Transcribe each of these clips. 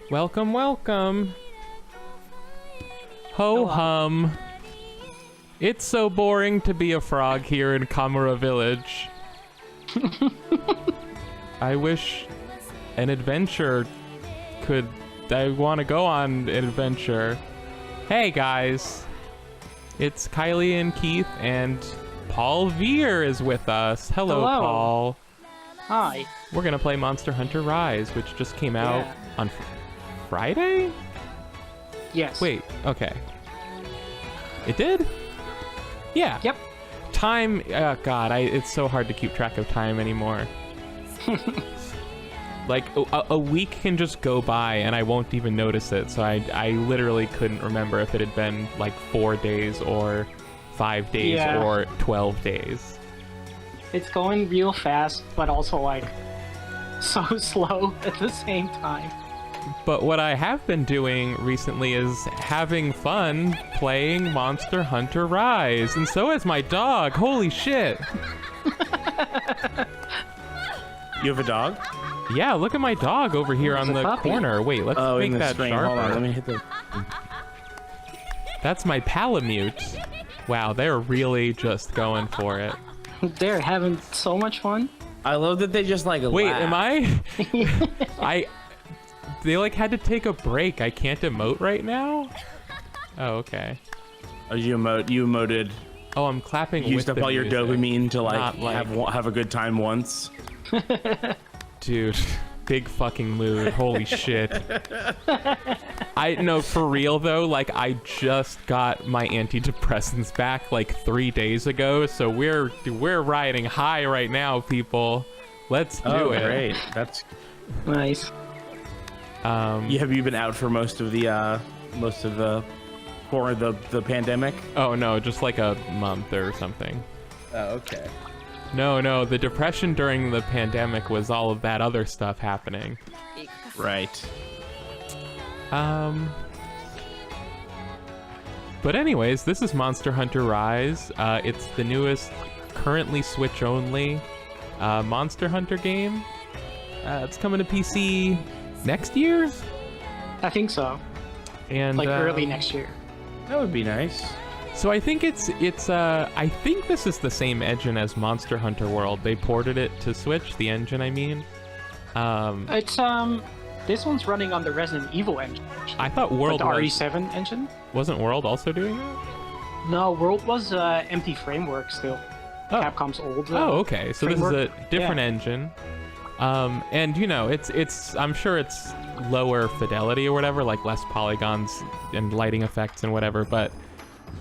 Welcome, welcome. Ho hum. It's so boring to be a frog here in Kamura Village. I wish an adventure could... I want to go on an adventure. Hey guys. It's Kylie and Keith, and Paul Veer is with us. Hello. Paul. Hi. We're gonna play Monster Hunter Rise, which just came out on Friday? Yes. Wait, okay. It did? Yeah. Yep. Time, God, it's so hard to keep track of time anymore. Like, a week can just go by and I won't even notice it, so I literally couldn't remember if it had been, like, 4 days or 5 days or 12 days. It's going real fast, but also, like, so slow at the same time. But what I have been doing recently is having fun playing Monster Hunter Rise, and so is my dog. Holy shit! You have a dog? Yeah, look at my dog over here on the corner. Wait, let's make that sharper. Hold on, let me hit the... That's my Palamute. Wow, they're really just going for it. They're having so much fun. I love that they just like Wait, laugh. am I? They like had to take a break. I can't emote right now? Oh, okay. Oh, you emoted. Oh, I'm clapping with used up the all your music. dopamine to Not have a good time once. Dude, big fucking mood. Holy shit. I know, for real though, like I just got my antidepressants back like 3 days ago, so we're riding high right now, people. Let's do it. Great. That's Nice. have you been out for most of the pandemic? Oh no, just like a month or something. Oh, okay. No, the depression during the pandemic was all of that other stuff happening. Right. But anyways, this is Monster Hunter Rise. It's the newest, currently Switch only, Monster Hunter game. It's coming to PC next year? I think so. And like early next year. That would be nice. So I think it's I think this is the same engine as Monster Hunter World. They ported it to Switch, the engine I mean. It's this one's running on the Resident Evil engine. I thought World like the was, RE7 engine? wasn't World also doing it? No, World was empty framework still. Oh. Capcom's old. Oh, okay. So framework. This is a different engine. And you know, it's I'm sure it's lower fidelity or whatever, like less polygons and lighting effects and whatever, but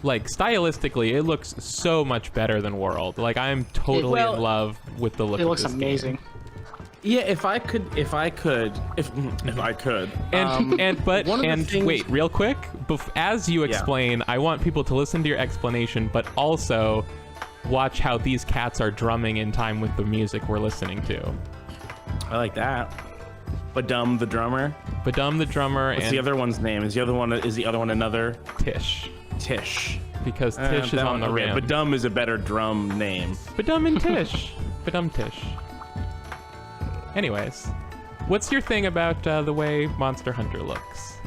like stylistically it looks so much better than World. Like I'm totally in love with the look It of looks this amazing. game. Yeah, if I could. And wait, real quick, as you explain, I want people to listen to your explanation, but also watch how these cats are drumming in time with the music we're listening to. I like that. Badum the drummer. Badum the drummer. What's and the other one's name? Is the other one another? Tish. Tish. Because Tish is on the rim. Badum is a better drum name. Badum and Tish. Badum Tish. Anyways, what's your thing about the way Monster Hunter looks?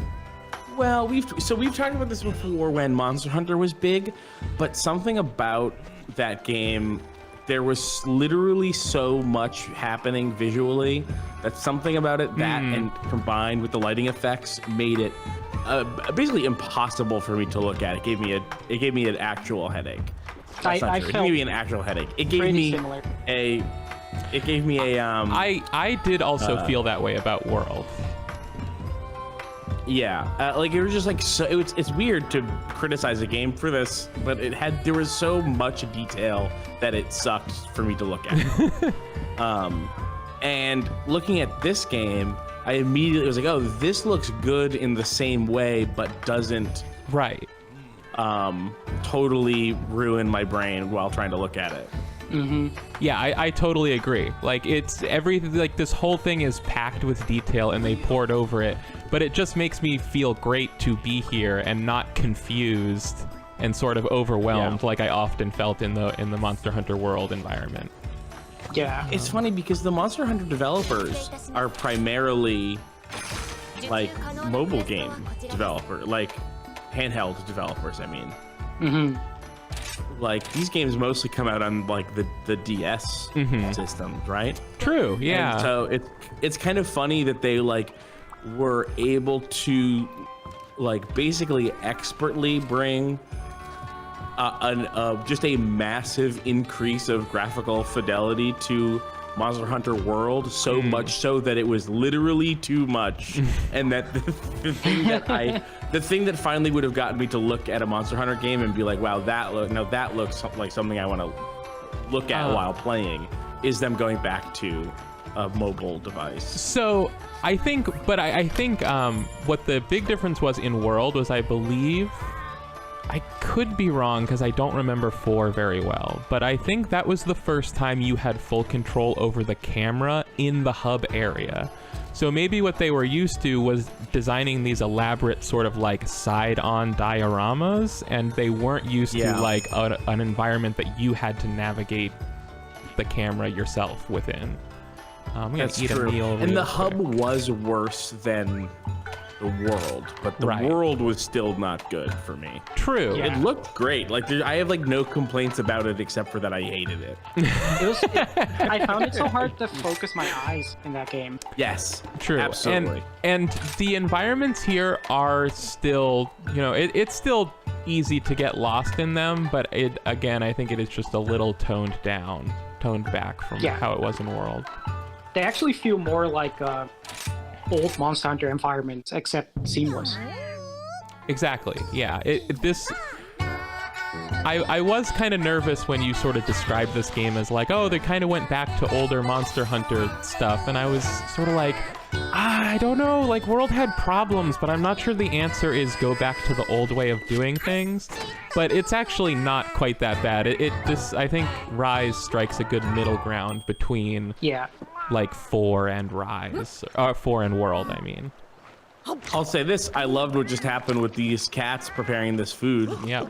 Well, we've talked about this before when Monster Hunter was big, but something about that game, there was literally so much happening visually that something about it, that and combined with the lighting effects, made it basically impossible for me to look at. It gave me an actual headache. I It gave me an actual headache. It gave me similar. I did also feel that way about World. Yeah, like it was just like so. It's weird to criticize a game for this, but there was so much detail that it sucked for me to look at. And looking at this game, I immediately was like, oh, this looks good in the same way, but doesn't totally ruin my brain while trying to look at it. Yeah, I totally agree. Like it's everything. Like this whole thing is packed with detail, and they poured over it. But it just makes me feel great to be here and not confused and sort of overwhelmed like I often felt in the Monster Hunter World environment. Yeah. It's funny because the Monster Hunter developers are primarily like mobile game developer, like handheld developers. I mean, like these games mostly come out on like the DS systems, right? True. Yeah. And so it's kind of funny that they like were able to like basically expertly bring just a massive increase of graphical fidelity to Monster Hunter World, so much so that it was literally too much, and that the thing that finally would have gotten me to look at a Monster Hunter game and be like, wow, that looks like something I want to look at while playing, is them going back to a mobile device. So I think what the big difference was in World was, I believe, I could be wrong because I don't remember 4 very well, but I think that was the first time you had full control over the camera in the hub area. So maybe what they were used to was designing these elaborate sort of like side-on dioramas, and they weren't used to like an environment that you had to navigate the camera yourself within. I'm gonna eat a meal. And the hub was worse than the World, but the World was still not good for me. True. It looked great. Like I have like no complaints about it except for that I hated it. I found it so hard to focus my eyes in that game. Yes. True. Absolutely. And the environments here are still, you know, it's still easy to get lost in them, but again, I think it is just a little toned back from how it was in World. They actually feel more like old Monster Hunter environments, except seamless. Exactly. Yeah. I was kind of nervous when you sort of described this game as like, oh, they kind of went back to older Monster Hunter stuff, and I was sort of like, I don't know, like World had problems, but I'm not sure the answer is go back to the old way of doing things. But it's actually not quite that bad. I think Rise strikes a good middle ground between like 4 and Rise, 4 and World, I mean. I'll say this: I loved what just happened with these cats preparing this food. Yeah.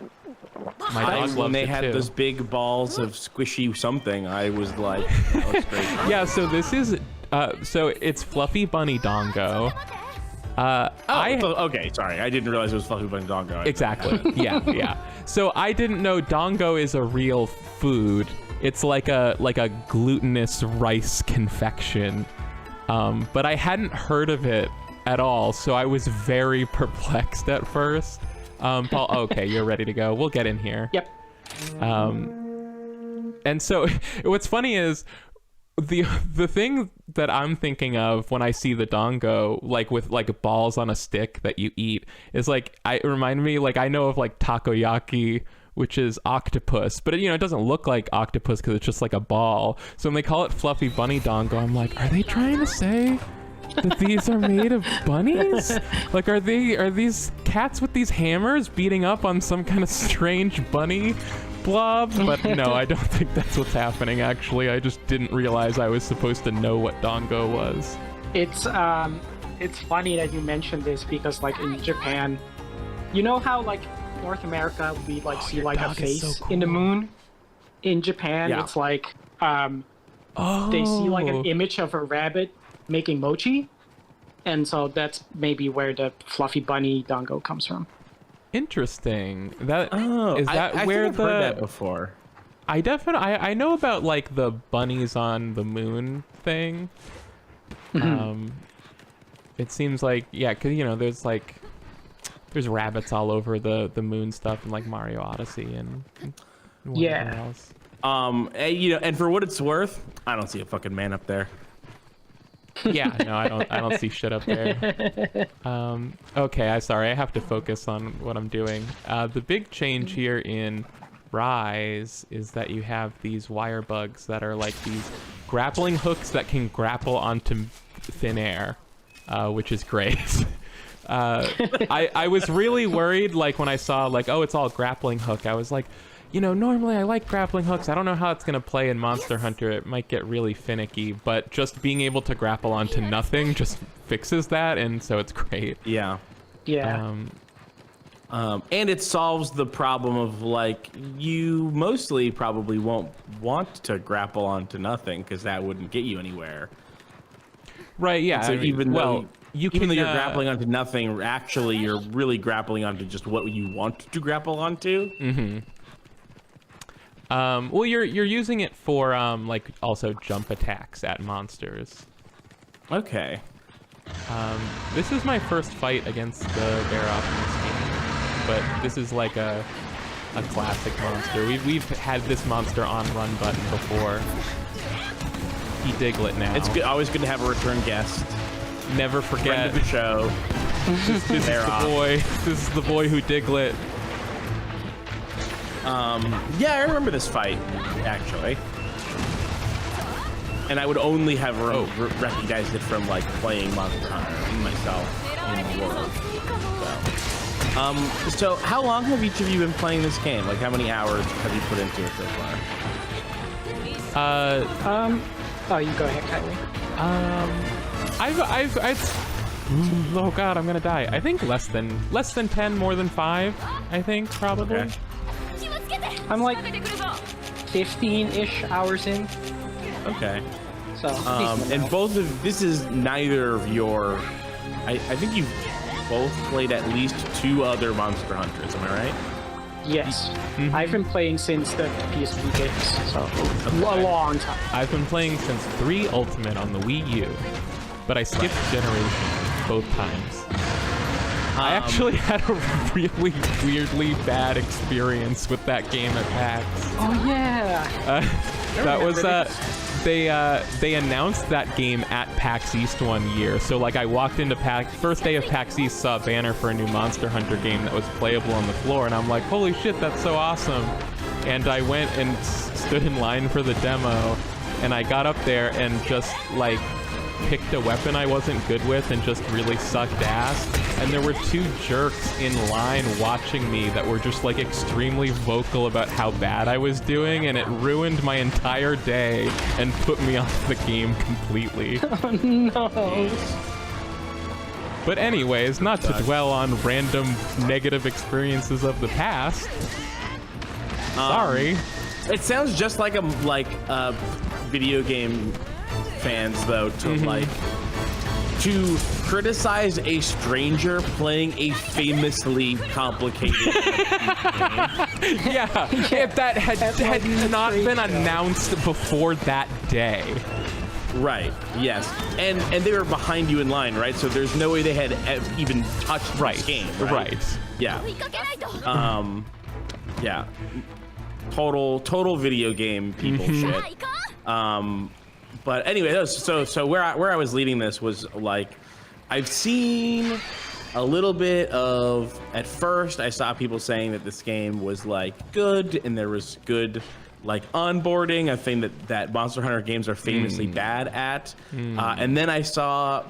My dog loves when they it had too. those big balls of squishy something, I was like, that was great. Yeah, so this is so it's Fluffy Bunny Dango. Okay, sorry, I didn't realize it was Fluffy Bunny Dango. Exactly. Yeah. So I didn't know Dango is a real food. It's like a glutinous rice confection, but I hadn't heard of it at all, so I was very perplexed at first. Paul, okay, you're ready to go. We'll get in here. Yep. And so what's funny is the thing that I'm thinking of when I see the Dango, like with like balls on a stick that you eat, is like, it reminded me, like I know of like takoyaki, which is octopus, but it doesn't look like octopus because it's just like a ball. So when they call it Fluffy Bunny Dango, I'm like, are they trying to say that these are made of bunnies? Like, are these cats with these hammers beating up on some kind of strange bunny blob? But no, I don't think that's what's happening, actually. I just didn't realize I was supposed to know what Dango was. It's funny that you mentioned this because like in Japan, you know how like North America we like see like a face in the moon? In Japan, it's like they see like an image of a rabbit making mochi, and so that's maybe where the Fluffy Bunny Dango comes from. Interesting. Is that I where think I've heard that before? I know about like the bunnies on the moon thing. It seems like because there's rabbits all over the moon stuff in like Mario Odyssey and whatever else. And for what it's worth, I don't see a fucking man up there. Yeah, no, I don't see shit up there. Okay, I have to focus on what I'm doing. The big change here in Rise is that you have these Wirebugs that are like these grappling hooks that can grapple onto thin air, which is great. I was really worried, like when I saw like, oh, it's all grappling hook. I was like, normally I like grappling hooks. I don't know how it's going to play in Monster Hunter. It might get really finicky, but just being able to grapple onto nothing just fixes that, and so it's great. Yeah. And it solves the problem of like, you mostly probably won't want to grapple onto nothing because that wouldn't get you anywhere. Right, yeah. So even though even though you're grappling onto nothing, actually you're really grappling onto just what you want to grapple onto. Well, you're using it for like also jump attacks at monsters. Okay. This is my first fight against the Bear Optimus game, but this is like a classic monster. We've had this monster on run button before. He Diglett now. It's good, always good to have a return guest. Never forget. Friend of the show. This is the boy. This is the boy who Diglett. Yeah, I remember this fight, actually. And I would only have recognized it from, like, playing Monster Hunter myself in the world. So how long have each of you been playing this game? Like, how many hours have you put into it so far? Oh, you go ahead, Kylie. Oh god, I'm gonna die. I think less than 10, more than 5. I think probably. Okay. I'm like 15-ish hours in. Okay. So. And both of this is neither of your. I think you've both played at least 2 other Monster Hunters. Am I right? Yes. I've been playing since the PSP days, so a long time. I've been playing since 3 Ultimate on the Wii U, but I skipped Generation both times. I actually had a really weirdly bad experience with that game at PAX. Oh yeah. That was they announced that game at PAX East one year. So like I walked into first day of PAX East, saw a banner for a new Monster Hunter game that was playable on the floor, and I'm like, holy shit, that's so awesome. And I went and stood in line for the demo, and I got up there and just like picked a weapon I wasn't good with and just really sucked ass. And there were 2 jerks in line watching me that were just like extremely vocal about how bad I was doing, and it ruined my entire day and put me off the game completely. Oh no. But anyways, not to dwell on random negative experiences of the past. Sorry. It sounds just like a video game fans though to to criticize a stranger playing a famously complicated game. Yeah, if that had not been announced before that day. Right. Yes. And they were behind you in line, right? So there's no way they had even touched this game. Right. Yeah. Yeah. Total video game people shit. But anyway, so where I was leading this was like, I've seen a little bit of, at first I saw people saying that this game was like good and there was good like onboarding, a thing that Monster Hunter games are famously bad at. And then I saw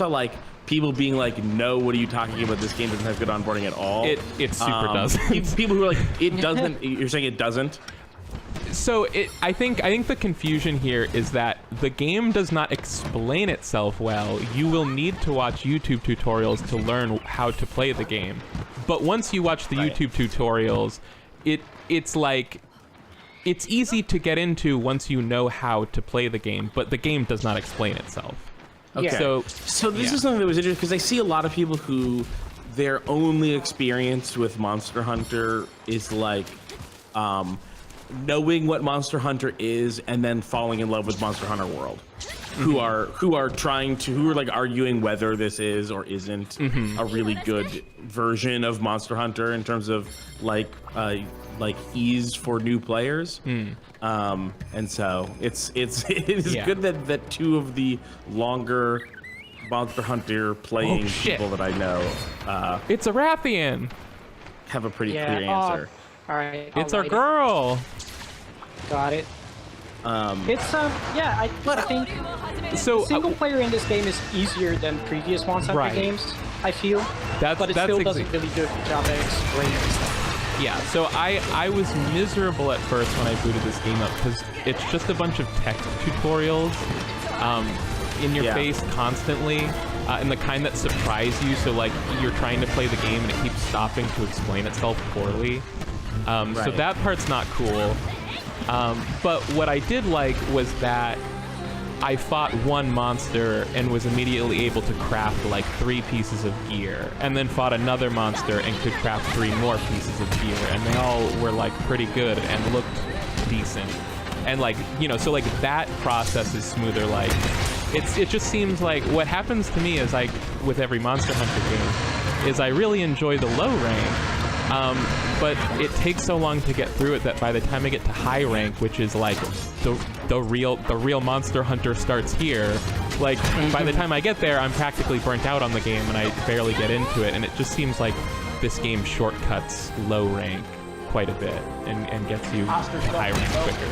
like people being like, no, what are you talking about? This game doesn't have good onboarding at all. It super doesn't. People who are like, it doesn't, you're saying it doesn't? So I think the confusion here is that the game does not explain itself well. You will need to watch YouTube tutorials to learn how to play the game. But once you watch the YouTube tutorials, it's like, it's easy to get into once you know how to play the game, but the game does not explain itself. Okay. So this is something that was interesting because I see a lot of people who their only experience with Monster Hunter is like knowing what Monster Hunter is and then falling in love with Monster Hunter World, who are like arguing whether this is or isn't a really good version of Monster Hunter in terms of like ease for new players. And so it is good that 2 of the longer Monster Hunter playing people that I know it's a Rathian. have a pretty clear answer. All right. It's our girl. Got it. It's I think so single player in this game is easier than previous Monster Hunter games. I feel, but it still doesn't really do a good job at explaining stuff. Yeah, so I was miserable at first when I booted this game up because it's just a bunch of text tutorials in your face constantly, and the kind that surprise you. So like you're trying to play the game and it keeps stopping to explain itself poorly. So that part's not cool. But what I did like was that I fought one monster and was immediately able to craft like 3 pieces of gear, and then fought another monster and could craft 3 more pieces of gear, and they all were like pretty good and looked decent. And like, you know, so like that process is smoother. Like it just seems like what happens to me is like with every Monster Hunter game is I really enjoy the low rank, but it takes so long to get through it that by the time I get to high rank, which is like the real Monster Hunter starts here, like by the time I get there, I'm practically burnt out on the game and I barely get into it, and it just seems like this game shortcuts low rank quite a bit and gets you to high rank quicker.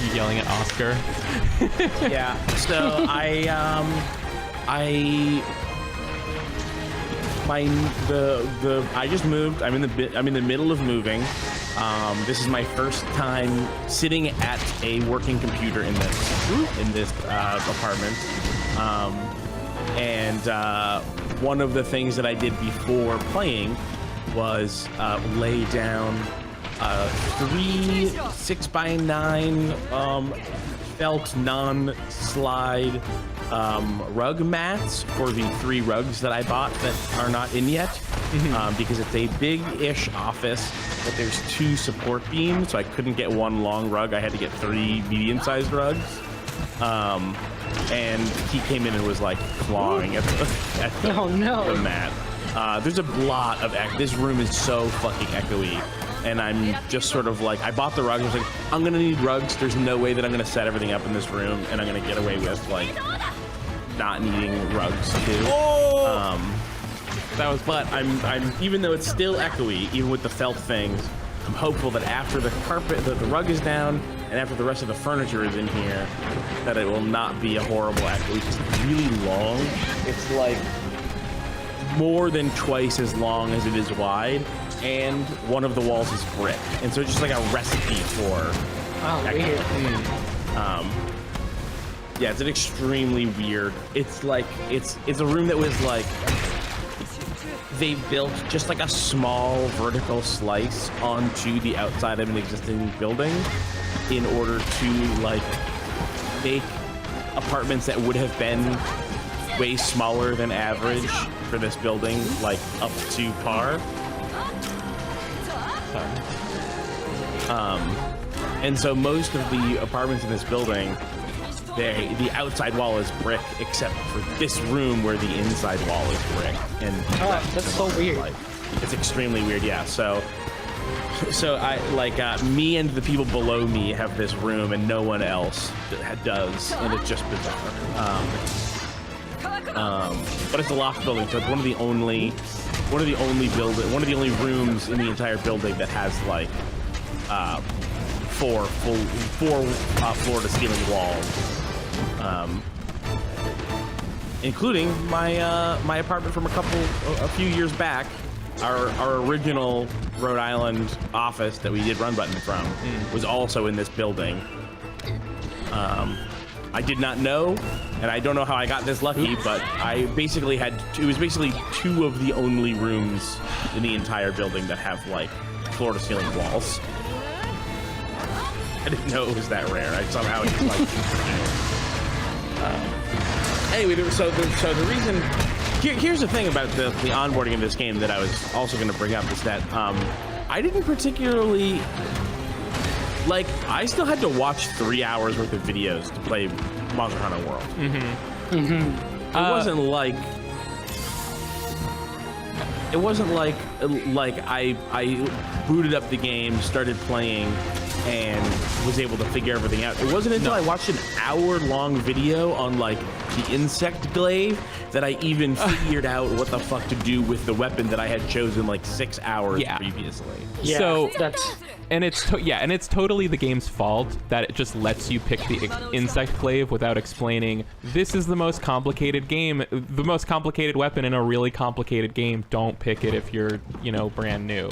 You yelling at Oscar? Yeah. So I just moved. I'm in the middle of moving. This is my first time sitting at a working computer in this apartment. And one of the things that I did before playing was lay down 3 6x9 felt non-slide rug mats for the 3 rugs that I bought that are not in yet, because it's a big-ish office, but there's 2 support beams, so I couldn't get 1 long rug. I had to get 3 medium-sized rugs. And he came in and was like clawing at the Oh no! the mat. There's a lot of this room is so fucking echoey, and I'm just sort of like, I bought the rugs. I was like, I'm gonna need rugs. There's no way that I'm gonna set everything up in this room, and I'm gonna get away with like not needing rugs too. That was, but I'm even though it's still echoey, even with the felt things, I'm hopeful that after the rug is down, and after the rest of the furniture is in here, that it will not be a horrible echo. It's just really long. It's like more than twice as long as it is wide, and one of the walls is brick, and so it's just like a recipe for Weird. yeah, it's an extremely weird. It's like it's a room that was like they built just like a small vertical slice onto the outside of an existing building in order to like make apartments that would have been way smaller than average for this building like up to par. And so most of the apartments in this building, the outside wall is brick, except for this room where the inside wall is brick. And that's so weird. Like, it's extremely weird, yeah. So I like me and the people below me have this room, and no one else does, and it's just bizarre. But it's a loft building, so it's one of the only rooms in the entire building that has like 4 floor to ceiling walls, including my apartment from a few years back. Our original Rhode Island office that we did Run Button from was also in this building. I did not know, and I don't know how I got this lucky, but I basically it was basically 2 of the only rooms in the entire building that have like floor to ceiling walls. I didn't know it was that rare. I somehow just like anyway, so the reason here's the thing about the onboarding of this game that I was also going to bring up is that I didn't particularly like. I still had to watch 3 hours worth of videos to play Monster Hunter World. It wasn't like I booted up the game, started playing, and was able to figure everything out. It wasn't until I watched an hour-long video on like the insect glaive that I even figured out what the fuck to do with the weapon that I had chosen like 6 hours previously. Yeah, so that's and it's totally the game's fault that it just lets you pick the insect glaive without explaining this is the most complicated weapon in a really complicated game. Don't pick it if you're brand new.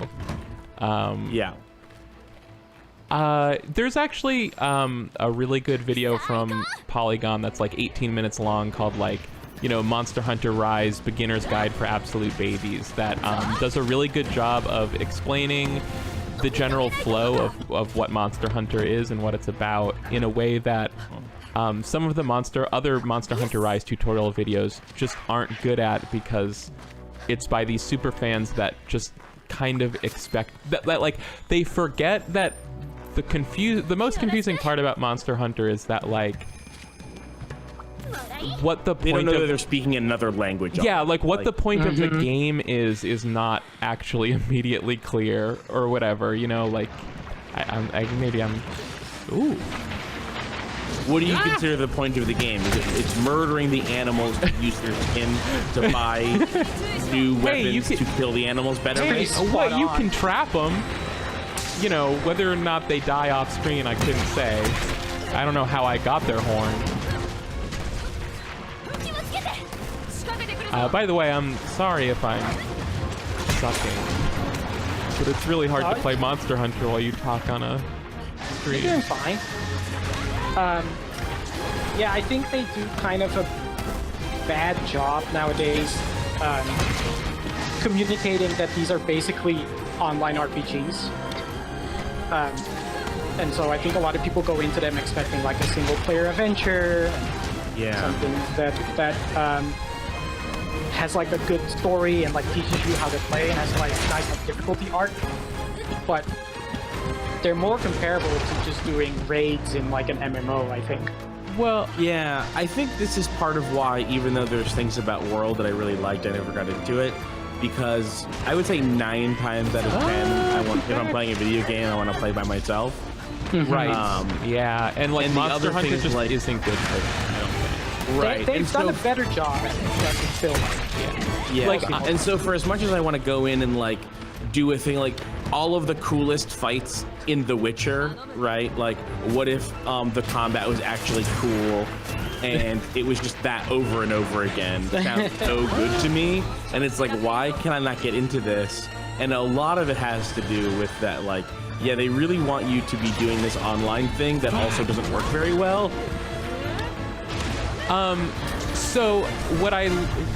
There's actually a really good video from Polygon that's like 18 minutes long called like Monster Hunter Rise Beginner's Guide for Absolute Babies that does a really good job of explaining the general flow of what Monster Hunter is and what it's about in a way that some of the other Monster Hunter Rise tutorial videos just aren't good at, because it's by these super fans that just kind of expect that like they forget that the most confusing part about Monster Hunter is that like what the point they don't know of that they're speaking another language. Yeah, like what the point of the game is not actually immediately clear or whatever, you know, like maybe I'm ooh. What do you consider the point of the game? It's murdering the animals to use their skin to buy new weapons to kill the animals better? Hey, what, you can trap them. You know, whether or not they die off screen, I couldn't say. I don't know how I got their horn. By the way, I'm sorry if I'm sucking, but it's really hard to play Monster Hunter while you talk on a screen. You're doing fine. Yeah, I think they do kind of a bad job nowadays communicating that these are basically online RPGs. And so I think a lot of people go into them expecting like a single-player adventure, and something that has like a good story and like teaches you how to play and has like nice like, difficulty arc. But they're more comparable to just doing raids in like an MMO, I think. Well, yeah, I think this is part of why, even though there's things about World that I really liked, I never got into it. Because I would say 9 times out of 10, if I'm playing a video game, I want to play by myself. Right. Yeah, and like Monster Hunter just like, isn't good for that, I don't think. Right. They've done a better job at film. Yeah. Like, and so for as much as I want to go in and like do a thing like all of the coolest fights in The Witcher, right? Like, what if the combat was actually cool and it was just that over and over again? That sounds so good to me. And it's like, why can I not get into this? And a lot of it has to do with that, like, yeah, they really want you to be doing this online thing that also doesn't work very well. So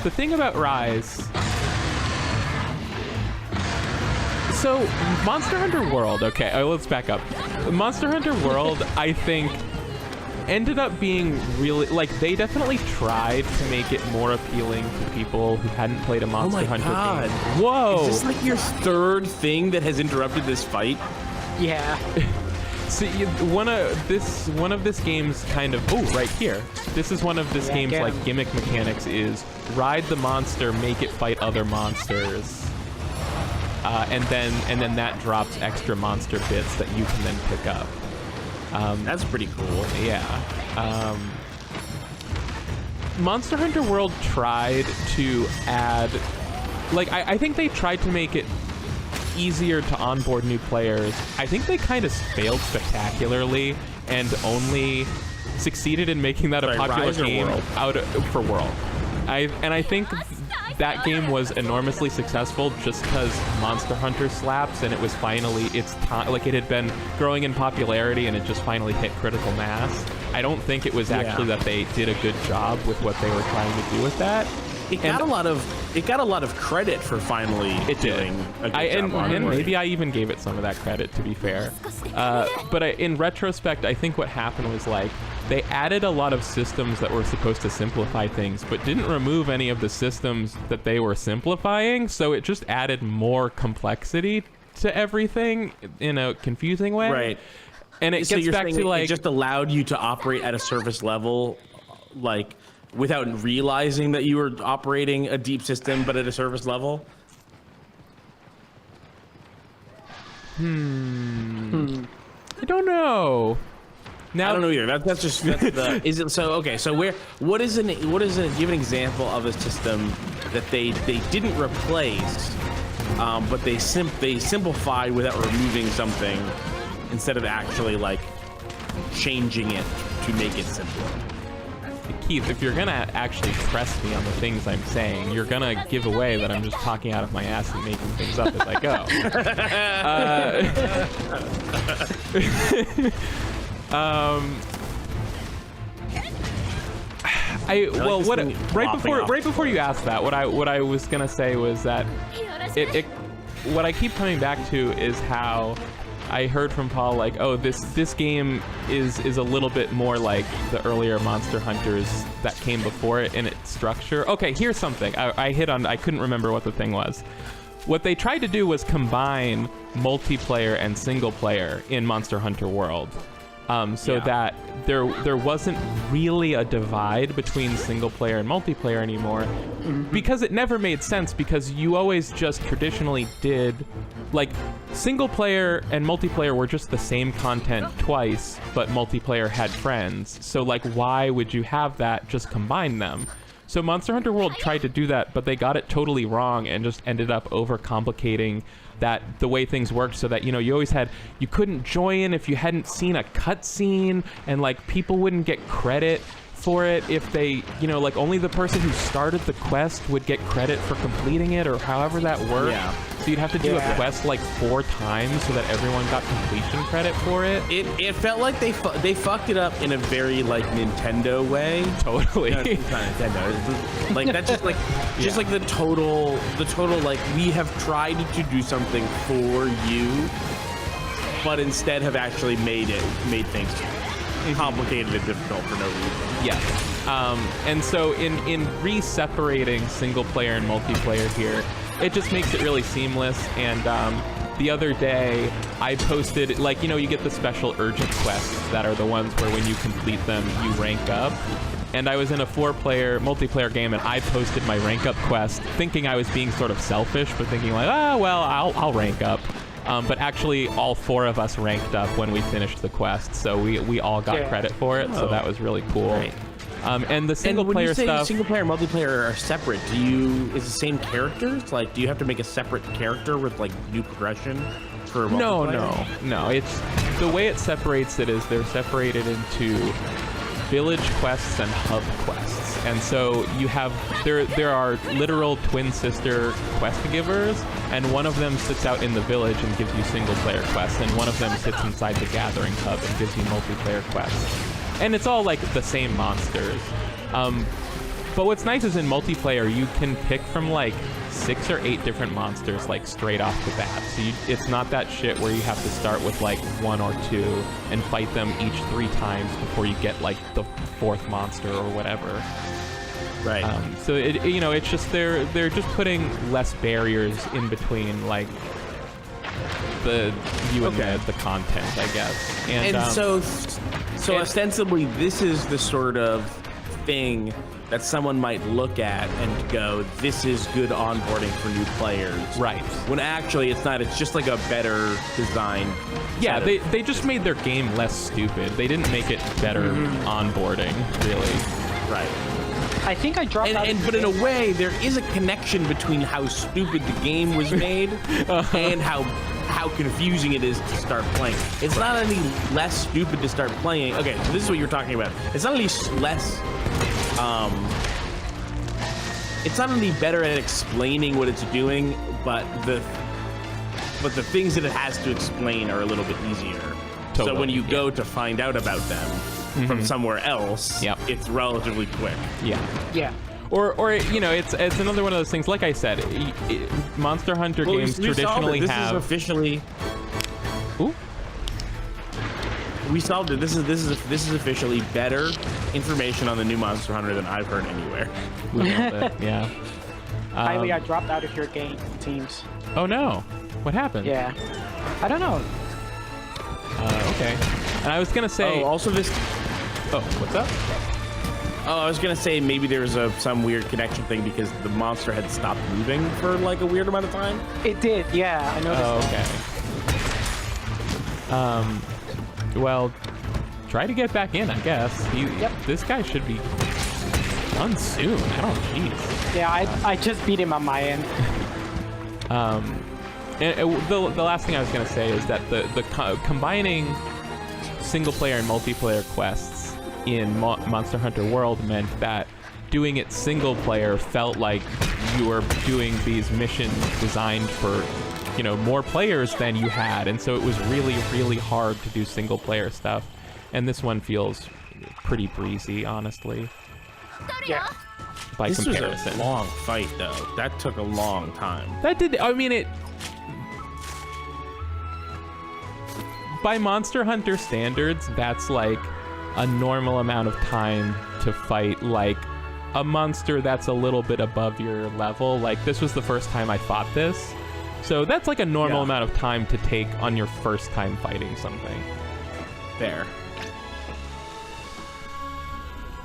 the thing about Rise. So Monster Hunter World, okay, let's back up. Monster Hunter World, I think, ended up being really, like, they definitely tried to make it more appealing to people who hadn't played a Monster Hunter game. Whoa! Is this like your 3rd thing that has interrupted this fight? Yeah. So one of this game's kind of right here. This is one of this game's like gimmick mechanics is ride the monster, make it fight other monsters, and then that drops extra monster bits that you can then pick up. That's pretty cool. Yeah. Monster Hunter World tried to add, like, I think they tried to make it easier to onboard new players. I think they kind of failed spectacularly and only succeeded in making that a popular game for World. I think that game was enormously successful just because Monster Hunter slaps, and it was finally its time. Like, it had been growing in popularity, and it just finally hit critical mass. I don't think it was actually that they did a good job with what they were trying to do with that. It got a lot of credit for finally doing a good job. And maybe I even gave it some of that credit, to be fair. But in retrospect, I think what happened was, like, they added a lot of systems that were supposed to simplify things, but didn't remove any of the systems that they were simplifying, so it just added more complexity to everything in a confusing way. Right. And it gets back to, like... It just allowed you to operate at a surface level, like, without realizing that you were operating a deep system, but at a surface level? I don't know. Now, I don't know either. That's the. Is it so? Okay. So what is give an example of a system that they didn't replace, but they simplified without removing something, instead of actually like changing it to make it simpler. Keith, if you're gonna actually press me on the things I'm saying, you're gonna give away that I'm just talking out of my ass and making things up as I go. Right before you asked that, what I was gonna say was that what I keep coming back to is how I heard from Paul like, oh, this game is a little bit more like the earlier Monster Hunters that came before it in its structure. Okay, here's something. I couldn't remember what the thing was. What they tried to do was combine multiplayer and single player in Monster Hunter World. That there wasn't really a divide between single player and multiplayer anymore, because it never made sense, because you always just traditionally did, like, single player and multiplayer were just the same content twice, but multiplayer had friends. So, like, why would you have that? Just combine them. So Monster Hunter World tried to do that, but they got it totally wrong and just ended up overcomplicating the way things worked, so that, you know, you couldn't join if you hadn't seen a cutscene, and like people wouldn't get credit for it if they, you know, like only the person who started the quest would get credit for completing it, or however that worked. Yeah. So you'd have to do a quest like 4 times so that everyone got completion credit for it. It felt like they fucked it up in a very like Nintendo way. Totally. No, it's not Nintendo. Like that's just like the total like, we have tried to do something for you, but instead have actually made things complicated and difficult for no reason. Yes. And so in re-separating single player and multiplayer here, it just makes it really seamless. And the other day I posted, like, you know, you get the special urgent quests that are the ones where when you complete them you rank up. And I was in a 4-player multiplayer game, and I posted my rank up quest thinking I was being sort of selfish, but thinking like, well, I'll rank up. But actually, all 4 of us ranked up when we finished the quest, so we all got credit for it. So that was really cool. Right. And the single player stuff. When you say single player and multiplayer are separate, is the same characters? Like, do you have to make a separate character with like new progression for multiplayer? No. It's the way it separates it is they're separated into village quests and hub quests. And so you have, there are literal twin sister quest givers, and one of them sits out in the village and gives you single player quests, and one of them sits inside the gathering hub and gives you multiplayer quests. And it's all like the same monsters. But what's nice is in multiplayer, you can pick from like 6 or 8 different monsters like straight off the bat. So it's not that shit where you have to start with like 1 or 2 and fight them each 3 times before you get like the 4th monster or whatever. Right. So it's just they're just putting less barriers in between like the content, I guess. And so ostensibly this is the sort of thing that someone might look at and go, this is good onboarding for new players. Right. When actually it's not. It's just like a better design. Yeah, they just made their game less stupid. They didn't make it better onboarding, really. Right. I think I dropped out. But in a way, there is a connection between how stupid the game was made and how confusing it is to start playing. It's not any less stupid to start playing. Okay, so this is what you're talking about. It's not any less. It's not only better at explaining what it's doing, but the things that it has to explain are a little bit easier. Totally. So when you go to find out about them from somewhere else, it's relatively quick. Yeah. Or it's another one of those things. Like I said, Monster Hunter games traditionally have. This is officially. Ooh. We solved it. This is officially better information on the new Monster Hunter than I've heard anywhere. Yeah. Kylie, I dropped out of your game, teams. Oh no! What happened? Yeah. I don't know. Okay. And I was gonna say. Oh, also this. Oh, what's up? Oh, I was gonna say maybe there was some weird connection thing because the monster had stopped moving for like a weird amount of time. It did, yeah. I noticed. Oh, okay. Well, try to get back in, I guess. This guy should be done soon. Oh, jeez. Yeah, I just beat him on my end. The last thing I was gonna say is that the combining single player and multiplayer quests in Monster Hunter World meant that doing it single player felt like you were doing these missions designed for more players than you had, and so it was really, really hard to do single player stuff. And this one feels pretty breezy, honestly. Yeah. By comparison. This was a long fight, though. That took a long time. That did. I mean, by Monster Hunter standards, that's like a normal amount of time to fight like a monster that's a little bit above your level. Like this was the first time I fought this. So that's like a normal amount of time to take on your first time fighting something. Fair.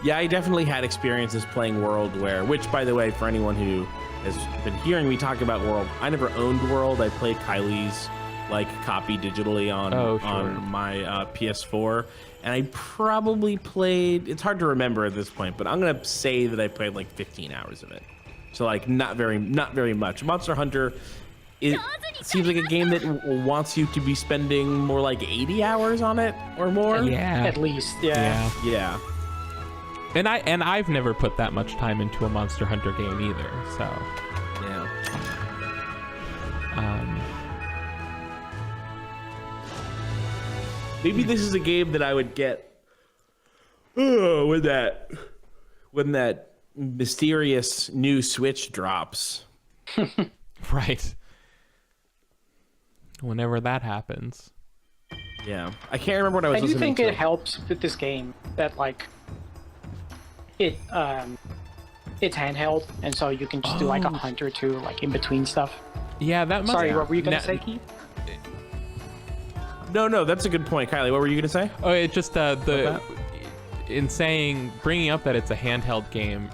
Yeah, I definitely had experiences playing World which, by the way, for anyone who has been hearing me talk about World, I never owned World. I played Kylie's copy digitally on my PS4, and I probably played. It's hard to remember at this point, but I'm gonna say that I played like 15 hours of it. So like not very much. Monster Hunter, it seems like a game that wants you to be spending more like 80 hours on it or more. Yeah, at least. Yeah. And I've never put that much time into a Monster Hunter game either, so. Yeah. Maybe this is a game that I would get when that mysterious new Switch drops. Right. Whenever that happens. Yeah. I can't remember what I was listening to. I do think it helps with this game that it's handheld, and so you can just do like a hunt or two in between stuff. Yeah, that must. Sorry, what were you gonna say, Keith? No, that's a good point, Kylie. What were you gonna say? Oh, it just bringing up that it's a handheld game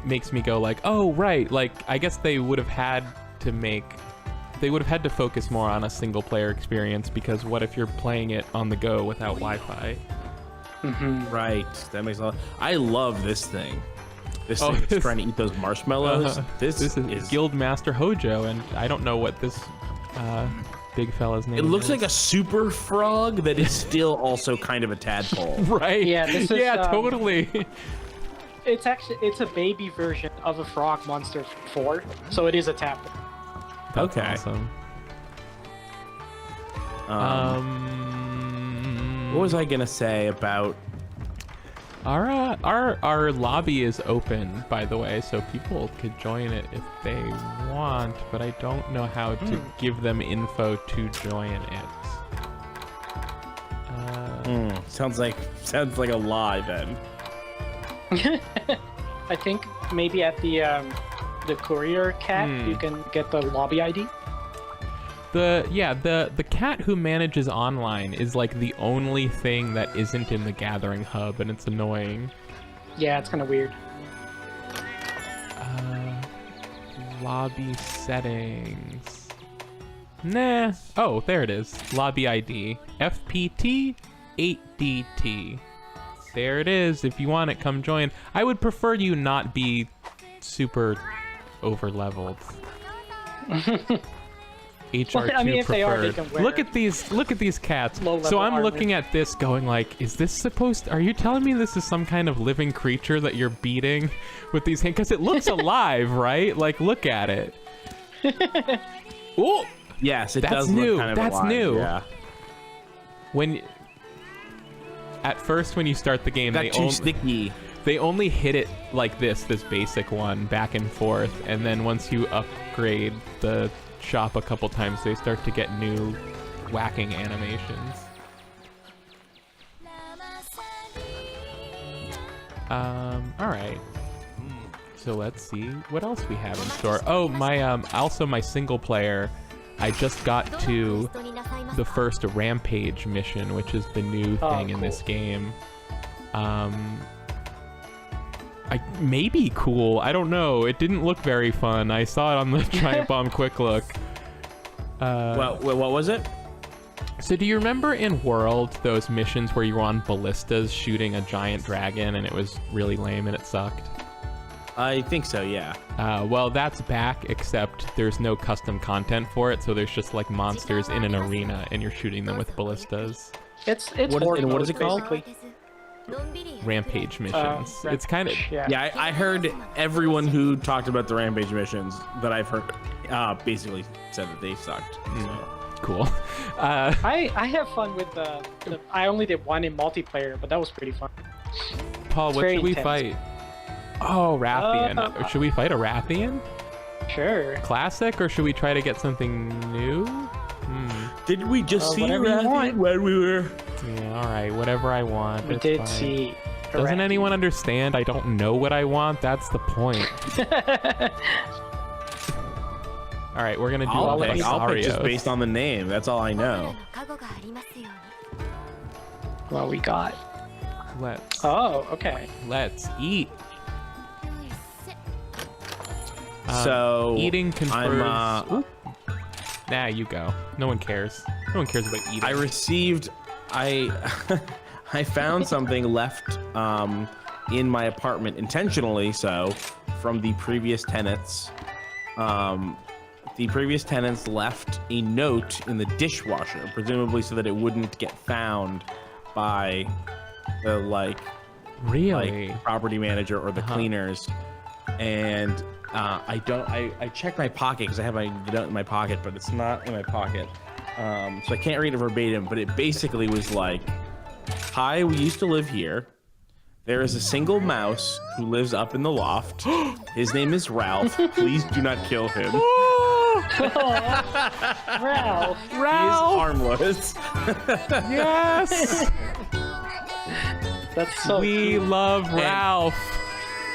makes me go like, oh right, like I guess they would have had to focus more on a single player experience, because what if you're playing it on the go without Wi-Fi? Right, that makes a lot. I love this thing. This thing is trying to eat those marshmallows. This is Guildmaster Hojo, and I don't know what this big fella's name is. It looks like a super frog that is still also kind of a tadpole. Right? Yeah, this is, totally. It's a baby version of a frog monster 4, so it is a tadpole. That's okay. Awesome. What was I gonna say about our lobby is open, by the way, so people could join it if they want, but I don't know how to give them info to join it. Sounds like a lie then. I think maybe at the courier cat you can get the lobby ID. The cat who manages online is like the only thing that isn't in the gathering hub, and it's annoying. Yeah, it's kind of weird. Lobby settings. Nah. Oh, there it is. Lobby ID. FPT 8DT. There it is. If you want it, come join. I would prefer you not be super over-leveled. HR2 well, I mean, if preferred. they are, they can wear Look at these cats. So I'm armor. looking at this going like, is this supposed to, are you telling me this is some kind of living creature that you're beating with these hands? Because it looks alive, right? Like, look at it. Oh, yes, it that's does new. look kind of That's alive. new. Yeah. At first when you start the game, sticky. They only hit it like this basic one, back and forth, and then once you upgrade the shop a couple times, they start to get new whacking animations. Alright. So let's see what else we have in store. Oh, my also my single player, I just got to the first Rampage mission, which is the new thing in this game. Maybe cool. I don't know. It didn't look very fun. I saw it on the Giant Bomb Quick Look. What was it? So do you remember in World those missions where you were on ballistas shooting a giant dragon and it was really lame and it sucked? I think so, yeah. Well, that's back, except there's no custom content for it, so there's just like monsters in an arena and you're shooting them with ballistas. It's what is it called? Basically. Rampage missions. It's kind of yeah. I heard everyone who talked about the Rampage missions that I've heard basically said that they sucked. So. Cool. I have fun with the I only did one in multiplayer, but that was pretty fun. Paul, what should we fight? Oh, Rathian. Should we fight a Rathian? Sure. Classic, or should we try to get something new? Did we just see whatever you Ralph want. when we were? Yeah, all right, whatever I want. We it's did fine. see. Doesn't Iraqi. anyone understand? I don't know what I want. That's the point. All right, we're gonna do I'll pick Losarios. just based on the name. That's all I know. What we got? Let's Okay. eat. So Eating confers. I'm Nah, you go. No one cares. No one cares about eating. I received I found something left in my apartment intentionally so from the previous tenants. The previous tenants left a note in the dishwasher, presumably so that it wouldn't get found by the really property manager or the cleaners. And I checked my pocket because I have the note in my pocket, but it's not in my pocket. So I can't read it verbatim, but it basically was like, hi, we used to live here. There is a single mouse who lives up in the loft. His name is Ralph. Please do not kill him. Ralph. He is harmless. Yes. That's so We cute. love Ralph.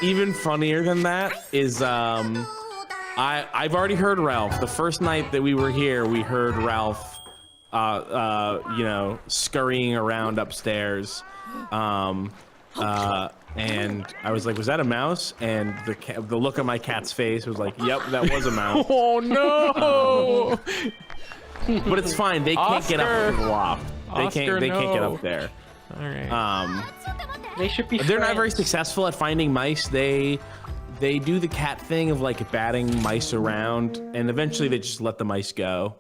Even funnier than that is I've already heard Ralph. The first night that we were here, we heard Ralph scurrying around upstairs. And I was like, was that a mouse? And the look on my cat's face was like, yep, that was a mouse. Oh no! But it's fine. They can't get up to the loft. They can't get no. up there. All right. They should be. They're not very friends. successful at finding mice. They do the cat thing of like batting mice around, and eventually they just let the mice go.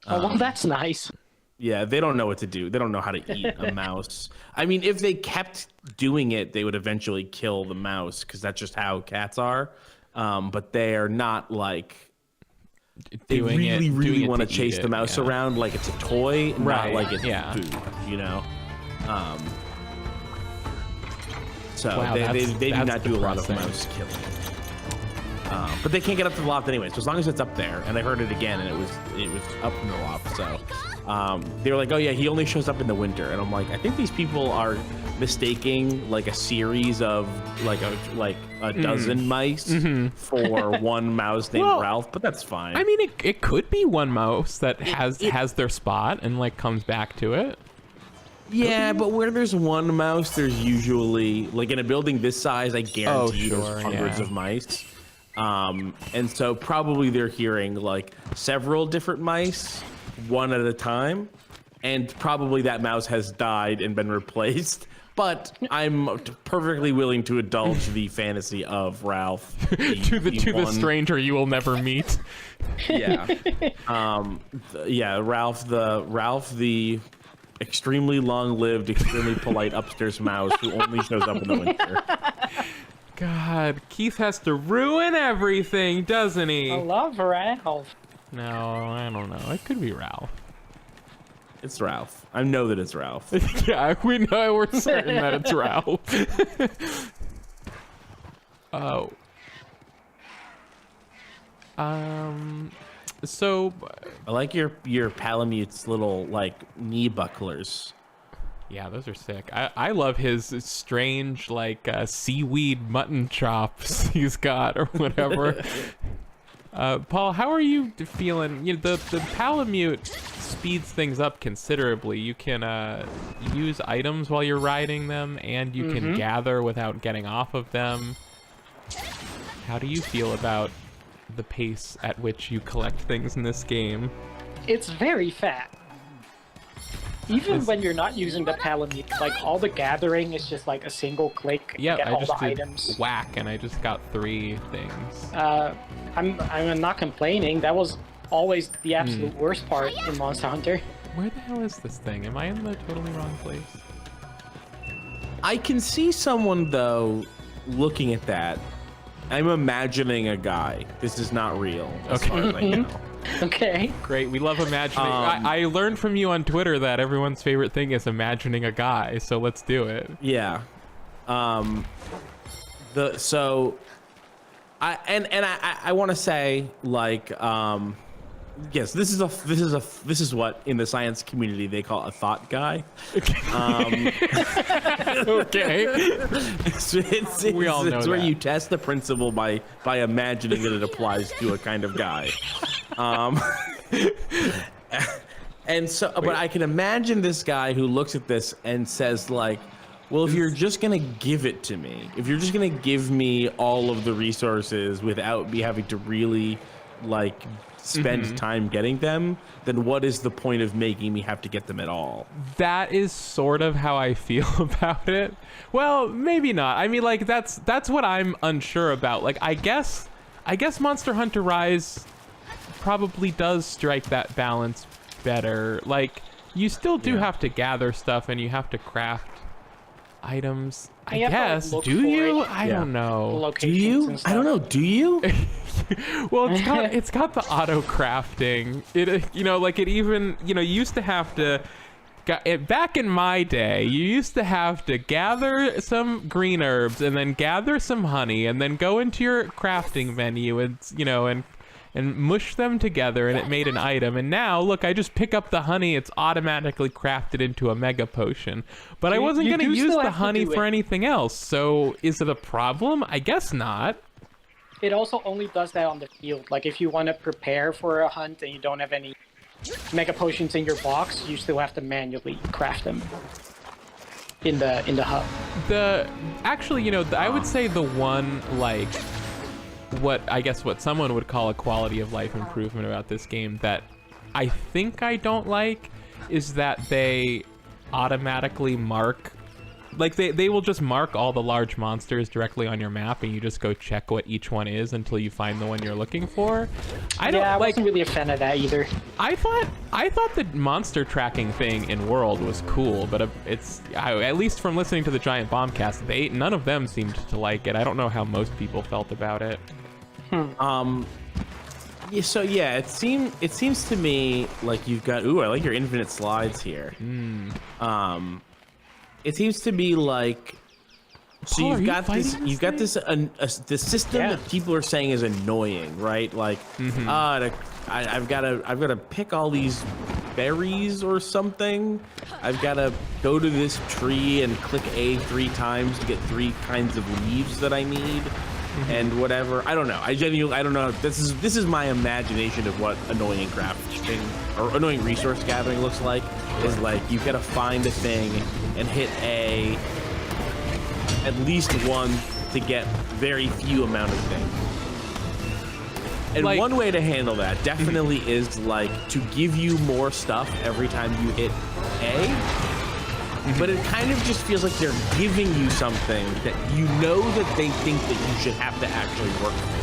Oh, well, that's nice. Yeah, they don't know what to do. They don't know how to eat a mouse. I mean, if they kept doing it, they would eventually kill the mouse because that's just how cats are. But they are not like they really want to chase the mouse around like it's a toy, not like it's food. You know. So Wow, they do that's not do a lot of depressing. mouse killing. But they can't get up to the loft anyway. So as long as it's up there, and I heard it again, and it was up in the loft. So they were like, oh yeah, he only shows up in the winter, and I'm like, I think these people are mistaking like a series of like a dozen mice for one mouse named Ralph, but that's fine. I mean, it could be one mouse that has their spot and like comes back to it. Yeah, but where there's one mouse, there's usually like in a building this size, I guarantee you there's hundreds of mice. And so probably they're hearing like several different mice one at a time, and probably that mouse has died and been replaced. But I'm perfectly willing to indulge the fantasy of Ralph, to the stranger you will never meet. Yeah, Ralph the extremely long-lived, extremely polite upstairs mouse who only shows up in the winter. God, Keith has to ruin everything, doesn't he? I love Ralph. No, I don't know. It could be Ralph. It's Ralph. I know that it's Ralph. Yeah, we know. We're certain that it's Ralph. Oh. So. I like your Palamute's little like knee bucklers. Yeah, those are sick. I love his strange like seaweed mutton chops he's got or whatever. Paul, how are you feeling? You know, the Palamute speeds things up considerably. You can use items while you're riding them, and you can gather without getting off of them. How do you feel about the pace at which you collect things in this game? It's very fast. Even when you're not using the Palamute, like all the gathering is just like a single click. Yeah, get I all just the did items. whack, and I just got 3 things. I'm not complaining. That was always the absolute worst part in Monster Hunter. Where the hell is this thing? Am I in the totally wrong place? I can see someone though looking at that. I'm imagining a guy. This is not real. As far as I know. Okay. Great, we love imagining. I learned from you on Twitter that everyone's favorite thing is imagining a guy, so let's do it. Yeah. I want to say like Yes, this is what in the science community they call a thought guy. Okay. We all know it's where that. you test the principle by imagining that it applies to a kind of guy. And so, but I can imagine this guy who looks at this and says like, well, if you're just gonna give it to me, if you're just gonna give me all of the resources without me having to really like spend time getting them, then what is the point of making me have to get them at all? That is sort of how I feel about it. Well, maybe not. I mean, like that's what I'm unsure about. Like I guess Monster Hunter Rise probably does strike that balance better. Like you still do have to gather stuff and you have to craft items. I guess. Do you? I don't know. Do you? I don't know. Do you? Well, it's got the auto crafting. It like it even you used to have to. Back in my day, you used to have to gather some green herbs and then gather some honey and then go into your crafting menu and mush them together and it made an item. And now, look, I just pick up the honey. It's automatically crafted into a mega potion. But I wasn't going to use the honey for anything else. So is it a problem? I guess not. It also only does that on the field. Like if you want to prepare for a hunt and you don't have any mega potions in your box, you still have to manually craft them in the hub. Actually, I would say the one like what someone would call a quality of life improvement about this game that I think I don't like is that they automatically mark, like they will just mark all the large monsters directly on your map and you just go check what each one is until you find the one you're looking for. I wasn't really a fan of that either. I thought the monster tracking thing in World was cool, but at least from listening to the Giant Bombcast, none of them seemed to like it. I don't know how most people felt about it. Yeah, so yeah, it seems to me like you've got I like your infinite slides here. It seems to be like so you've got this system that people are saying is annoying, right? Like I've got to pick all these berries or something. I've got to go to this tree and click A 3 times to get 3 kinds of leaves that I need. And whatever, I don't know. I don't know. This is my imagination of what annoying crafting or annoying resource gathering looks like. Is like you've got to find a thing and hit A at least one to get very few amount of things. And like, one way to handle that definitely is like to give you more stuff every time you hit A. But it kind of just feels like they're giving you something that you know that they think that you should have to actually work for.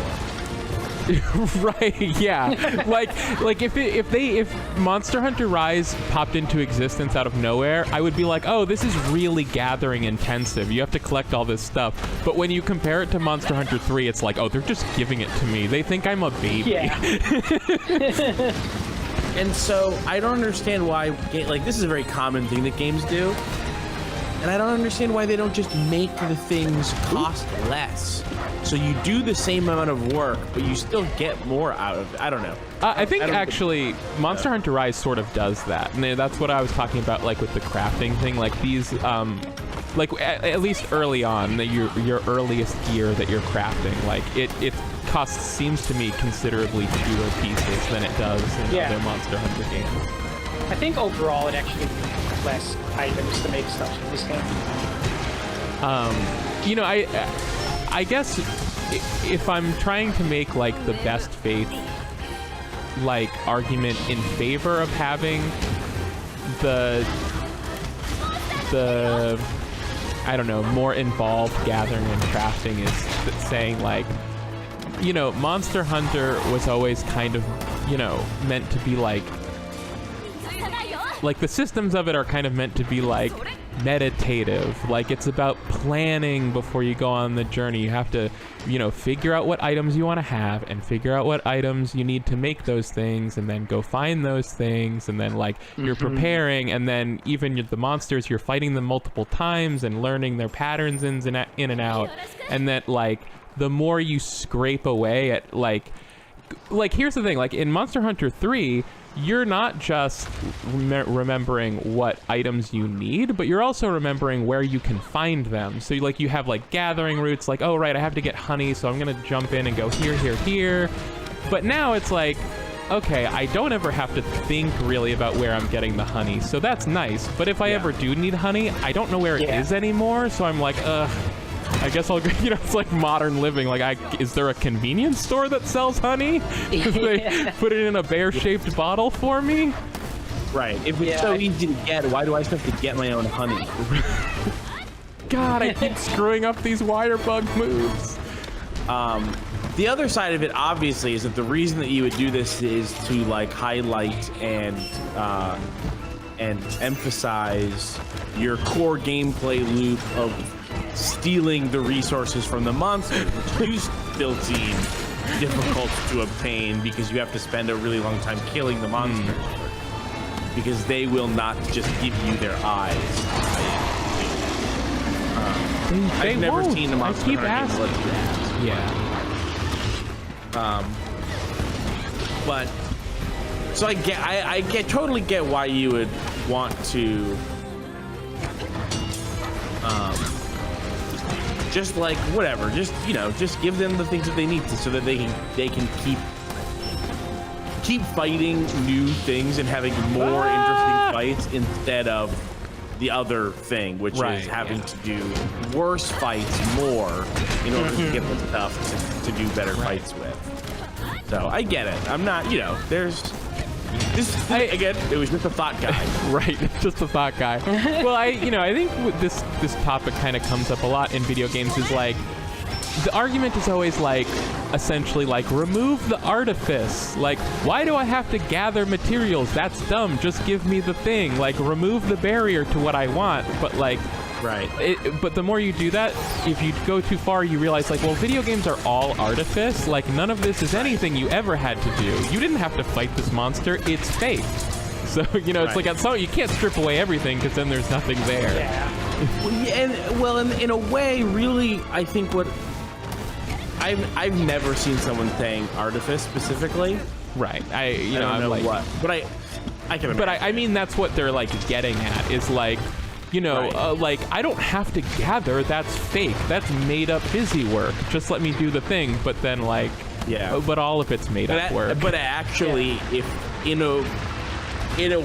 Right, yeah. like if Monster Hunter Rise popped into existence out of nowhere, I would be like, oh, this is really gathering intensive. You have to collect all this stuff. But when you compare it to Monster Hunter 3, it's like, oh, they're just giving it to me. They think I'm a baby. Yeah. And so I don't understand why, like, this is a very common thing that games do. And I don't understand why they don't just make the things cost less. So you do the same amount of work, but you still get more out of it. I don't know. I think actually Monster Hunter Rise sort of does that. And that's what I was talking about, like with the crafting thing. Like these, like at least early on, your earliest gear that you're crafting, like it costs, seems to me, considerably fewer pieces than it does in other Monster Hunter games. I think overall it actually needs less items to make stuff in this game. I guess if I'm trying to make like the best faith like argument in favor of having the I don't know, more involved gathering and crafting is saying like, Monster Hunter was always kind of, meant to be like the systems of it are kind of meant to be like meditative. Like it's about planning before you go on the journey. You have to, figure out what items you want to have and figure out what items you need to make those things and then go find those things. And then like you're preparing, and then even the monsters, you're fighting them multiple times and learning their patterns in and out. And that like the more you scrape away at like like, here's the thing, like, in Monster Hunter 3, you're not just remembering what items you need, but you're also remembering where you can find them. So, like, you have, like, gathering routes, like, oh, right, I have to get honey, so I'm going to jump in and go here, here, here. But now it's like, okay, I don't ever have to think really about where I'm getting the honey, so that's nice. But if I ever do need honey, I don't know where it is anymore, so I'm like, I guess I'll go, you know, it's like modern living. Like, is there a convenience store that sells honey? They put it in a bear-shaped bottle for me? Right. If it's so easy to get, why do I still have to get my own honey? God, I keep screwing up these Wirebug moves. The other side of it, obviously, is that the reason that you would do this is to, like, highlight and emphasize your core gameplay loop of stealing the resources from the monsters, which you still seem difficult to obtain because you have to spend a really long time killing the monsters because they will not just give you their eyes. I've never seen the monster I keep hunter game asking. let you. Yeah. But so I totally get why you would want to just like whatever, just, you know, just give them the things that they need to, so that they can keep fighting new things and having more interesting fights instead of the other thing, which is having to do worse fights more in order to get the stuff to do better fights with. So I get it. I'm not, you know, there's this again, it was just a thought guy. Right, just a thought guy. Well, I think this topic kind of comes up a lot in video games, is like, the argument is always like, essentially like, remove the artifice. Like, why do I have to gather materials? That's dumb. Just give me the thing. Like, remove the barrier to what I want. But like, but the more you do that, if you go too far, you realize, like, well, video games are all artifice. Like, none of this is anything you ever had to do. You didn't have to fight this monster. It's fake. So, you know, it's like, at some point, you can't strip away everything because then there's nothing there. In a way, really, I think what I've never seen someone saying artifice specifically. Right. I don't know like, what, but I can imagine. But I mean, that's what they're like getting at, is like, you know, like, I don't have to gather. That's fake. That's made up busy work. Just let me do the thing. But then, like, but all of it's made up work. But actually, if in a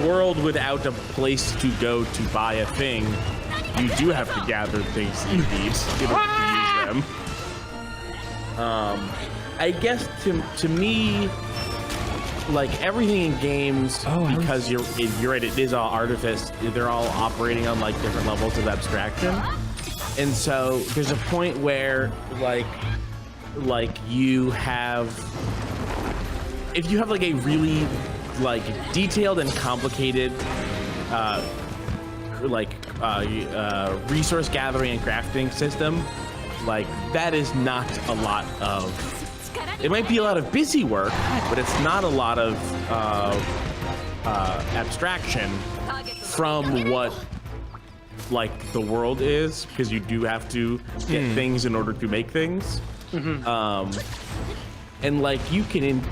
world without a place to go to buy a thing, you do have to gather things you need in order to use them. I guess to me, like, everything in games, because you're right, it is all artifice. They're all operating on, like, different levels of abstraction, and so there's a point where, like you have, if you have like a really like detailed and complicated resource gathering and crafting system, like, that is not a lot of. It might be a lot of busy work, but it's not a lot of abstraction from what, like, the world is, because you do have to get things in order to make things. And like, you can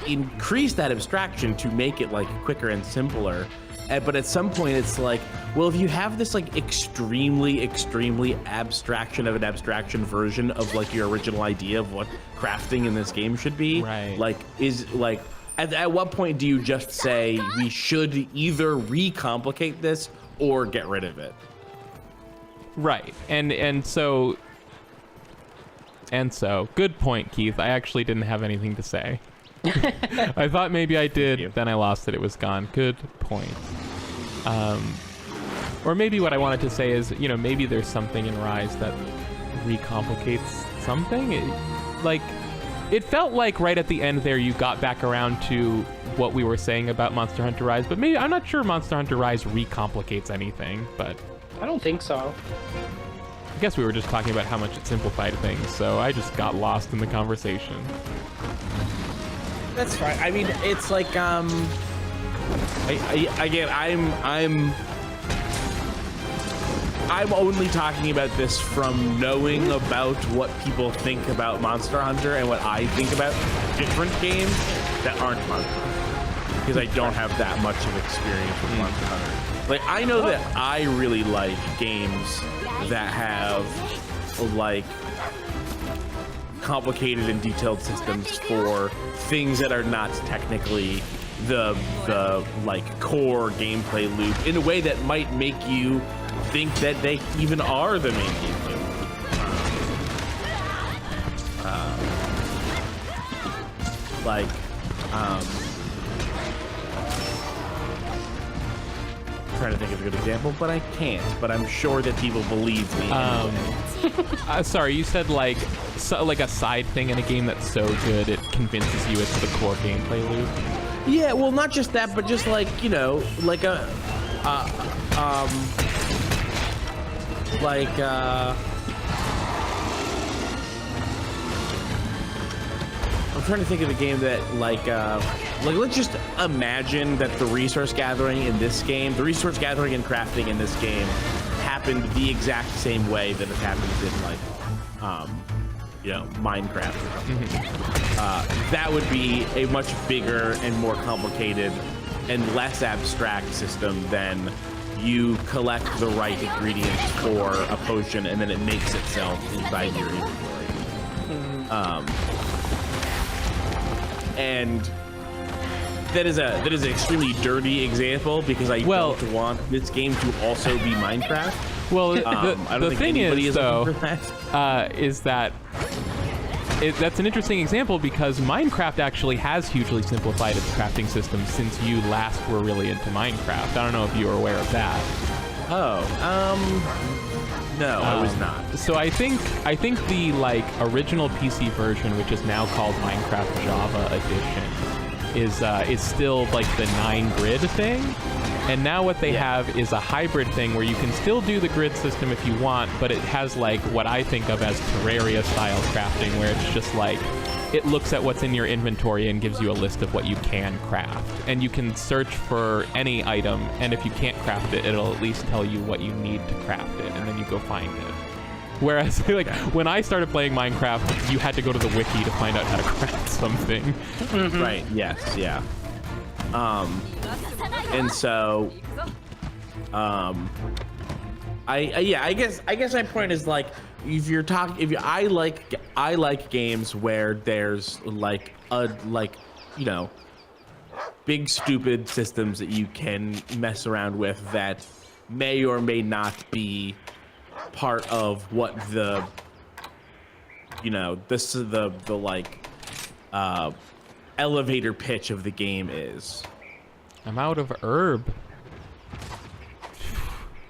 increase that abstraction to make it, like, quicker and simpler. But at some point, it's like, well, if you have this, like, extremely abstraction of an abstraction version of, like, your original idea of what crafting in this game should be, like, at what point do you just say we should either recomplicate this or get rid of it? Right. And so good point, Keith. I actually didn't have anything to say. I thought maybe I did, then I lost it. It was gone. Good point. Or maybe what I wanted to say is, you know, maybe there's something in Rise that recomplicates something. It felt like right at the end there you got back around to what we were saying about Monster Hunter Rise, but maybe, I'm not sure Monster Hunter Rise recomplicates anything, but I don't think so. I guess we were just talking about how much it simplified things, so I just got lost in the conversation. That's fine. I mean, it's like, I'm I'm only talking about this from knowing about what people think about Monster Hunter and what I think about different games that aren't Monster Hunter, because I don't have that much of experience with Monster Hunter. Like, I know that I really like games that have like complicated and detailed systems for things that are not technically the like core gameplay loop in a way that might make you think that they even are the main gameplay loop. I'm trying to think of a good example, but I can't. But I'm sure that people believe me. Sorry, you said like a side thing in a game that's so good it convinces you it's the core gameplay loop. Yeah, well, not just that, but just like, you know, like a I'm trying to think of a game that like let's just imagine that the resource gathering in this game, the resource gathering and crafting in this game happened the exact same way that it happens in like you know, Minecraft or something. That would be a much bigger and more complicated and less abstract system than you collect the right ingredients for a potion and then it makes itself inside your inventory. And that is an extremely dirty example because I don't want this game to also be Minecraft. Well, the thing is, though, is that that's an interesting example because Minecraft actually has hugely simplified its crafting system since you last were really into Minecraft. I don't know if you were aware of that. No, I was not. So I think the like original PC version, which is now called Minecraft Java Edition, is still like the 9-grid thing. And now what they have is a hybrid thing where you can still do the grid system if you want, but it has like what I think of as Terraria style crafting, where it's just like it looks at what's in your inventory and gives you a list of what you can craft. And you can search for any item, and if you can't craft it, it'll at least tell you what you need to craft it, and then you go find it. Whereas like when I started playing Minecraft, you had to go to the wiki to find out how to craft something. Right, yes, yeah. And so, I guess my point is like, I like games where there's like you know, big stupid systems that you can mess around with that may or may not be part of what the, you know, the like elevator pitch of the game is. I'm out of herb.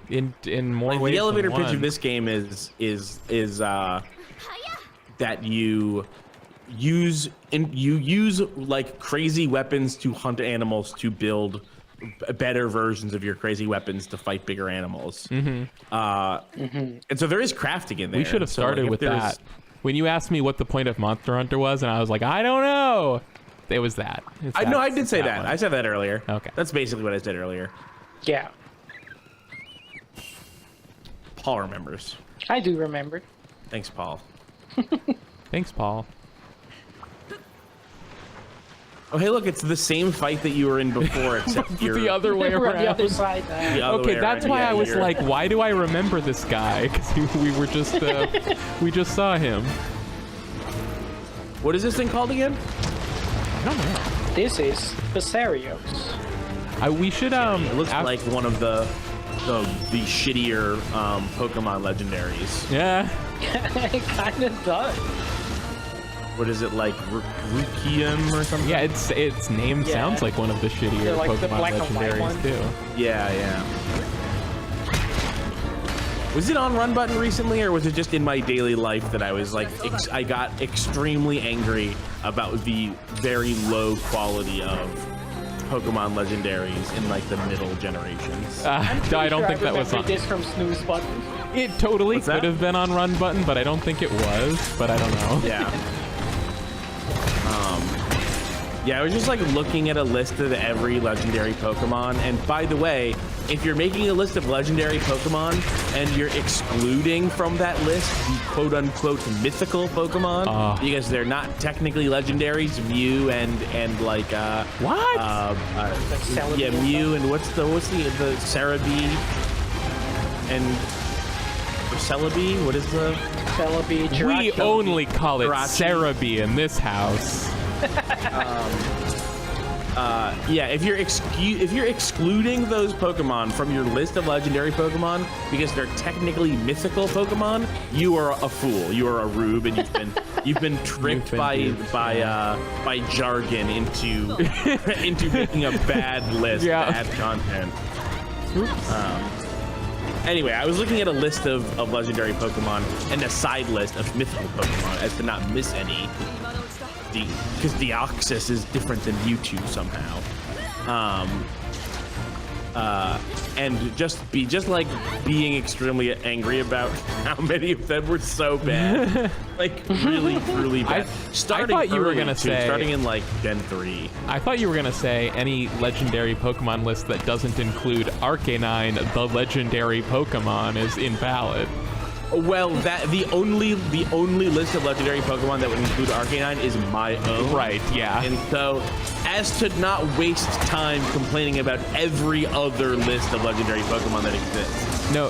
In more like ways the elevator than pitch one. of this game is that you use like crazy weapons to hunt animals to build better versions of your crazy weapons to fight bigger animals. And so there is crafting in there. We should have started with that. When you asked me what the point of Monster Hunter was, and I was like, I don't know. It was that. I did say that. I said that earlier. Okay. That's basically what I said earlier. Yeah. Paul remembers. I do remember. Thanks, Paul. Thanks, Paul. Oh, hey, look, it's the same fight that you were in before, except you're the other way We're on around. the other side. Okay, that's why I was like, why do I remember this guy? Because we were just, we just saw him. What is this thing called again? I don't know. This is Pesarios. We should, It looks like one of the shittier Pokemon legendaries. Yeah. It kind of does. What is it, like Rukium or something? Yeah, its name sounds like one of the shittier like the Pokemon black and white legendaries one. too. Yeah. Was it on Run Button recently, or was it just in my daily life that I was like, I got extremely angry about the very low quality of Pokemon legendaries in like the middle generations? I don't think that was on. This from Snooze Button. It totally What's that? could have been on Run Button, but I don't think it was. But I don't know. Yeah. Yeah, I was just like looking at a list of every legendary Pokemon, and by the way, if you're making a list of legendary Pokemon and you're excluding from that list the quote-unquote mythical Pokemon because they're not technically legendaries, Mew and like What? yeah, Mew and what's the Celebi and Celebi? What is the Celebi, We Jirachi. only call it Jirachi. Cerebi in this house. yeah, if you're excluding those Pokemon from your list of legendary Pokemon because they're technically mythical Pokemon, you are a fool. You are a rube, and you've been tricked by jargon into making a bad list, bad content. Anyway, I was looking at a list of legendary Pokemon and a side list of mythical Pokemon as to not miss any. Because Deoxys is different than Mewtwo somehow. And just like being extremely angry about how many of them were so bad. Like really bad. I thought you were gonna say starting in like Gen 3. I thought you were gonna say any legendary Pokemon list that doesn't include Arcanine, the legendary Pokemon, is invalid. Well, the only list of legendary Pokemon that would include Arcanine is my own. Right, yeah. And so, as to not waste time complaining about every other list of legendary Pokemon that exists. No,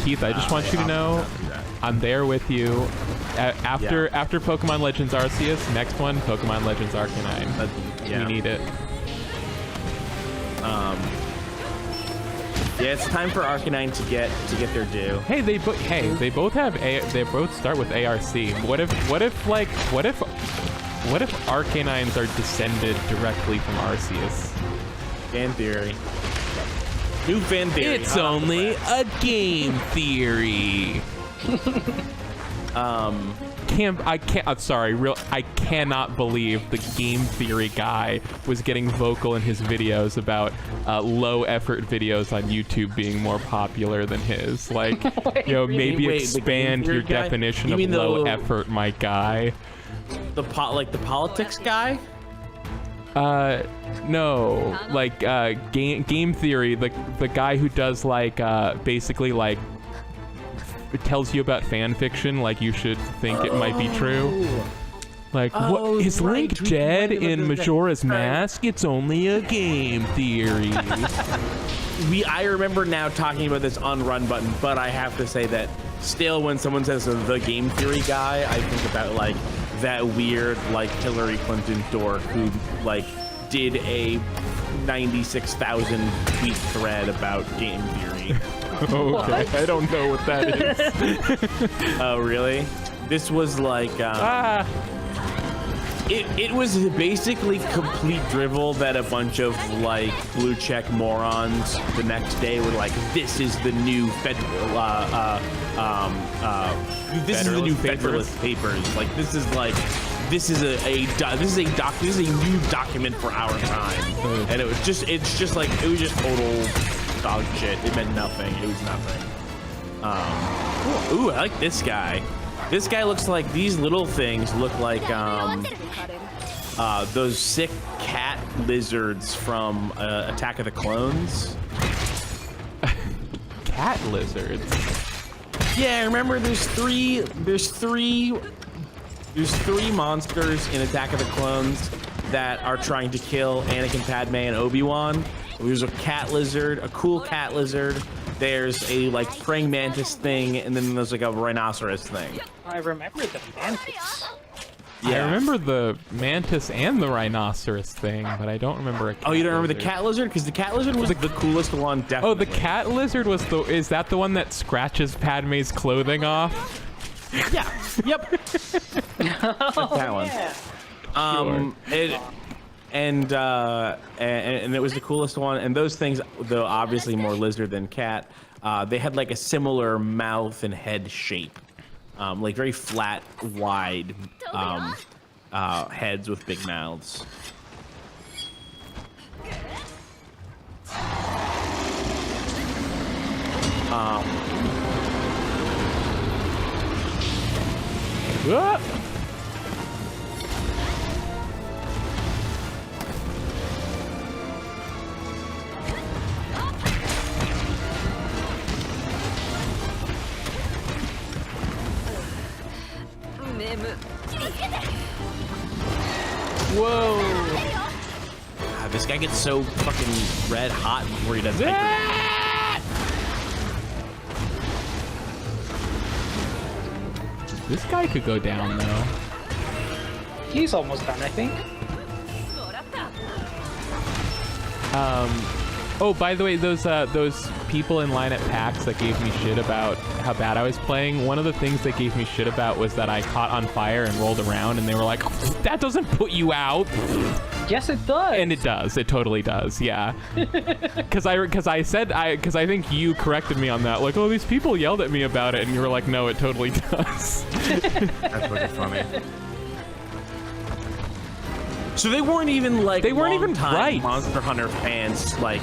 Keith, I just want you to know, I'm there with you. After Pokemon Legends Arceus, next one, Pokemon Legends Arcanine. Yeah. We need it. Yeah, it's time for Arcanine to get their due. Hey, they both have they both start with ARC. What if Arcanines are descended directly from Arceus? Fan theory. New fan theory. It's only a game theory. I cannot believe the game theory guy was getting vocal in his videos about low effort videos on YouTube being more popular than his. Like, maybe expand your definition of low effort, my guy. The politics guy? No, like game theory, the guy who does like basically like it tells you about fan fiction, like you should think it might be true. Like, what is Link dead in Majora's Mask? It's only a game theory. I remember now talking about this on Run Button, but I have to say that still when someone says the game theory guy, I think about like that weird like Hillary Clinton dork who like did a 96,000 tweet thread about game theory. Okay, what? I don't know what that is. Oh, really? This was like, it was basically complete drivel that a bunch of like blue check morons the next day were like, this is the new Federalist Papers. Like, this is a new document for our time. And it was just total dog shit. It meant nothing. It was nothing. Ooh, I like this guy. This guy looks like, these little things look like those sick cat lizards from Attack of the Clones. Cat lizards? Yeah, remember there's three monsters in Attack of the Clones that are trying to kill Anakin, Padme, and Obi-Wan. There's a cat lizard, a cool cat lizard. There's a like praying mantis thing, and then there's like a rhinoceros thing. I remember the mantis. Yeah. I remember the mantis and the rhinoceros thing, but I don't remember a cat you don't remember lizard. The cat lizard? Because the cat lizard was the coolest one, definitely. Oh, the cat lizard was is that the one that scratches Padme's clothing off? Yeah. Yep. That one. Yeah. And it was the coolest one. And those things, though obviously more lizard than cat, they had like a similar mouth and head shape, like very flat, wide heads with big mouths. Whoa! God, this guy gets so fucking red hot before he does anything. This guy could go down though. He's almost done, I think. Oh, by the way, those people in line at PAX that gave me shit about how bad I was playing, one of the things they gave me shit about was that I caught on fire and rolled around, and they were like, that doesn't put you out. Yes, it does. And it does. It totally does. Yeah. Because I think you corrected me on that. Like, oh, these people yelled at me about it, and you were like, no, it totally does. That's fucking funny. So they weren't even like right. Monster Hunter fans, like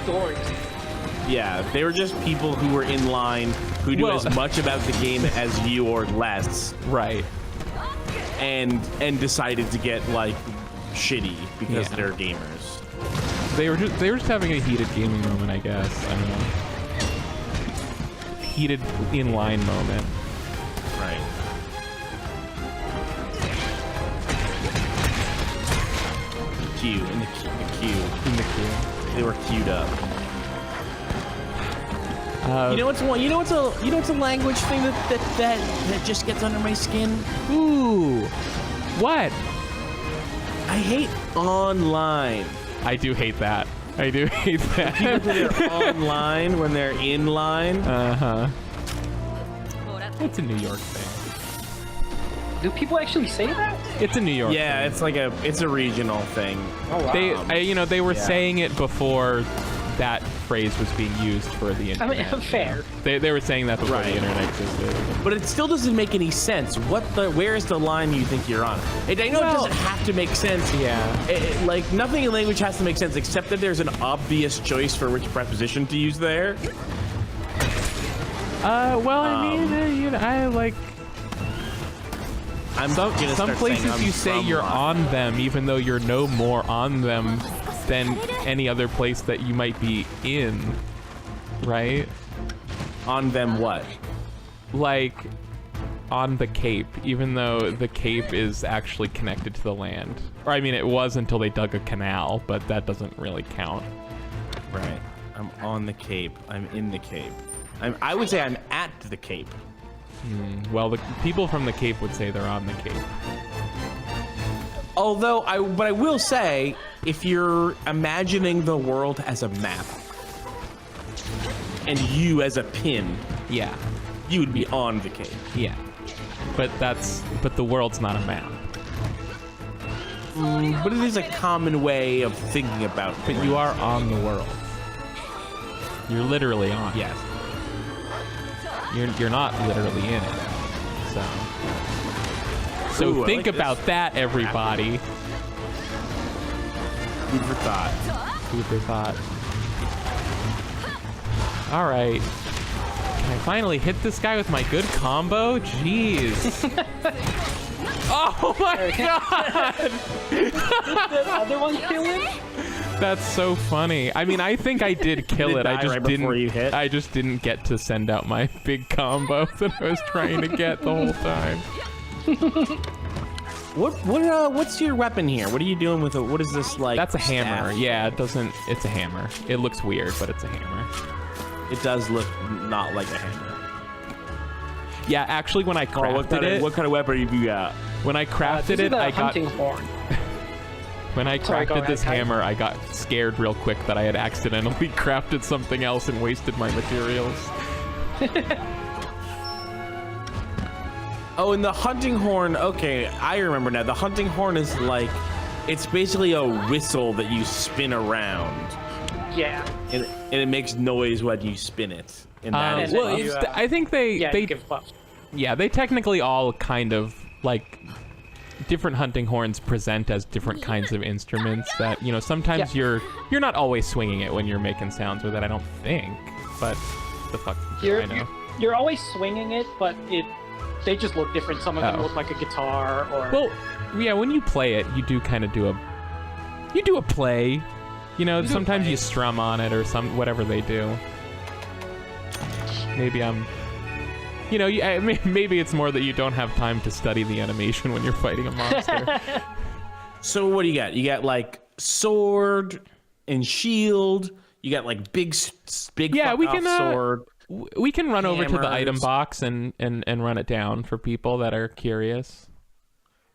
Dorks. yeah, they were just people who were in line who knew as much about the game as you or less, Right. and decided to get like shitty because they're gamers. They were just having a heated gaming moment, I guess. I don't know. Heated in-line moment. Right. In the queue. They were queued up. You know what's a language thing that just gets under my skin? Ooh. What? I hate online. I do hate that. I do hate that. People say they're online when they're in line. Uh-huh. It's a New York thing. Do people actually say that? It's a New York Yeah, thing. it's a regional thing. Oh wow. They were saying it before that phrase was being used for the internet. I mean, fair. They were saying that before the internet existed. But it still doesn't make any sense. Where is the line you think you're on? I know it doesn't have to make sense. Yeah. Like nothing in language has to make sense except that there's an obvious choice for which preposition to use there. Well, I mean, I like. Some places you say you're on them, even though you're no more on them than any other place that you might be in, right? On them what? Like on the Cape, even though the Cape is actually connected to the land. Or I mean, it was until they dug a canal, but that doesn't really count. Right. I'm on the Cape. I'm in the Cape. I would say I'm at the Cape. Well, the people from the Cape would say they're on the Cape. Although, but I will say, if you're imagining the world as a map, and you as a pin, Yeah, you would be on the Cape. yeah. But the world's not a map. But it is a common way of thinking about But things. you are on the world. You're literally on. Yes. You're not literally in it. So Ooh, I think like about this. that, everybody. Food for thought. Food for thought. All right. Can I finally hit this guy with my good combo? Jeez. Oh my god! Did the other one kill him? That's so funny. I mean, I think I did kill Did it. it I die just right didn't. before you hit? I just didn't get to send out my big combo that I was trying to get the whole time. What's your weapon here? What are you doing with it? What is this like? That's a hammer. staff? Yeah, it doesn't. It's a hammer. It looks weird, but it's a hammer. It does look not like a hammer. Yeah, actually, when I crafted it, what kind of weapon have you got? when I crafted This is it, the I got. hunting horn. When I Sorry, go crafted ahead, this Ty. hammer, I got scared real quick that I had accidentally crafted something else and wasted my materials. Oh, and the hunting horn. Okay, I remember now. The hunting horn is like, it's basically a whistle that you spin around, Yeah. and it makes noise when you spin it. And that is Well, buff. it's, I think they You give buff. they technically all kind of like different hunting horns present as different kinds of instruments that, you know, sometimes you're not always swinging it when you're making sounds with it, I don't think, but the fuck do I know. You're always swinging it, but they just look different. Some of them Oh. look like a guitar or... Well, yeah, when you play it, you do kind of do a play. You know, sometimes you strum on it or whatever they do. Maybe I'm You know, maybe it's more that you don't have time to study the animation when you're fighting a monster. So what do you got? You got like sword and shield. You got like big sword. We can run over to the item hammers. box and run it down for people that are curious.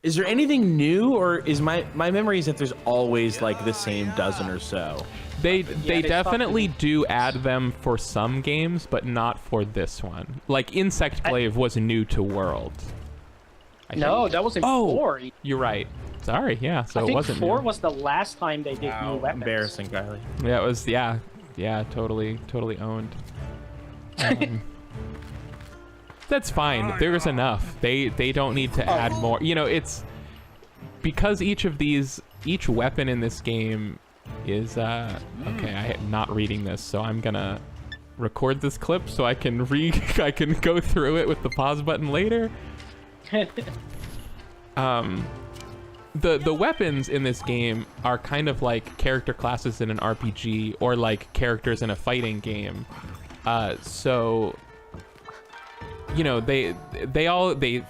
Is there anything new, or is my memory is that there's always like the same dozen or so? They definitely do add them for some games, but not for this one. Like Insect Glaive was new to World. No, that was in 4. You're right. Sorry, yeah. So I it think wasn't 4 new. was the last time they did new weapons. Embarrassing, Kylie. Yeah, it was. Yeah, totally owned. That's fine. There's enough. They don't need to add more. You know, it's because each weapon in this game is okay. I am not reading this, so I'm gonna record this clip so I can go through it with the pause button later. The weapons in this game are kind of like character classes in an RPG or like characters in a fighting game. So you know, they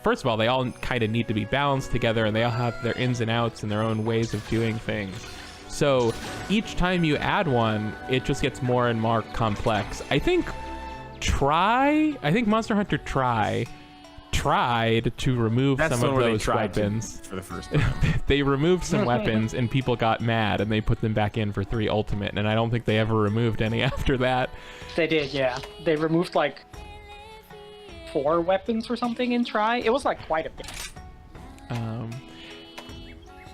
first of all, they all kind of need to be balanced together, and they all have their ins and outs and their own ways of doing things. So each time you add one, it just gets more and more complex. I think Monster Hunter tried to remove some of those weapons for the first time. They removed some weapons and people got mad and they put them back in for 3 Ultimate, and I don't think they ever removed any after that. They did, yeah. They removed like 4 weapons or something in Try. It was like quite a bit.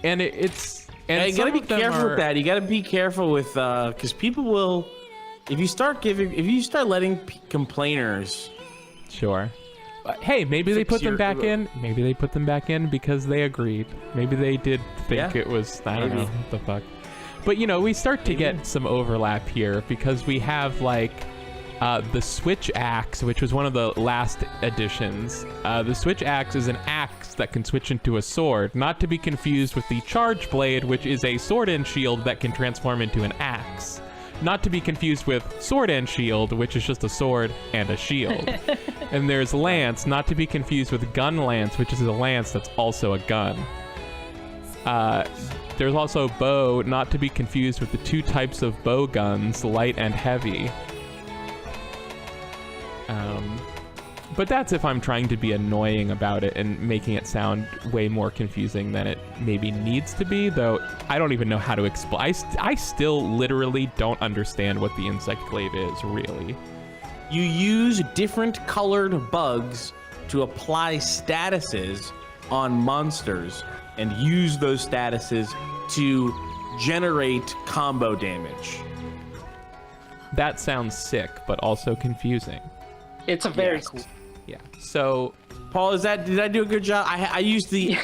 And it's and you gotta be careful with that. You gotta be careful with because people will, if you start letting complainers. Sure. Hey, maybe they put them back in. Maybe they put them back in because they agreed. Maybe they did think it was, I don't know, what the fuck. But, you know, we start to get some overlap here because we have, like, the Switch Axe, which was one of the last additions. The Switch Axe is an axe that can switch into a sword, not to be confused with the Charge Blade, which is a sword and shield that can transform into an axe. Not to be confused with Sword and Shield, which is just a sword and a shield. And there's Lance, not to be confused with Gun Lance, which is a lance that's also a gun. There's also Bow, not to be confused with the 2 types of bow guns, light and heavy. But that's if I'm trying to be annoying about it and making it sound way more confusing than it maybe needs to be, though I don't even know how to explain. I still literally don't understand what the Insect Glaive is, really. You use different colored bugs to apply statuses on monsters and use those statuses to generate combo damage. That sounds sick, but also confusing. It's a very cool. Yeah. So, Paul, did I do a good job? I used the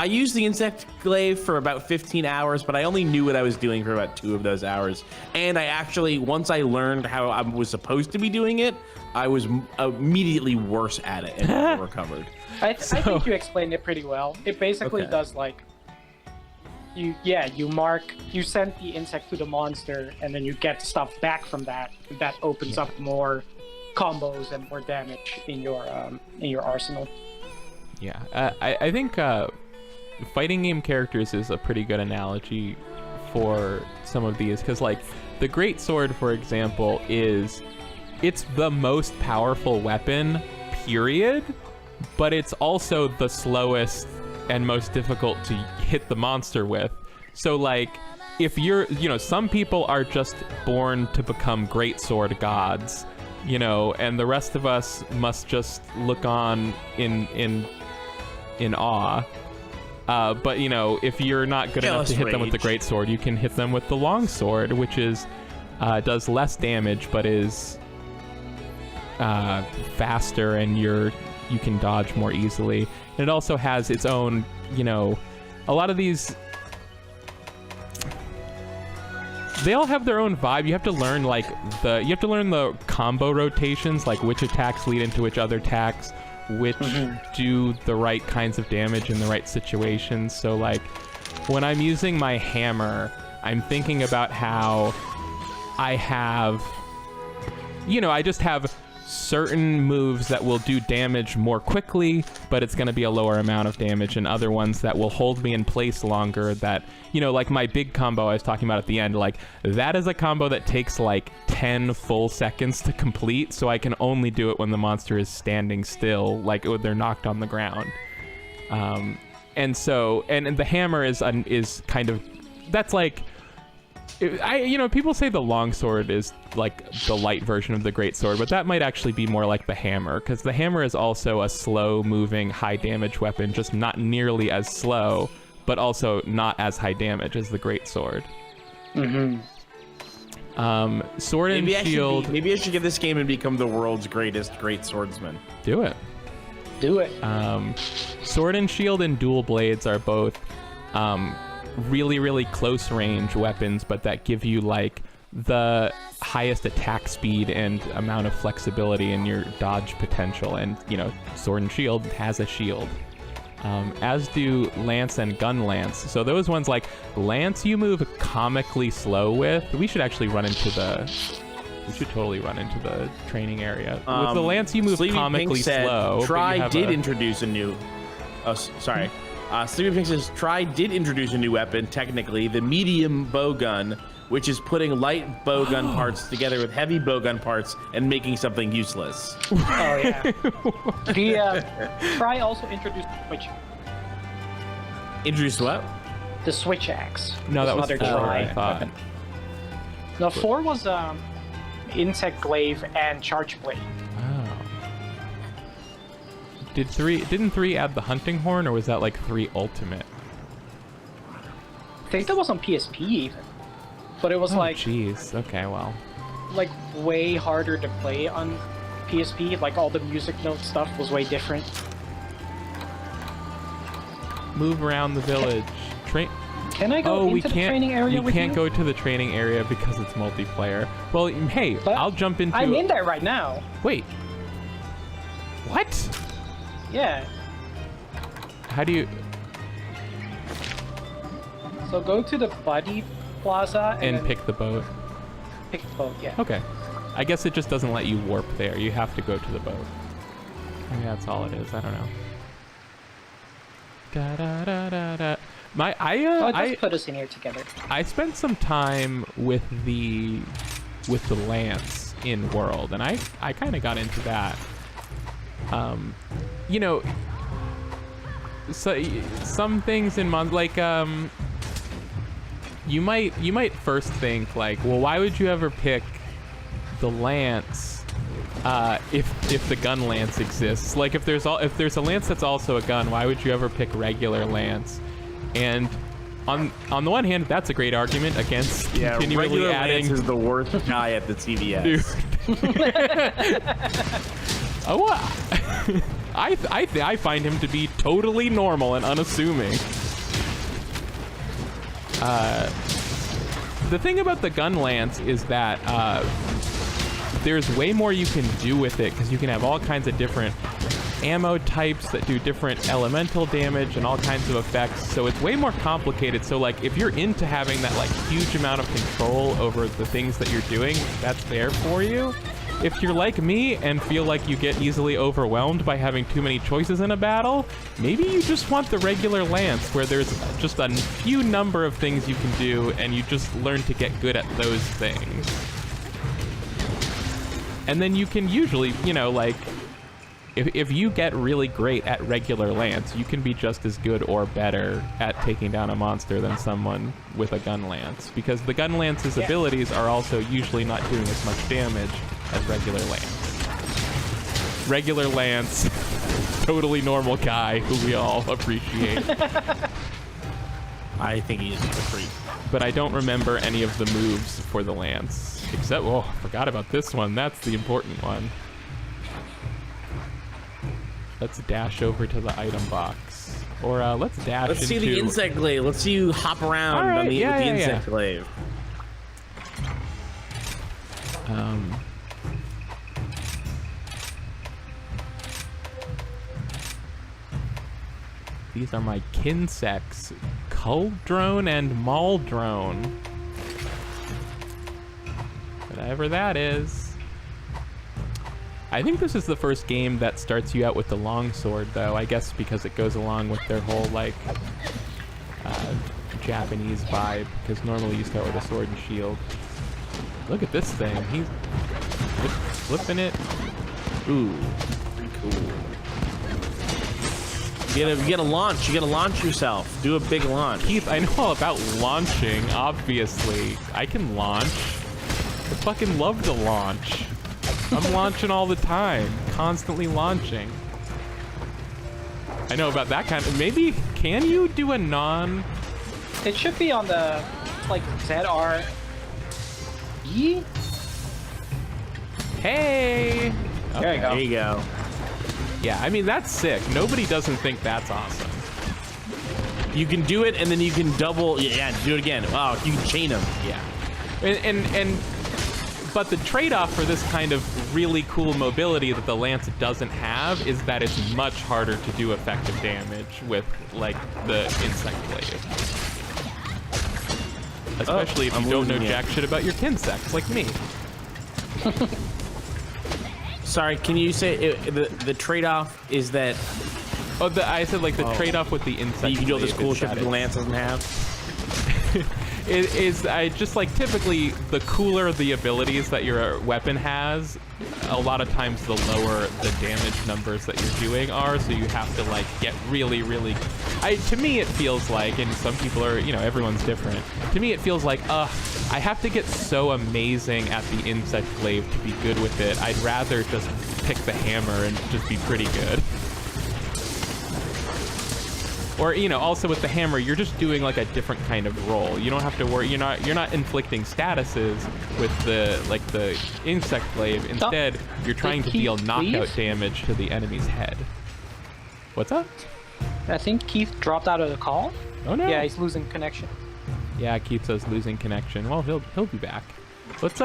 I used the Insect Glaive for about 15 hours, but I only knew what I was doing for about 2 of those hours. And I actually, once I learned how I was supposed to be doing it, I was immediately worse at it and never recovered. I think you explained it pretty well. It basically does like you send the insect to the monster, and then you get stuff back from that. That opens up more combos and more damage in your arsenal. Yeah, I think fighting game characters is a pretty good analogy for some of these, because like the Great Sword, for example, it's the most powerful weapon, period, but it's also the slowest and most difficult to hit the monster with. So like if some people are just born to become Great Sword gods, and the rest of us must just look on in awe. But if you're not good enough to hit them with the Great Sword, you can hit them with the Long Sword, which is does less damage but is faster, and you can dodge more easily. And it also has its own, a lot of these, they all have their own vibe. You have to learn the combo rotations, like which attacks lead into which other attacks, which do the right kinds of damage in the right situations. So like when I'm using my hammer, I'm thinking about how I have, I just have certain moves that will do damage more quickly, but it's going to be a lower amount of damage, and other ones that will hold me in place longer that, you know, like my big combo I was talking about at the end, like that is a combo that takes like 10 full seconds to complete, so I can only do it when the monster is standing still, like when they're knocked on the ground. And so, and the hammer is kind of, that's like, you know, people say the longsword is like the light version of the greatsword, but that might actually be more like the hammer, because the hammer is also a slow-moving, high-damage weapon, just not nearly as slow, but also not as high damage as the greatsword. Sword and shield. Maybe I should give this game and become the world's greatest great swordsman. Do it. Do it. Sword and shield and dual blades are both really, really close range weapons, but that give you like the highest attack speed and amount of flexibility in your dodge potential. And, you know, sword and shield has a shield, as do lance and gun lance. So those ones, like lance, you move comically slow with. We should actually run into the... We should totally run into the training area. With the lance, you move comically slow. Try did introduce a new... Oh, sorry. Sleepy Pink says, Try did introduce a new weapon, technically, the medium bowgun, which is putting light bowgun parts together with heavy bowgun parts and making something useless. Oh, yeah. Try also introduced Switch. Introduced what? The Switch Axe. No, that was 4, Try I thought. weapon. No, 4 was Insect Glaive and Charge Blade. Didn't 3 add the hunting horn, or was that like 3 ultimate? I think that was on PSP even. But it was jeez. Okay, well. like way harder to play on PSP. Like all the music note stuff was way different. Move around the village. Can I go into the training area with you? You can't go to the training area because it's multiplayer. Well, hey, But I'll jump into... I'm in there right now. Wait. What? Yeah. How do you... So go to the Buddy Plaza and pick the boat. Pick the boat, yeah. Okay. I guess it just doesn't let you warp there. You have to go to the boat. Maybe that's all it is. I don't know. Da da da da da. I put us in here together. I spent some time with the lance in World, and I kind of got into that. You know, so some things in like you might first think like, well, why would you ever pick the lance if the gun lance exists? Like if there's a lance that's also a gun, why would you ever pick regular lance? And on the one hand, that's a great argument against continually adding. Lance is the worst guy at the TVS. Oh, I find him to be totally normal and unassuming. The thing about the gun lance is that there's way more you can do with it, because you can have all kinds of different ammo types that do different elemental damage and all kinds of effects, so it's way more complicated. So like if you're into having that like huge amount of control over the things that you're doing, that's there for you. If you're like me and feel like you get easily overwhelmed by having too many choices in a battle, maybe you just want the regular lance where there's just a few number of things you can do and you just learn to get good at those things. And then you can usually, you know, like if you get really great at regular lance, you can be just as good or better at taking down a monster than someone with a gun lance, because the gun lance's abilities are also usually not doing as much damage as regular lance. Regular lance, totally normal guy who we all appreciate. I think he's a freak. But I don't remember any of the moves for the lance, except, oh, I forgot about this one. That's the important one. Let's dash over to the item box. Or let's dash Let's see the insect glaive. Let's see you hop around right, on the insect glaive. These are my kinsects, Culdrone and Maldrone. Whatever that is. I think this is the first game that starts you out with the longsword, though. I guess because it goes along with their whole, like, Japanese vibe. Because normally you start with a sword and shield. Look at this thing. He's flipping it. Ooh, cool. You gotta launch. You gotta launch yourself. Do a big launch. Keith, I know all about launching, obviously. I can launch. I fucking love to launch. I'm launching all the time. Constantly launching. I know about that kind of... Maybe... Can you do a non... It should be on the, like, ZR... E? Hey! Okay. There you go. There you go. Yeah, I mean, that's sick. Nobody doesn't think that's awesome. You can do it, and then you can double... Yeah, do it again. Wow, you can chain them. Yeah. But the trade-off for this kind of really cool mobility that the lance doesn't have is that it's much harder to do effective damage with, like, the insect blade. Especially if you don't know jack shit about your insects, like me. Sorry, can you say the trade-off is that... Oh, I said, like, the trade-off with the insect you can do all this blade cool is shit that that the lance doesn't have? I just, like, typically the cooler the abilities that your weapon has, a lot of times the lower the damage numbers that you're doing are, so you have to, like, get really, really... To me it feels like, and some people are, you know, everyone's different. To me it feels like, I have to get so amazing at the insect glaive to be good with it. I'd rather just pick the hammer and just be pretty good. Or, you know, also with the hammer, you're just doing like a different kind of roll. You don't have to worry. You're not inflicting statuses with the insect glaive. Instead, you're trying to deal knockout damage to the enemy's head. What's up? I think Keith dropped out of the call. Oh no. Yeah, he's losing connection. Yeah, Keith says losing connection. Well, he'll be back. Let's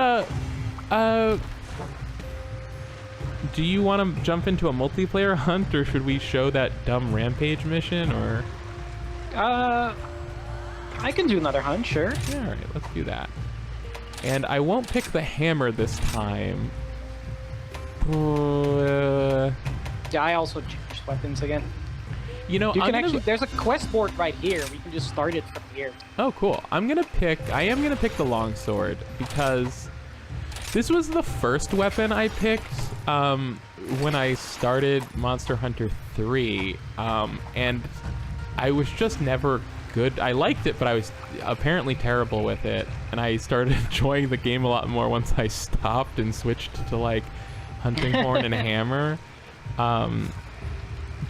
do you want to jump into a multiplayer hunt, or should we show that dumb Rampage mission, or? I can do another hunt, sure. Yeah, all right, let's do that. And I won't pick the hammer this time. Yeah, I also changed weapons again. You know, there's a quest board right here. We can just start it from here. Oh, cool. I am gonna pick the longsword because this was the first weapon I picked when I started Monster Hunter 3, and I was just never good. I liked it, but I was apparently terrible with it, and I started enjoying the game a lot more once I stopped and switched to, like, hunting horn and hammer.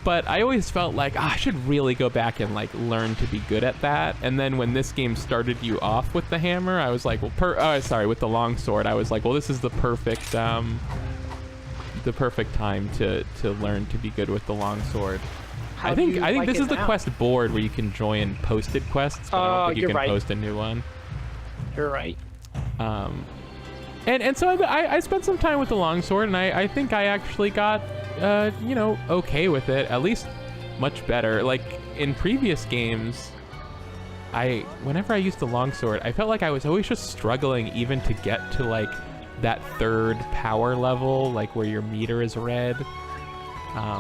But I always felt like I should really go back and, like, learn to be good at that. And then when this game started you off with the hammer, I was like, well, with the longsword, I was like, well, this is the perfect time to learn to be good with the longsword. I think this is the quest board where you can join posted quests, but I don't think you can post a new one. You're right. And so I spent some time with the longsword, and I think I actually got you know, okay with it, at least much better. Like in previous games, whenever I used the longsword, I felt like I was always just struggling even to get to, like, that third power level, like where your meter is red.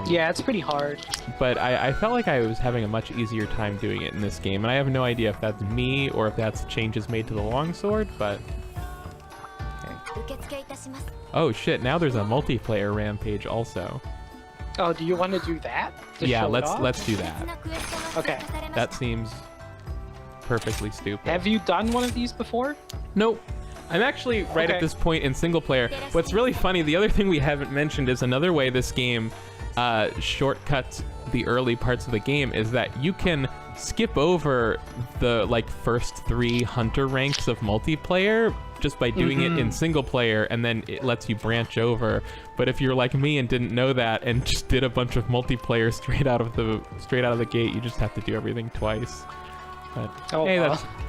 Yeah, it's pretty hard. But I felt like I was having a much easier time doing it in this game, and I have no idea if that's me or if that's changes made to the longsword, but... Okay. Oh shit, now there's a multiplayer Rampage also. Oh, do you want to do that? Yeah, let's do that. Okay. That seems perfectly stupid. Have you done one of these before? Nope. I'm actually right at this point in single player. What's really funny, the other thing we haven't mentioned is another way this game shortcuts the early parts of the game is that you can skip over the, like, first 3 hunter ranks of multiplayer just by doing it in single player, and then it lets you branch over. But if you're like me and didn't know that and just did a bunch of multiplayer straight out of the gate, you just have to do everything twice. But hey,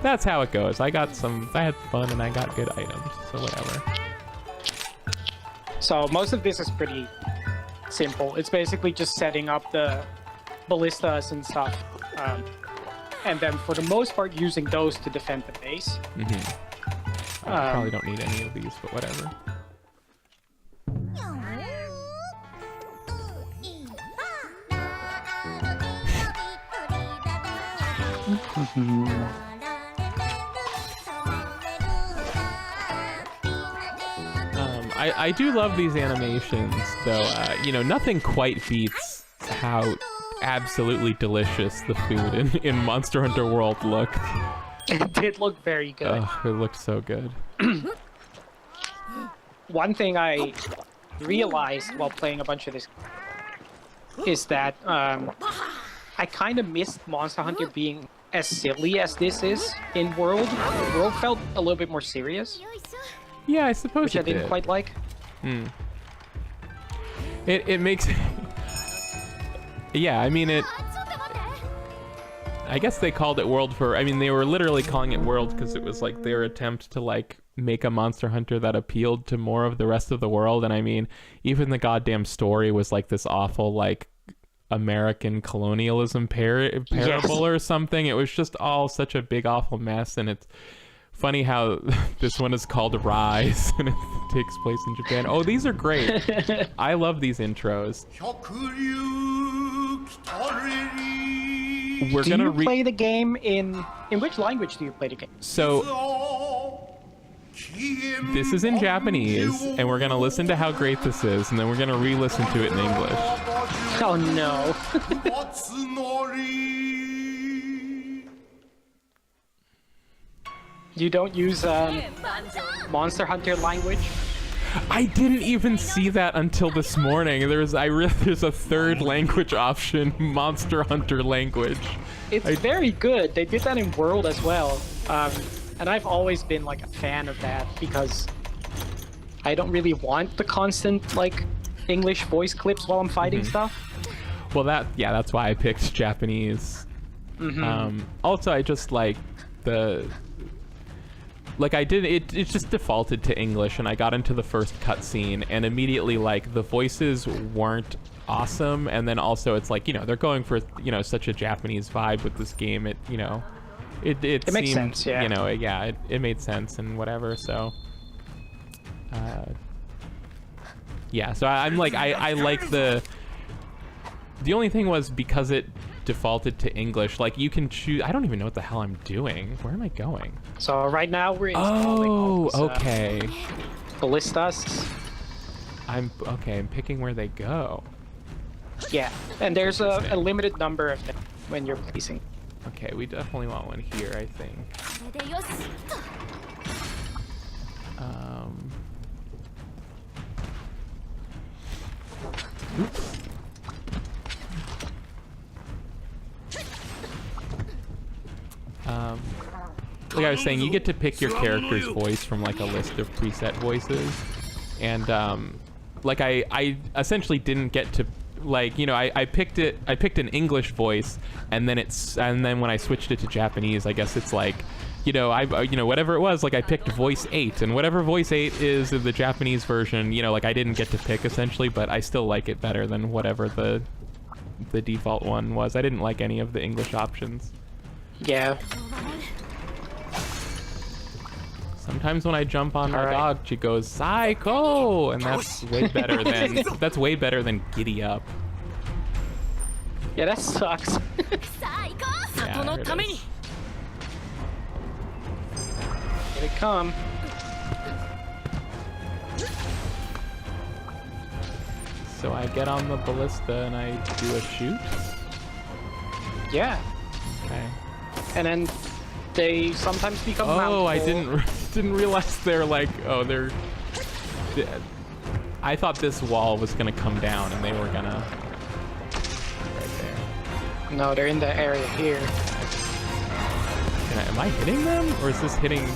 that's how it goes. I had fun and I got good items, so whatever. So most of this is pretty simple. It's basically just setting up the ballistas and stuff, and then for the most part using those to defend the base. I probably don't need any of these, but whatever. I do love these animations, though. You know, nothing quite beats how absolutely delicious the food in Monster Hunter World looked. It did look very good. Oh, it looked so good. One thing I realized while playing a bunch of this is that I kind of missed Monster Hunter being as silly as this is in World. World felt a little bit more serious. Yeah, I suppose which I didn't quite like. It makes... Yeah, I mean, I guess they called it World for... I mean, they were literally calling it World because it was like their attempt to like make a Monster Hunter that appealed to more of the rest of the world. And I mean, even the goddamn story was like this awful like American colonialism parable or something. It was just all such a big awful mess. And it's funny how this one is called Rise and it takes place in Japan. Oh, these are great. I love these intros. We're do gonna you play the game in which language do you play the game? So this is in Japanese, and we're gonna listen to how great this is, and then we're gonna re-listen to it in English. Oh no. You don't use Monster Hunter language? I didn't even see that until this morning. There's a third language option, Monster Hunter language. It's very good. They did that in World as well. And I've always been like a fan of that because I don't really want the constant like English voice clips while I'm fighting stuff. Well, that's why I picked Japanese. Also, I just like it just defaulted to English, and I got into the first cutscene, and immediately like the voices weren't awesome, and then also it's like, you know, they're going for, you know, such a Japanese vibe with this game. It, you know, it seemed, makes sense, yeah. You know, yeah, it made sense and whatever. So, yeah. So I'm like, I like the only thing was because it defaulted to English, like you can choose. I don't even know what the hell I'm doing. Where am I going? So right now we're installing all these, okay. ballistas. I'm picking where they go. Yeah, and there's a limited number of them when you're placing. Okay, we definitely want one here, I think. Oops. Like I was saying, you get to pick your character's voice from like a list of preset voices, and like I essentially didn't get to, like, you know, I picked an English voice, and then when I switched it to Japanese, I guess it's like, you know, whatever it was, like I picked voice 8, and whatever voice 8 is in the Japanese version, you know, like I didn't get to pick essentially, but I still like it better than whatever the default one was. I didn't like any of the English options. Yeah. Sometimes when I jump on my dog, she goes psycho, and that's way better than giddy up. Yeah, that sucks. Yeah, here it is. Here they come. So I get on the ballista and I do a shoot. Yeah. Okay. And then they sometimes become mountable. I didn't realize they're like, I thought this wall was gonna come down and they were gonna right there. No, they're in the area here. Am I hitting them, or is this hitting?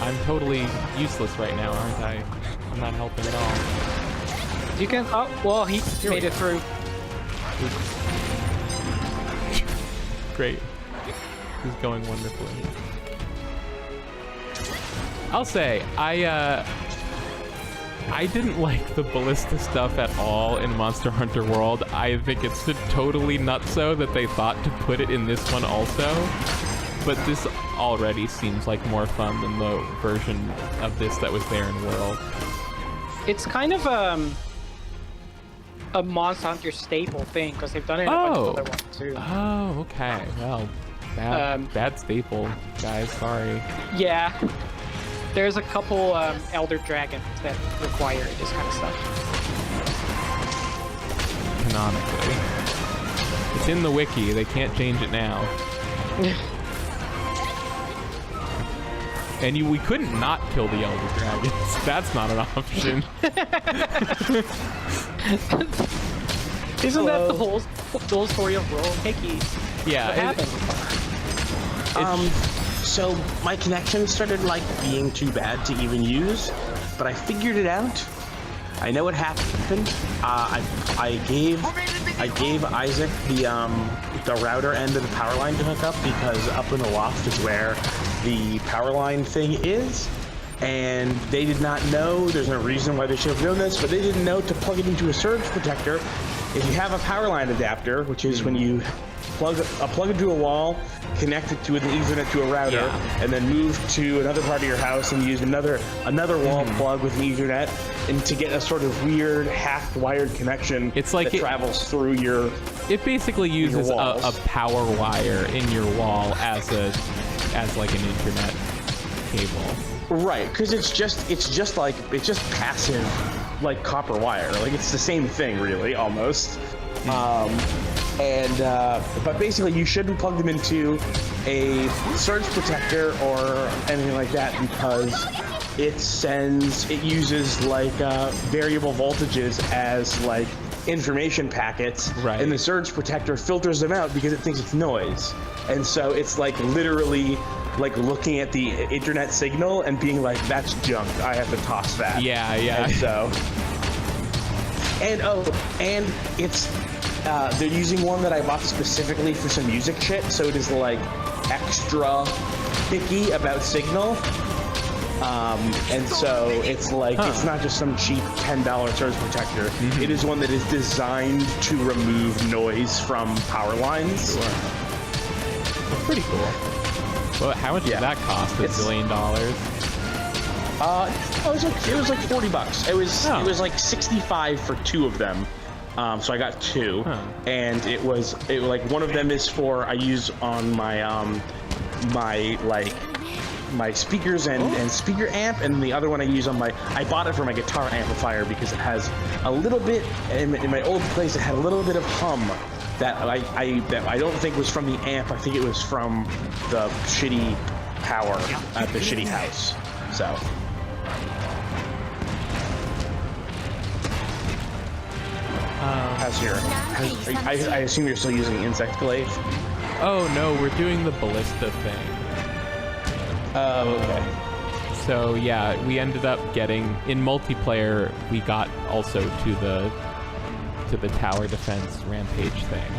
I'm totally useless right now, aren't I? I'm not helping at all. You can. Oh, well, he made it through. Great. This is going wonderfully. I'll say, I didn't like the ballista stuff at all in Monster Hunter World. I think it's totally nutso that they thought to put it in this one also. But this already seems like more fun than the version of this that was there in World. It's kind of a Monster Hunter staple thing because they've done it in a bunch of other ones too. Oh, okay. Well, bad staple, guys. Sorry. Yeah. There's a couple Elder Dragons that require this kind of stuff. Canonically. It's in the wiki. They can't change it now. And we couldn't not kill the Elder Dragons. That's not an option. Isn't that the whole story of Roll Hickey? Yeah. What happened? So my connection started like being too bad to even use, but I figured it out. I know what happened. I gave Isaac the router end of the power line to hook up because up in the loft is where the power line thing is, and they did not know. There's no reason why they should have known this, but they didn't know to plug it into a surge protector. If you have a power line adapter, which is when you plug into a wall, connect it to an Ethernet to a router, and then move to another part of your house and use another wall plug with an Ethernet, and to get a sort of weird half-wired connection that travels through your. It basically uses a power wire in your wall as like an Ethernet cable. Right, because it's just passive, like copper wire. Like it's the same thing, really, almost. But basically, you shouldn't plug them into a surge protector or anything like that because it uses like variable voltages as like information packets, right? And the surge protector filters them out because it thinks it's noise, and so it's like literally like looking at the internet signal and being like, "That's junk. I have to toss that." Yeah. And so, and it's. They're using one that I bought specifically for some music shit, so it is like extra picky about signal. And so it's like it's not just some cheap $10 surge protector. It is one that is designed to remove noise from power lines. Sure. That's pretty cool. Well, how much did that cost? $1 billion? It was like $40. It was like 65 for 2 of them. So I got 2, and it was like one of them is for I use on my my speakers and speaker amp, and the other one I use on I bought it for my guitar amplifier because it has a little bit in my old place. It had a little bit of hum that I don't think was from the amp. I think it was from the shitty power at the shitty house. So. I assume you're still using Insect Glaive? Oh no, we're doing the ballista thing. Oh, okay. So yeah, we ended up getting in multiplayer. We got also to the tower defense rampage thing,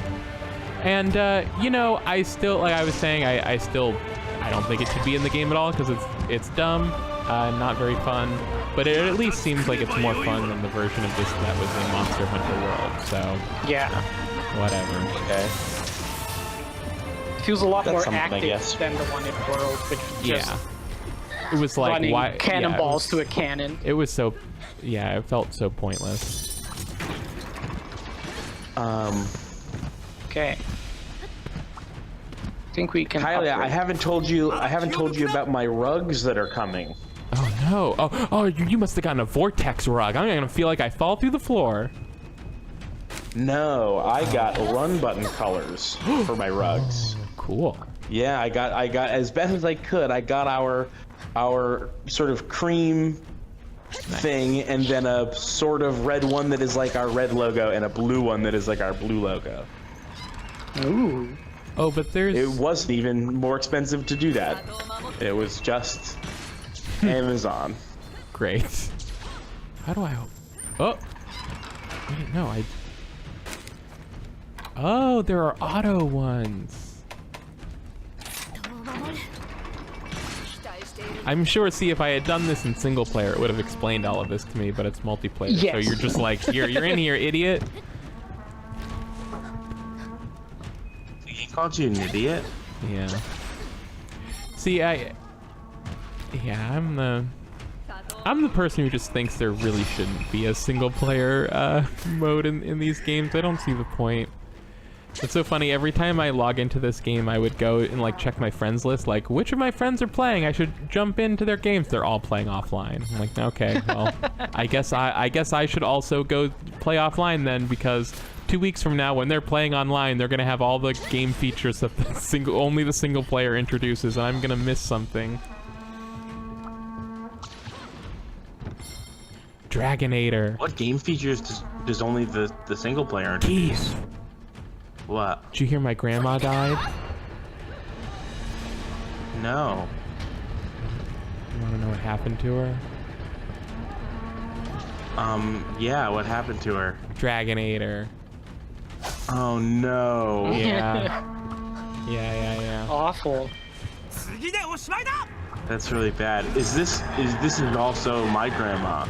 and I still, like I was saying, I don't think it should be in the game at all because it's dumb, not very fun. But it at least seems like it's more fun than the version of this that was in Monster Hunter World, so... Yeah. Whatever. Okay. Feels a lot more active than the one in World, which just... It was like... running cannonballs to a cannon. It was so... Yeah, it felt so pointless. Okay. I think we can... Kylie, I haven't told you about my rugs that are coming. Oh no! Oh, you must have gotten a vortex rug. I'm gonna feel like I fall through the floor. No, I got run button colors for my rugs. Oh, cool. Yeah, I got as best as I could. I got our sort of cream thing, and then a sort of red one that is like our red logo, and a blue one that is like our blue logo. Ooh. Oh, but there's... It wasn't even more expensive to do that. It was just Amazon. Great. How do I... Oh! Wait, no, Oh, there are auto ones. I'm sure, see, if I had done this in single player, it would have explained all of this to me, but it's multiplayer, yes. So you're just like, you're in here, idiot. He called you an idiot? Yeah. See, I'm the... I'm the person who just thinks there really shouldn't be a single player mode in these games. I don't see the point. It's so funny, every time I log into this game, I would go and like check my friends list, like which of my friends are playing? I should jump into their games. They're all playing offline. I'm like, okay, well, I guess I should also go play offline then, because 2 weeks from now when they're playing online, they're gonna have all the game features that only the single player introduces, and I'm gonna miss something. Dragonator. What game features does only the single player introduce? Keith. What? Did you hear my grandma died? No. You want to know what happened to her? Yeah, what happened to her? Dragonator. Oh no. Yeah. Yeah. Awful. That's really bad. Is this also my grandma?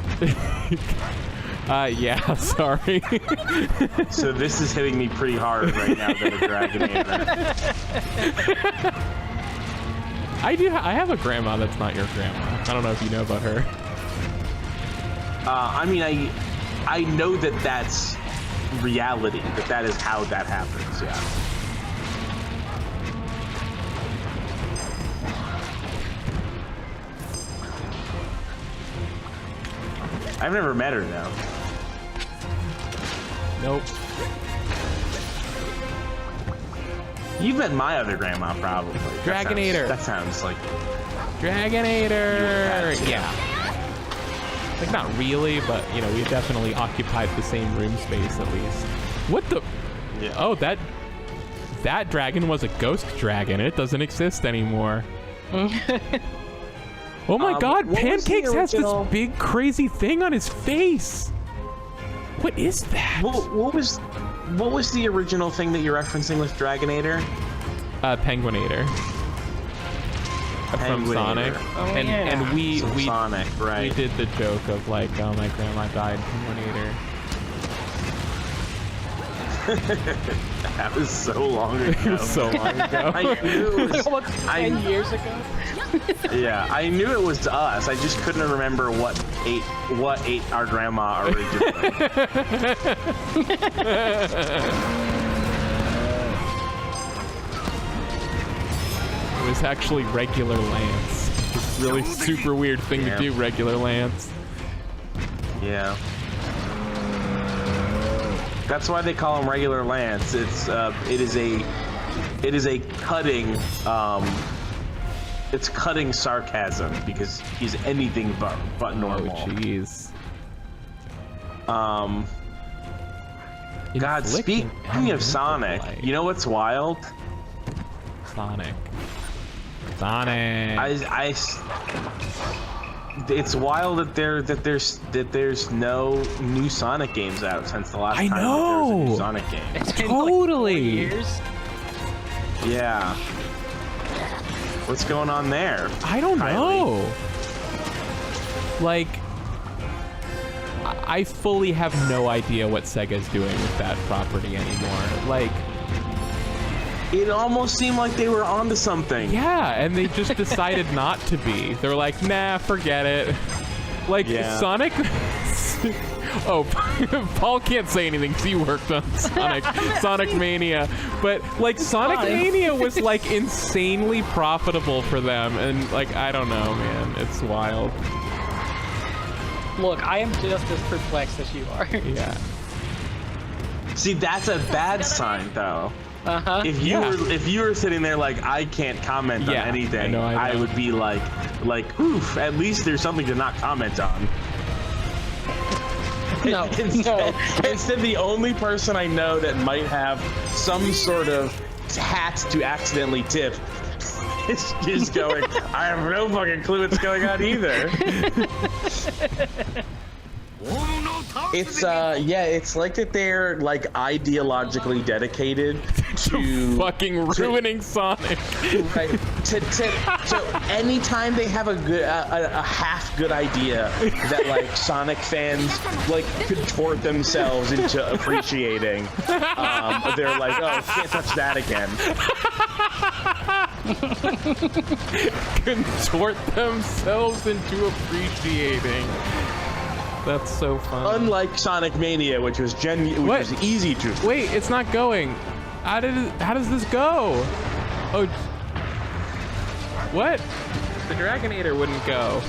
Yeah, sorry. So this is hitting me pretty hard right now than a Dragonator. I have a grandma that's not your grandma. I don't know if you know about her. I mean, I know that that's reality, that is how that happens, yeah. I've never met her though. Nope. You've met my other grandma, probably. Dragonator. That sounds like... Dragonator! Yeah. Like, not really, but, you know, we definitely occupied the same room space, at least. What the... Yeah. Oh, that dragon was a ghost dragon. It doesn't exist anymore. Oh my god, Pancakes has this big crazy thing on his face. What is that? What was the original thing that you're referencing with Dragonator? Penguinator. From Sonic. Oh, and yeah. and we Sonic, right. we did the joke of like, oh, my grandma died, Penguinator. That was so long ago. It was so long ago. I knew it was, Almost 10 years ago. Yeah, I knew it was us. I just couldn't remember what ate our grandma originally. It was actually regular Lance. It's really super weird thing to do, regular Lance. Yeah. That's why they call him regular Lance. It is a cutting it's cutting sarcasm because he's anything but normal. Oh jeez. God, speaking of Sonic, you know what's wild? Sonic. It's wild that there's no new Sonic games out since the last time that there was a new Sonic game. It's been Totally. like 4 years. Yeah. What's going on there? I don't know. Like, I fully have no idea what Sega's doing with that property anymore. Like, it almost seemed like they were onto something. yeah, and they just decided not to be. They're like, nah, forget it. Like, Sonic... Oh, Paul can't say anything because he worked on Sonic Mania. But, like, Sonic Mania was, like, insanely profitable for them. And, like, I don't know, man. It's wild. Look, I am just as perplexed as you are. Yeah. See, that's a bad sign, though. Uh-huh. If you were sitting there like, I can't comment on anything, I would be like, oof, at least there's something to not comment on. No, Instead, the only person I know that might have some sort of hat to accidentally tip is going, I have no fucking clue what's going on either. It's it's like that they're like ideologically dedicated to fucking ruining Sonic. Right. So anytime they have a half good idea that like Sonic fans like contort themselves into appreciating, they're like, oh, can't touch that again. contort themselves into appreciating. That's so fun. Unlike Sonic Mania, which was easy to. Wait, it's not going. How does this go? Oh, what? The Dragonator wouldn't go.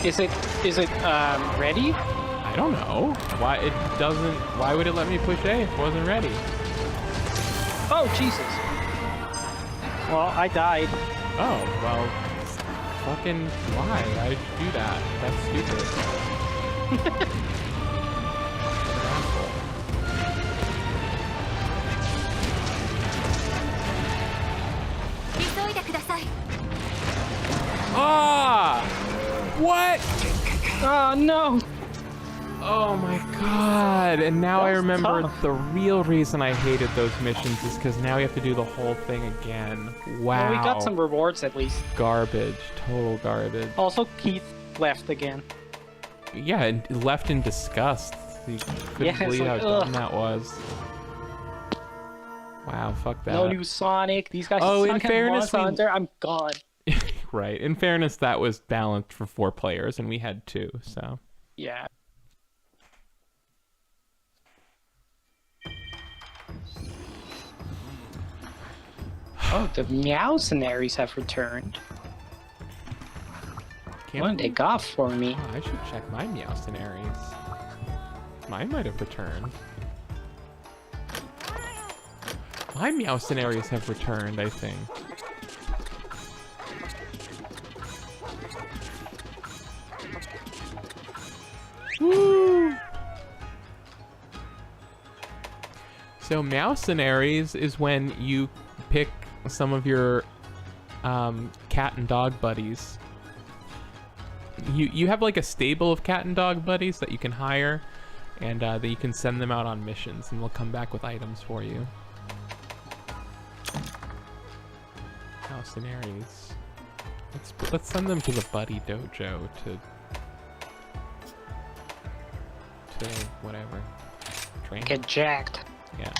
Is it ready? I don't know. Why it doesn't? Why would it let me push A if it wasn't ready? Oh Jesus! Well, I died. Oh well. Fucking why? Why'd you do that? That's stupid. Ah! What? Oh no! Oh my god! And now I remember tough. the real reason I hated those missions is because now we have to do the whole thing again. Wow. Well, we got some rewards at least. Garbage. Total garbage. Also, Keith left again. Yeah, and left in disgust. You couldn't Yeah, believe it's how like, dumb that was. Wow, fuck that. No new Sonic. These guys Oh, suck in fairness, at Monster Hunter. I'm gone. Right. In fairness, that was balanced for 4 players, and we had 2, so. Yeah. Oh, the Meowcenaries have returned. What did they got for me? Oh, I should check my Meowcenaries. Mine might have returned. My Meowcenaries have returned, I think. Woo! So Meowcenaries is when you pick some of your cat and dog buddies. You have like a stable of cat and dog buddies that you can hire, and that you can send them out on missions, and they'll come back with items for you. Meowcenaries. Let's send them to the buddy dojo to whatever. Train. Get jacked. Yeah.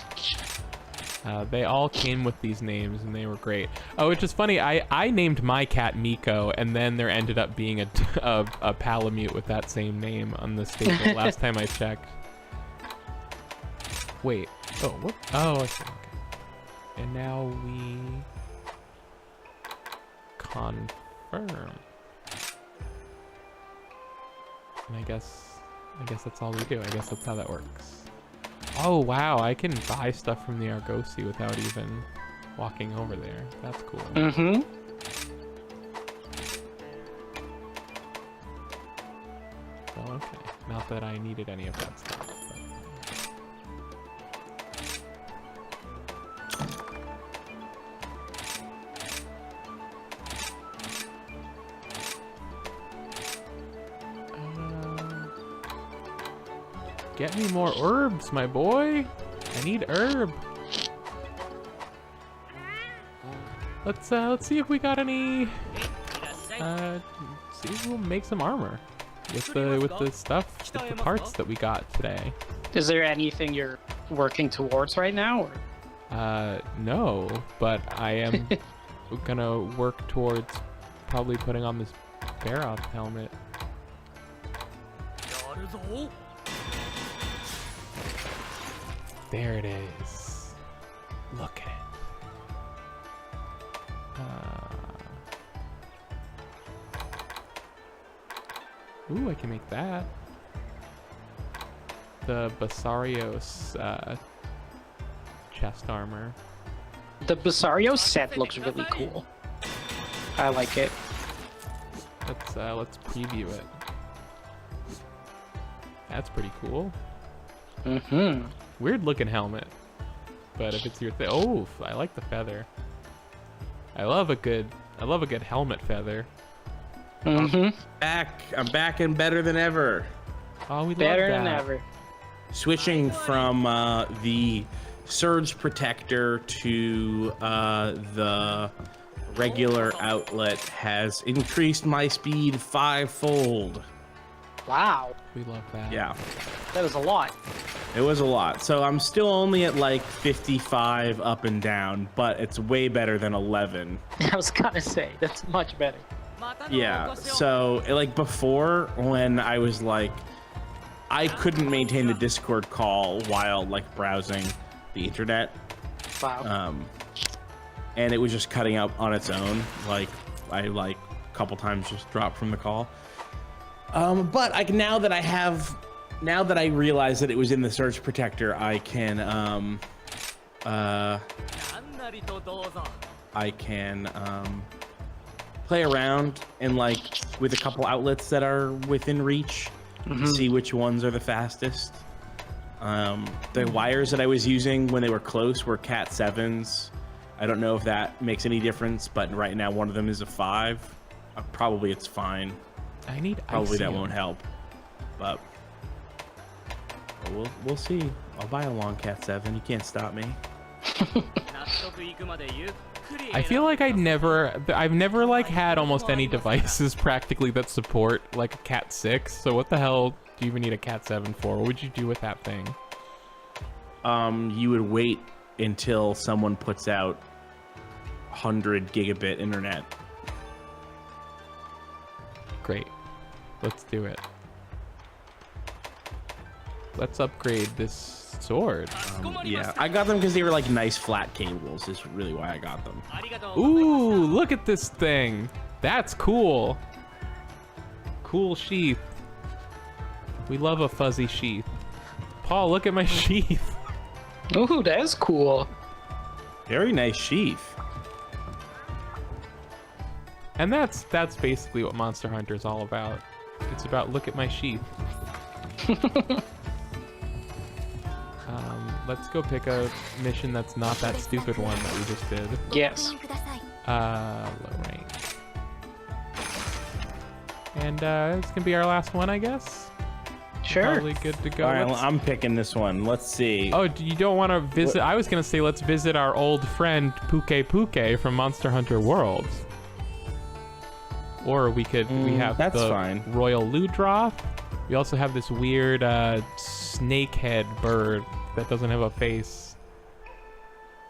They all came with these names, and they were great. Oh, which is funny. I named my cat Miko, and then there ended up being a Palamute with that same name on the stable last time I checked. Wait. Oh, what? Oh, I see. Okay. And now we confirm. And I guess that's all we do. I guess that's how that works. Oh wow, I can buy stuff from the Argosy without even walking over there. That's cool. Mm-hmm. Well, okay. Not that I needed any of that stuff. Get me more herbs, my boy. I need herb. Let's see if we got any. See if we'll make some armor with the stuff, with the parts that we got today. Is there anything you're working towards right now? Or? No, but I am gonna work towards probably putting on this Barroth helmet. There it is. Look at it. Ooh, I can make that. The Basarios chest armor. The Basario set looks really cool. I like it. Let's preview it. That's pretty cool. Mm-hmm. Weird looking helmet, but if it's your thing, oh, I like the feather. I love a good helmet feather. Mm-hmm. I'm back and better than ever. Oh, we Better love that. than ever. Switching from the Surge Protector to the regular outlet has increased my speed 5-fold. Wow, We love that. Yeah, that was a lot. it was a lot. So I'm still only at like 55 up and down, but it's way better than 11. I was gonna say that's much better. Yeah, so like before when I was like, I couldn't maintain the Discord call while like browsing the internet. Wow. And it was just cutting out on its own. Like I like a couple times just dropped from the call. But now that I realize that it was in the surge protector, I can play around and like with a couple outlets that are within reach, see which ones are the fastest. The wires that I was using when they were close were Cat 7s. I don't know if that makes any difference, but right now one of them is a 5. Probably it's fine. Probably that won't help, but we'll see. I'll buy a long Cat 7. You can't stop me. I feel like I've never like had almost any devices practically that support like a Cat 6. So what the hell do you even need a Cat 7 for? What would you do with that thing? You would wait until someone puts out 100 gigabit internet. Great. Let's do it. Let's upgrade this sword. Yeah, I got them because they were like nice flat cables is really why I got them. Ooh, look at this thing. That's cool. Cool sheath. We love a fuzzy sheath. Paul, look at my sheath. Ooh, that is cool. Very nice sheath. And that's basically what Monster Hunter is all about. It's about look at my sheath. Let's go pick a mission that's not that stupid one that we just did. Yes. Low rank. And it's gonna be our last one, I guess. Sure. Probably good to go. All right, Let's- I'm picking this one. Let's see. Oh, you don't want to visit? I was gonna say let's visit our old friend Puke Puke from Monster Hunter World. Or we could we have that's the fine. Royal Ludroth. We also have this weird snakehead bird that doesn't have a face.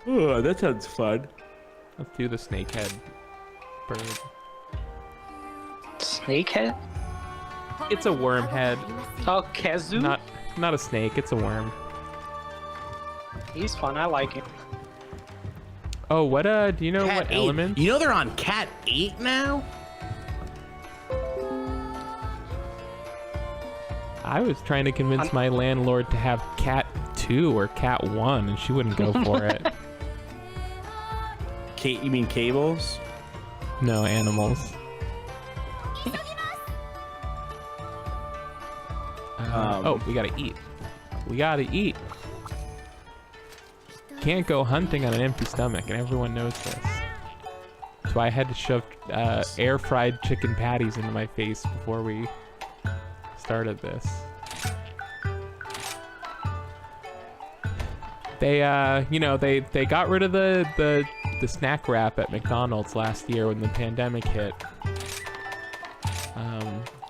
Oh, that sounds fun. Let's do the snakehead bird. Snakehead? It's a worm head. Oh, Kazu? Not a snake. It's a worm. He's fun. I like him. Oh, what do you know Cat what 8. element? You know they're on Cat 8 now? I was trying to convince my landlord to have Cat 2 or Cat 1, and she wouldn't go for it. Kate, you mean cables? No, animals. Oh, we gotta eat. We gotta eat. Can't go hunting on an empty stomach, and everyone knows this. So I had to shove air-fried chicken patties into my face before we started this. They, they got rid of the snack wrap at McDonald's last year when the pandemic hit.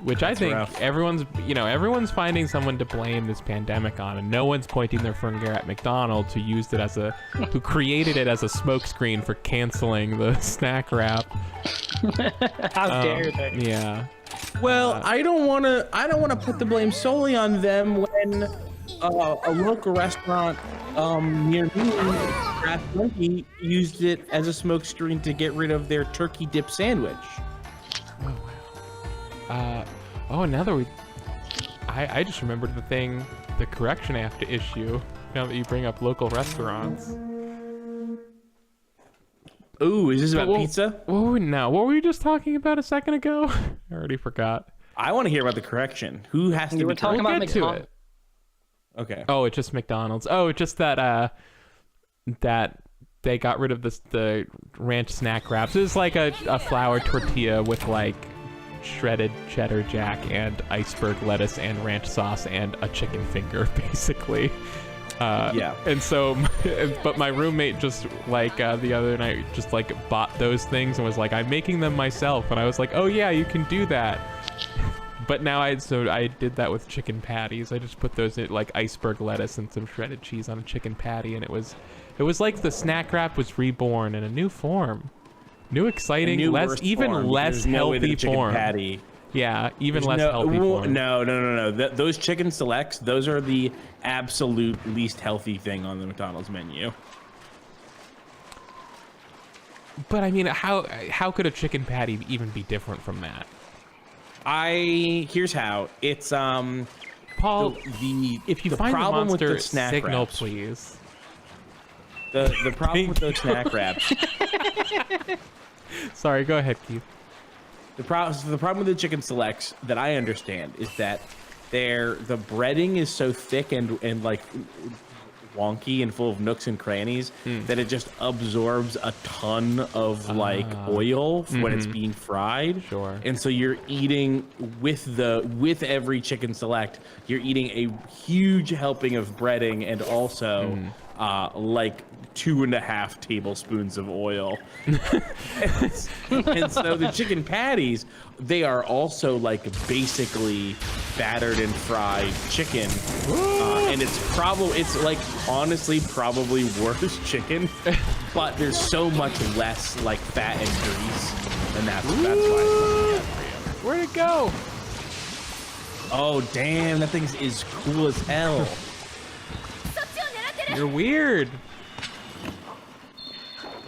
Which I think rough. everyone's finding someone to blame this pandemic on, and no one's pointing their finger at McDonald's, who created it as a smokescreen for canceling the snack wrap. How dare they? Yeah. Well, I don't want to put the blame solely on them when a local restaurant near me, Craft Monkey, used it as a smokescreen to get rid of their turkey dip sandwich. Now that I just remembered the correction I have to issue now that you bring up local restaurants. Ooh, is this about pizza? Oh, no. What were you just talking about a second ago? I already forgot. I want to hear about the correction. Who has to You were be talking We'll about get to McDonald's. it. Okay. Oh, it's just McDonald's. Oh, it's just that they got rid of the ranch snack wraps. It was like a flour tortilla with like shredded cheddar jack and iceberg lettuce and ranch sauce and a chicken finger, basically. Yeah. And so, but my roommate just like the other night just like bought those things and was like, I'm making them myself. And I was like, oh yeah, you can do that. But now I did that with chicken patties. I just put those in, like iceberg lettuce and some shredded cheese on a chicken patty, and it was like the snack wrap was reborn in a new form, new exciting, less healthy form. Patty. Yeah, even less healthy form. No. Those chicken selects, those are the absolute least healthy thing on the McDonald's menu. But I mean, how could a chicken patty even be different from that? Here's how. It's Paul, if you find the monster signal, wraps, please. The problem with those snack wraps. Sorry, go ahead, Keith. The problem with the chicken selects that I understand is that the breading is so thick and like wonky and full of nooks and crannies that it just absorbs a ton of like oil when it's being fried. Sure. And so you're eating with every chicken select, you're eating a huge helping of breading and also like 2.5 tablespoons of oil. and so the chicken patties, they are also like basically battered and fried chicken, and it's like honestly probably worse chicken, but there's so much less like fat and grease, and that's why it's like for you. Where'd it go? Oh damn, that thing is cool as hell. You're weird.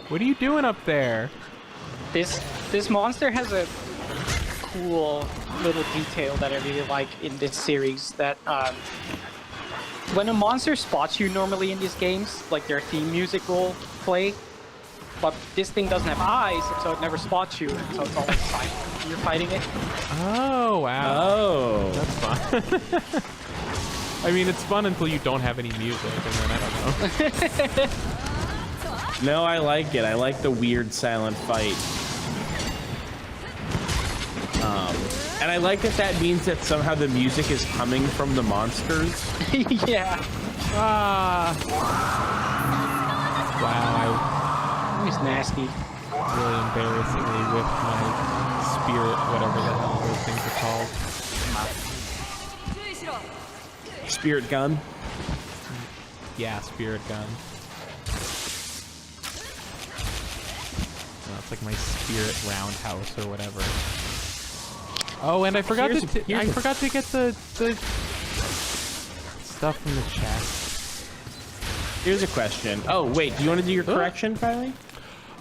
What are you doing up there? This monster has a cool little detail that I really like in this series, that when a monster spots you normally in these games, like their theme music will play, but this thing doesn't have eyes, so it never spots you, and so it's always silent when you're fighting it. Oh, wow. Oh. That's fun. I mean, it's fun until you don't have any music, and then I don't know. No, I like it. I like the weird silent fight. And I like that means that somehow the music is coming from the monsters. Yeah. Wow, He's nasty. really embarrassingly whipped my spirit, whatever the hell those things are called. Spirit gun. Yeah, spirit gun. No, it's like my spirit roundhouse or whatever. Oh, and I forgot to get the stuff from the chest. Here's a question. Oh, wait, do you want to do your correction, finally?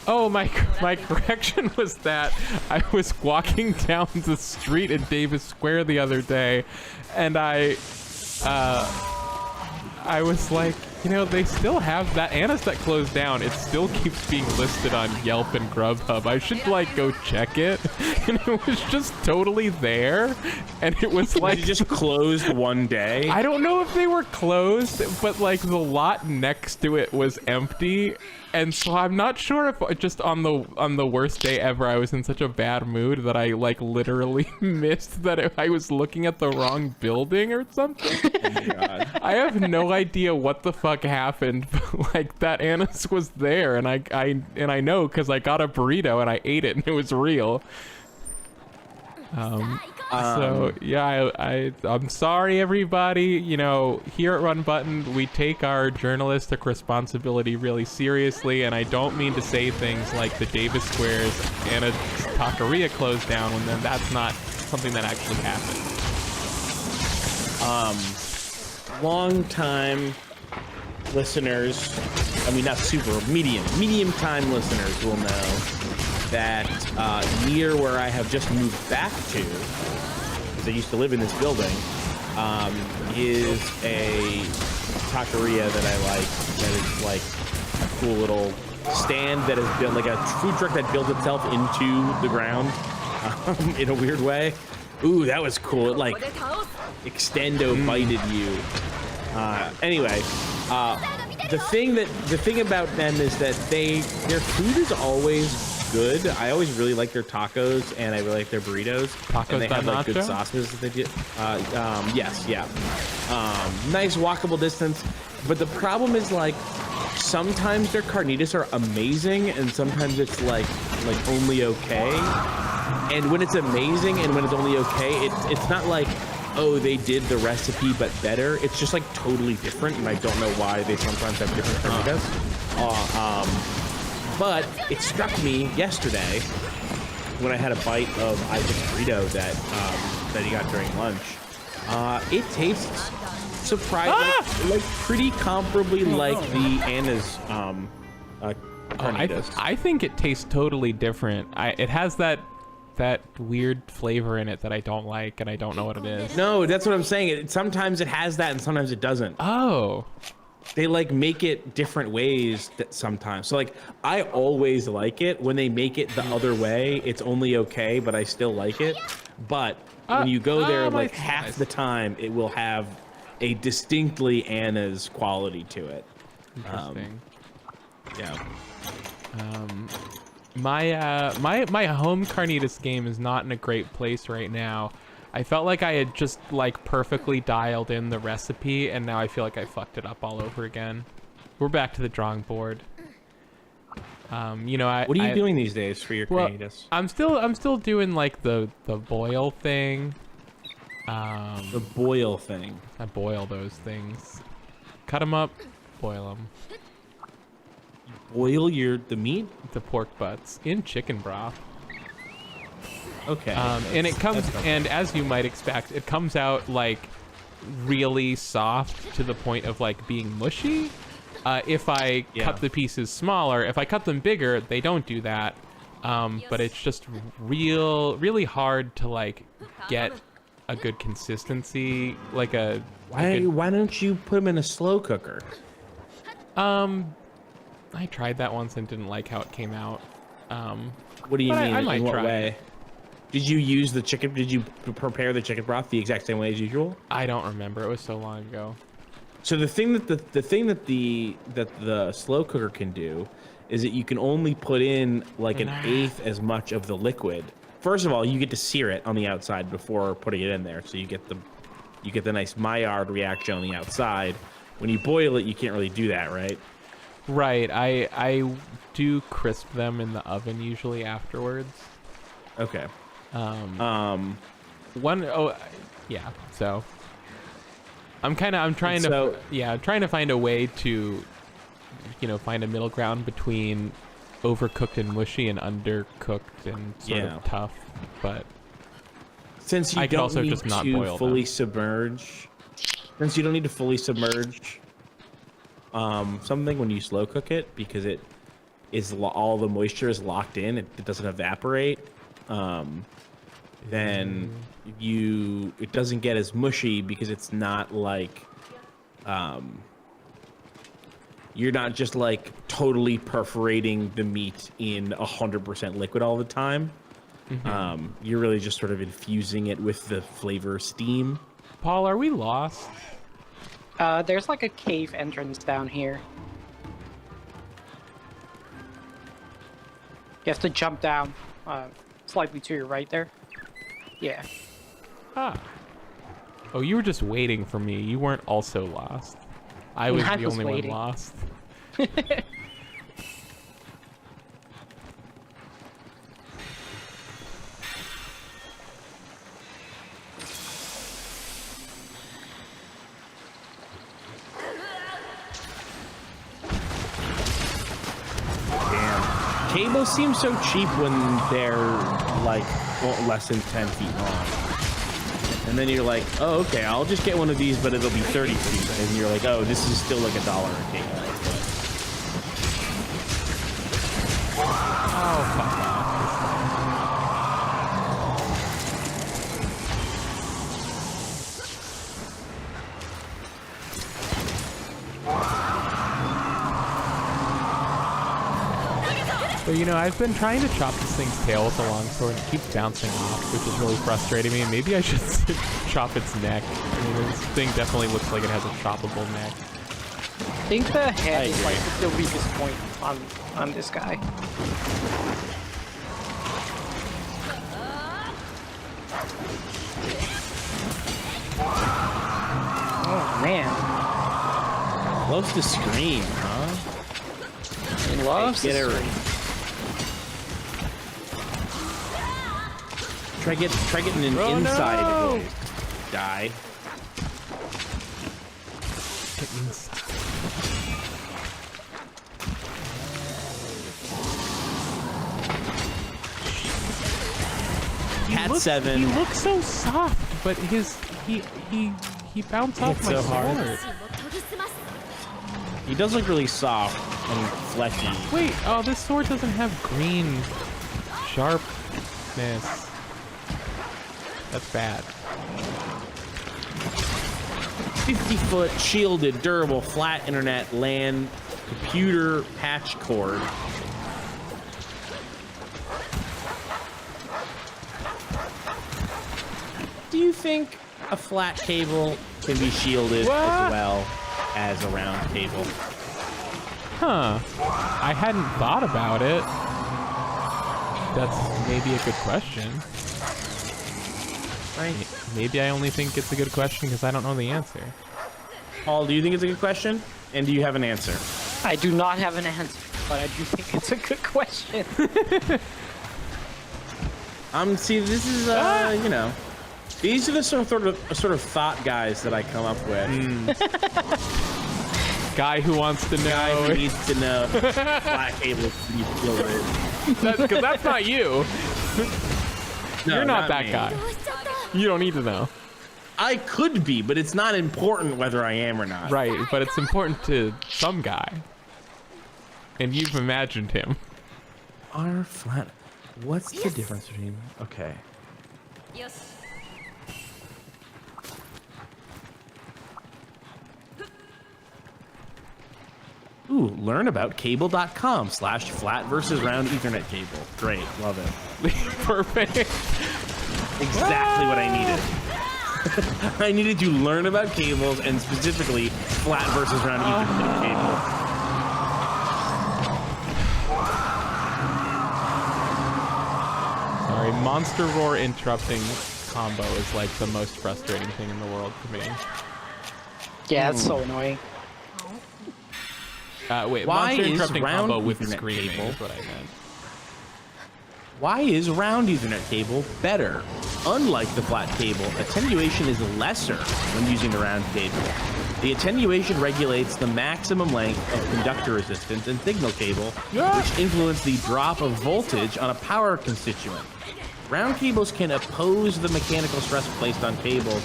Oh, my correction was that I was walking down the street in Davis Square the other day, and I was like, you know, they still have that Anna's that closed down. It still keeps being listed on Yelp and Grubhub. I should like go check it. And it was just totally there. And it was like you just closed one day. I don't know if they were closed, but like the lot next to it was empty. And so I'm not sure if just on the worst day ever, I was in such a bad mood that I like literally missed that I was looking at the wrong building or something. Oh my God. I have no idea what the fuck happened, but like that Annis was there, and I know because I got a burrito and I ate it and it was real. So yeah, I'm sorry everybody. You know, here at Run Button, we take our journalistic responsibility really seriously, and I don't mean to say things like the Davis Squares and a taqueria closed down when then that's not something that actually happened. Long time listeners, I mean not super, medium time listeners will know that near where I have just moved back to, because I used to live in this building, is a taqueria that I like, that is like a cool little stand that has built, like a food truck that built itself into the ground in a weird way. Ooh, that was cool. It like extendo bited you. Anyway, the thing about them is that their food is always good. I always really like their tacos, and I really like their burritos. Tacos and they have like good nacho? sauces that they do. Yes, yeah. Nice walkable distance, but the problem is like sometimes their carnitas are amazing, and sometimes it's like only okay. And when it's amazing and when it's only okay, it's not like, oh, they did the recipe but better. It's just like totally different, and I don't know why they sometimes have different carnitas. But it struck me yesterday when I had a bite of Isaac's burrito that he got during lunch. It tastes surprisingly like pretty comparably like the Anna's carnitas. I think it tastes totally different. It has that weird flavor in it that I don't like, and I don't know what it is. No, that's what I'm saying. Sometimes it has that, and sometimes it doesn't. Oh. They like make it different ways that sometimes. So like I always like it when they make it the other way. It's only okay, but I still like it. But when you go there, like half the time, it will have a distinctly Anna's quality to it. Interesting. Yeah. My home carnitas game is not in a great place right now. I felt like I had just like perfectly dialed in the recipe, and now I feel like I fucked it up all over again. We're back to the drawing board. You know, what are you doing these days for your carnitas? I'm still doing like the boil thing. The boil thing. I boil those things. Cut them up, boil them. Boil the meat? The pork butts in chicken broth. Okay. And it comes, and as you might expect, it comes out like really soft to the point of like being mushy. If I cut the pieces smaller, if I cut them bigger, they don't do that. But it's just really hard to like get a good consistency, like why don't you put them in a slow cooker? I tried that once and didn't like how it came out. What do you mean? I might in what try way? Did you use the chicken? Did you prepare the chicken broth the exact same way as usual? I don't remember. It was so long ago. So the thing that the slow cooker can do is that you can only put in like an eighth as much of the liquid. First of all, you get to sear it on the outside before putting it in there, so you get the nice Maillard reaction on the outside. When you boil it, you can't really do that, right? Right. I do crisp them in the oven usually afterwards. Okay. Yeah. So I'm trying to find a way to, you know, find a middle ground between overcooked and mushy and undercooked and sort of tough. But since you I don't also need just not to boil fully them. submerge, since you don't need to fully submerge something when you slow cook it, because it is all the moisture is locked in, it doesn't evaporate. Then it doesn't get as mushy because it's not like you're not just like totally perforating the meat in 100% liquid all the time. You're really just sort of infusing it with the flavor steam. Paul, are we lost? There's like a cave entrance down here. You have to jump down slightly to your right there. Yeah. Ah. Oh, you were just waiting for me. You weren't also lost. I was the only one lost. Cables seem so cheap when they're like less than 10 feet long. And then you're like, oh, okay, I'll just get one of these, but it'll be 30 feet. And you're like, oh, this is still like $1 a cable. Oh, fuck off. So, you know, I've been trying to chop this thing's tail with a longsword and it keeps bouncing off, which is really frustrating me. Maybe I should chop its neck. I mean, this thing definitely looks like it has a choppable neck. I think the head is like the weakest point on this guy. Oh man. Loves to scream, huh? loves Get the it string. Try getting an Oh, inside no. die. Get inside. Cat 7. He looks so soft, but he bounced off Hits my so hard. sword. He does look really soft and fleshy. Wait, oh, this sword doesn't have green sharpness. That's bad. 50-foot shielded, durable, flat internet LAN computer patch cord. Do you think a flat cable can be shielded What? as well as a round cable? Huh. I hadn't thought about it. That's maybe a good question. Right. Maybe I only think it's a good question because I don't know the answer. Paul, do you think it's a good question? And do you have an answer? I do not have an answer, but I do think it's a good question. See, this is, you know, these are the sort of thought guys that I come up with. Guy who wants to Guy know. who needs to know flat cables can be shielded. Because that's not you. No, You're not that me. guy. You don't need to know. I could be, but it's not important whether I am or not. Right, but it's important to some guy. And you've imagined him. R flat. What's the difference between? Okay. Ooh, learn about cable.com/flat versus round Ethernet cable. Great, love it. Perfect. Exactly what I needed. I needed to learn about cables and specifically flat versus round Ethernet cable. Sorry, Monster Roar interrupting combo is like the most frustrating thing in the world for me. Yeah, it's so annoying. Wait, Why Monster is interrupting round combo with Ethernet screaming cable? is what I meant. Why is round Ethernet cable better? Unlike the flat cable, attenuation is lesser when using the round cable. The attenuation regulates the maximum length of conductor resistance in signal cable, which influence the drop of voltage on a power constituent. Round cables can oppose the mechanical stress placed on cables.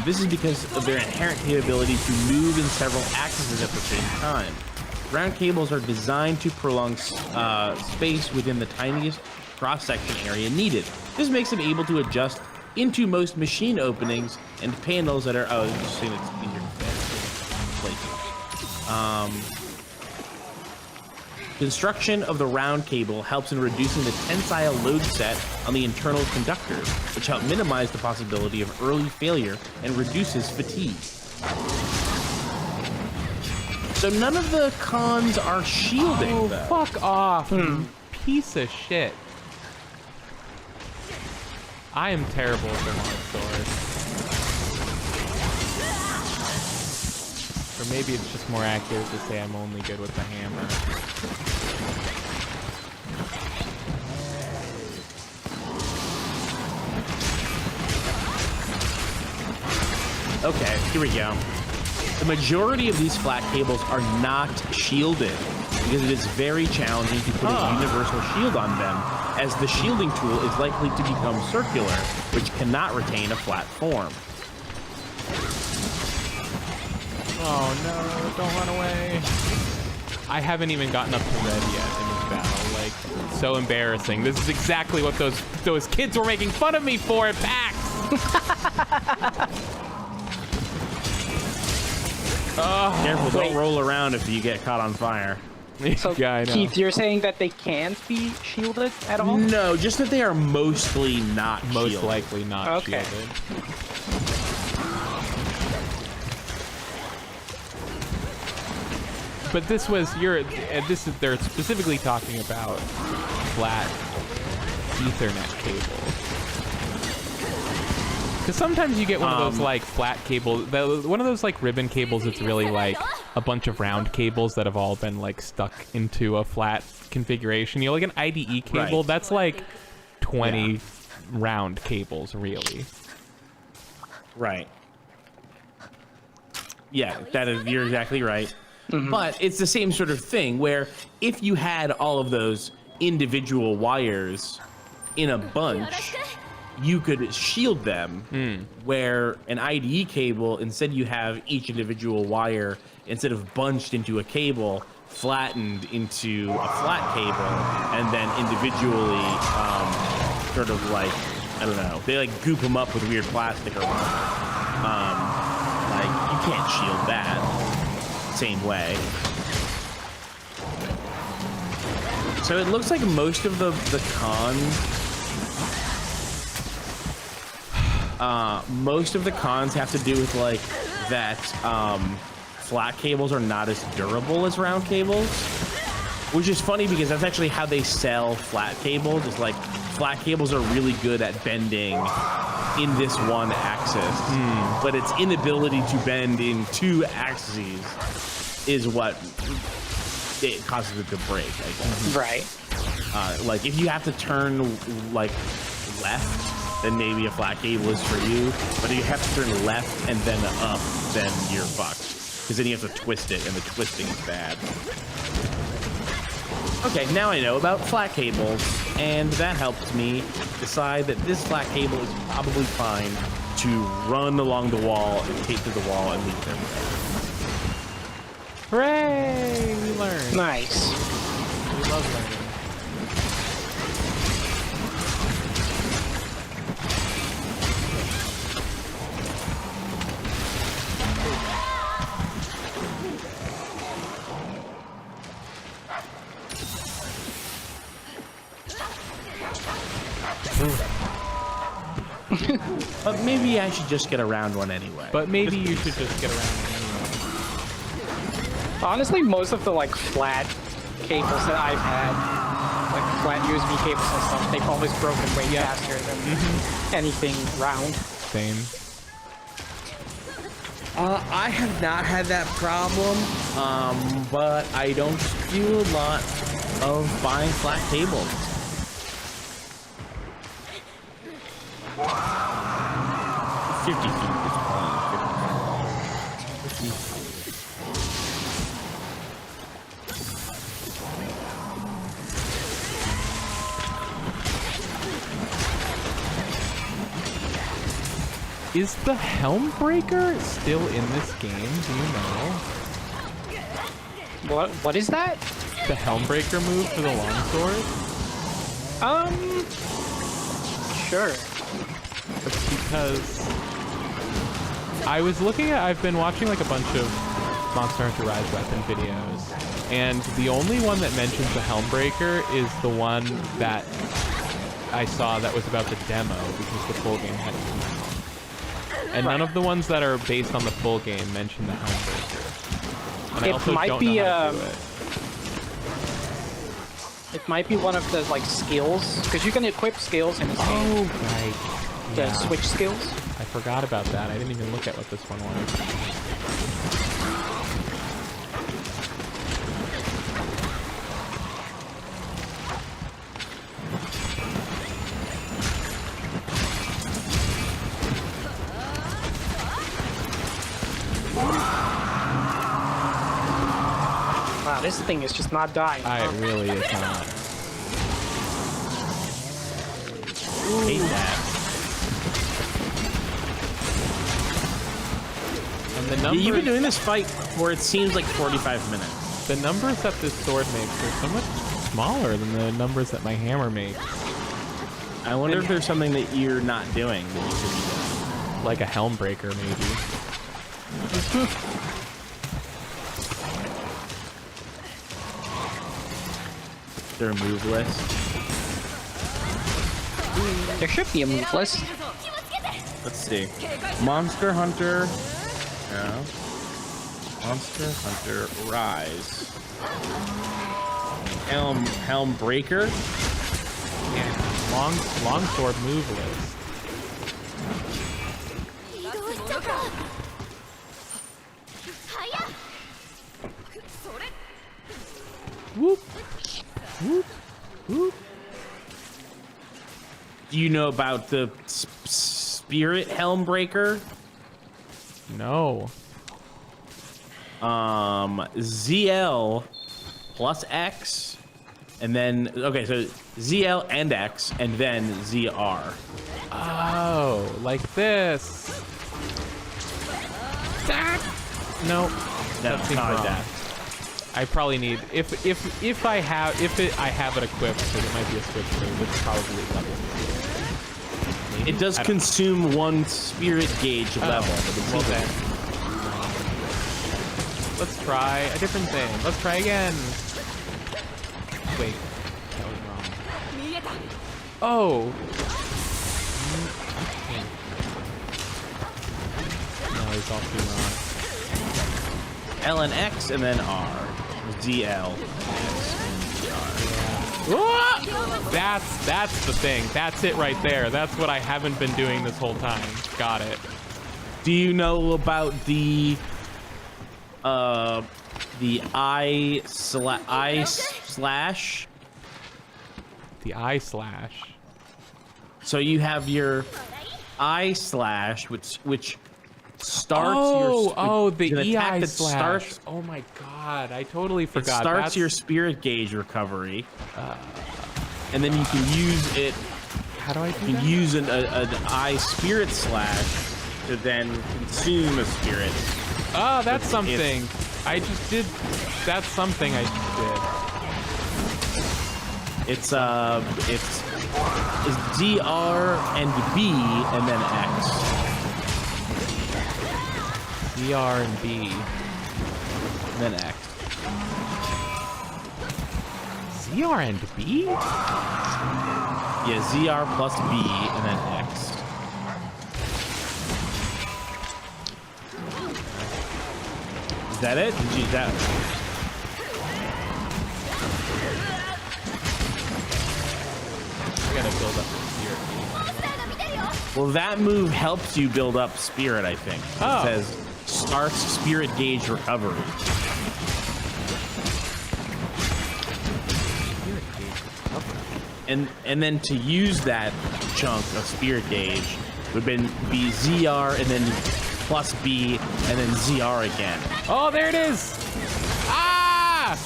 This is because of their inherent capability to move in several axes at the same time. Round cables are designed to prolong space within the tiniest cross-section area needed. This makes them able to adjust into most machine openings and panels that are... Oh, just saying it's easier to fit. Construction of the round cable helps in reducing the tensile load set on the internal conductors, which help minimize the possibility of early failure and reduces fatigue. So none of the cons are shielding, though. Fuck off, you piece of shit. I am terrible with the long sword. Or maybe it's just more accurate to say I'm only good with the hammer. Okay, here we go. The majority of these flat cables are not shielded because it is very challenging to put a universal shield on them, as the shielding tool is likely to become circular, which cannot retain a flat form. Oh no, don't run away. I haven't even gotten up to red yet in this battle. Like, so embarrassing. This is exactly what those kids were making fun of me for at PAX. Careful, don't roll around if you get caught on fire. So, Yeah, I know. Keith, you're saying that they can't be shielded at all? No, just that they are mostly not Most shielded. likely not Okay. shielded. But this was they're specifically talking about flat Ethernet cables. Because sometimes you get one of those like flat cables, one of those like ribbon cables that's really like a bunch of round cables that have all been like stuck into a flat configuration. You know, like an IDE cable, Right. that's like 20 round cables, really. Right. Yeah, you're exactly right. But it's the same sort of thing where if you had all of those individual wires in a bunch, you could shield them. Where an IDE cable, instead you have each individual wire, instead of bunched into a cable, flattened into a flat cable, and then individually sort of like, I don't know, they like goop them up with weird plastic or whatever. Like, you can't shield that same way. So it looks like most of the cons have to do with like that flat cables are not as durable as round cables, which is funny because that's actually how they sell flat cables. It's like flat cables are really good at bending in this one axis, but its inability to bend in two axes is what it causes it to break, I guess. Right. Like if you have to turn like left, then maybe a flat cable is for you. But if you have to turn left and then up, then you're fucked. Because then you have to twist it, and the twisting is bad. Okay, now I know about flat cables, and that helps me decide that this flat cable is probably fine to run along the wall and tape to the wall and leave them there. Hooray! We learned. Nice. We love learning. But maybe I should just get around one anyway. But maybe you should just get around it anyway. Honestly, most of the like flat cables that I've had, like flat USB cables and stuff, they've always broken way faster than anything round. Same. I have not had that problem, but I don't do a lot of buying flat cables. 50 feet is fine. 50 feet. Is the Helm Breaker still in this game? Do you know? What is that? The Helm Breaker move for the longsword? Sure. Because I was looking at, I've been watching like a bunch of Monster Hunter Rise weapon videos, and the only one that mentions the Helm Breaker is the one that I saw that was about the demo, because the full game hadn't come out. And none of the ones that are based on the full game mention the Helm Breaker. And I also might don't be, know how to do it. It might be one of the like skills, because you can equip skills in this game. Oh, right. The Yeah. switch skills. I forgot about that. I didn't even look at what this one was. Wow, this thing is just not dying. It really is not. Hate that. And the numbers, You've been doing this fight for it seems like 45 minutes. the numbers that this sword makes are so much smaller than the numbers that my hammer makes. I wonder if there's something that you're not doing that you should be doing. Like a Helm Breaker, maybe. Their move list. There should be a move list. Let's see. Monster Hunter. No. Monster Hunter Rise. Helm Breaker. Yeah, longsword move list. Whoop, whoop. Do you know about the Spirit Helm Breaker? No. ZL plus X, and then okay, so ZL and X, and then ZR. Oh, like this. No, No, that seems not like wrong. that. I probably need if I have it equipped, because it might be a switch move. It's probably level 2. Maybe? It does I don't know. consume 1 spirit gauge level. But it's Well either- then. Let's try a different thing. Let's try again. Wait, that was wrong. Oh. No, it's all too wrong. L and X, and then R. ZL. That's the thing. That's it right there. That's what I haven't been doing this whole time. Got it. Do you know about the I slash? The eye slash. So you have your I slash, which starts the an attack EI that slash. starts. Oh my god, I totally It forgot. starts That's- your spirit gauge recovery, and then you can use it. How do I do You that? can use an I spirit slash to then consume a spirit. Oh, that's It's- something. I just did. That's something I just It's ZR and B and then X. did. ZR and B. And then X. ZR and B? Yeah, ZR plus B and then X. Is that it? Did you that? I gotta build up the spirit. Well, that move helps you build up spirit, I think. Oh. It says starts spirit gauge recovery. And then to use that chunk of spirit gauge would be ZR and then plus B and then ZR again. Oh, there it is! Ah!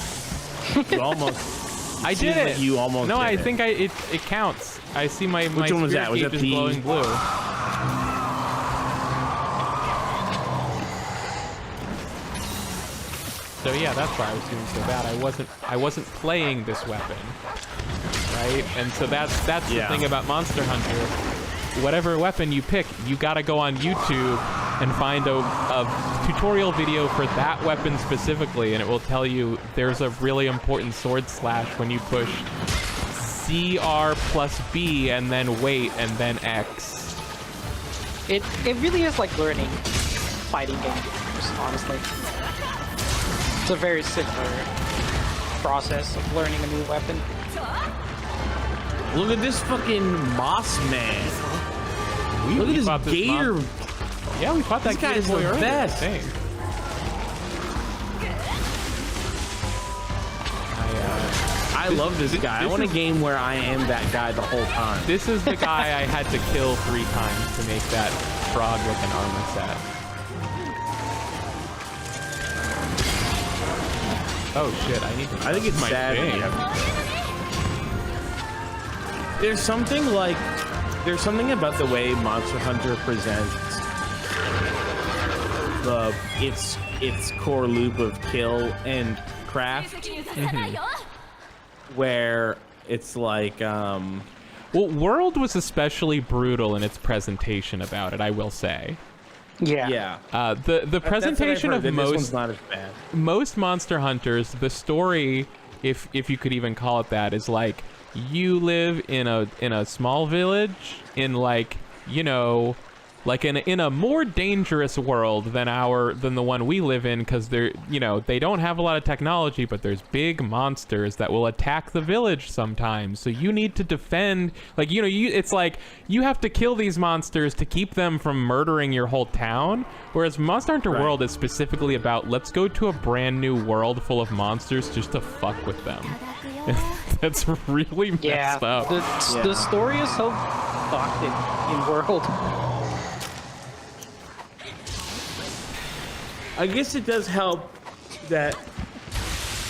You almost. I seems did like it. you almost. No, did I it. think it counts. I see my Which one was spirit that? Was gauge that is the- glowing blue. So yeah, that's why I was doing so bad. I wasn't playing this weapon, right? And so that's Yeah. the thing about Monster Hunter. Whatever weapon you pick, you gotta go on YouTube and find a tutorial video for that weapon specifically, and it will tell you there's a really important sword slash when you push CR plus B and then wait and then X. It really is like learning fighting games, honestly. It's a very similar process of learning a new weapon. Look at this fucking moss man. Look We at fought this gator. Yeah, we fought that This guy gator is boy the earlier, best. I think. I love this guy. I this want a is- game where I am that guy the whole time. This is the guy I had to kill 3 times to make that frog with an armor set. Oh shit, I need to. I think it's my sad. thing. There's something about the way Monster Hunter presents its core loop of kill and craft, where it's like Well, World was especially brutal in its presentation about it, I will say. Yeah. The presentation of this most one's not as bad. most Monster Hunters, the story, if you could even call it that, is like you live in a small village in like, you know, like in a more dangerous world than the one we live in, because they're, you know, they don't have a lot of technology, but there's big monsters that will attack the village sometimes. So you need to defend, like, you know, it's like you have to kill these monsters to keep them from murdering your whole town. Whereas Monster Hunter World is specifically about, let's go to a brand new world full of monsters just to fuck with them. That's really messed up. The story is so fucked in World. I guess it does help that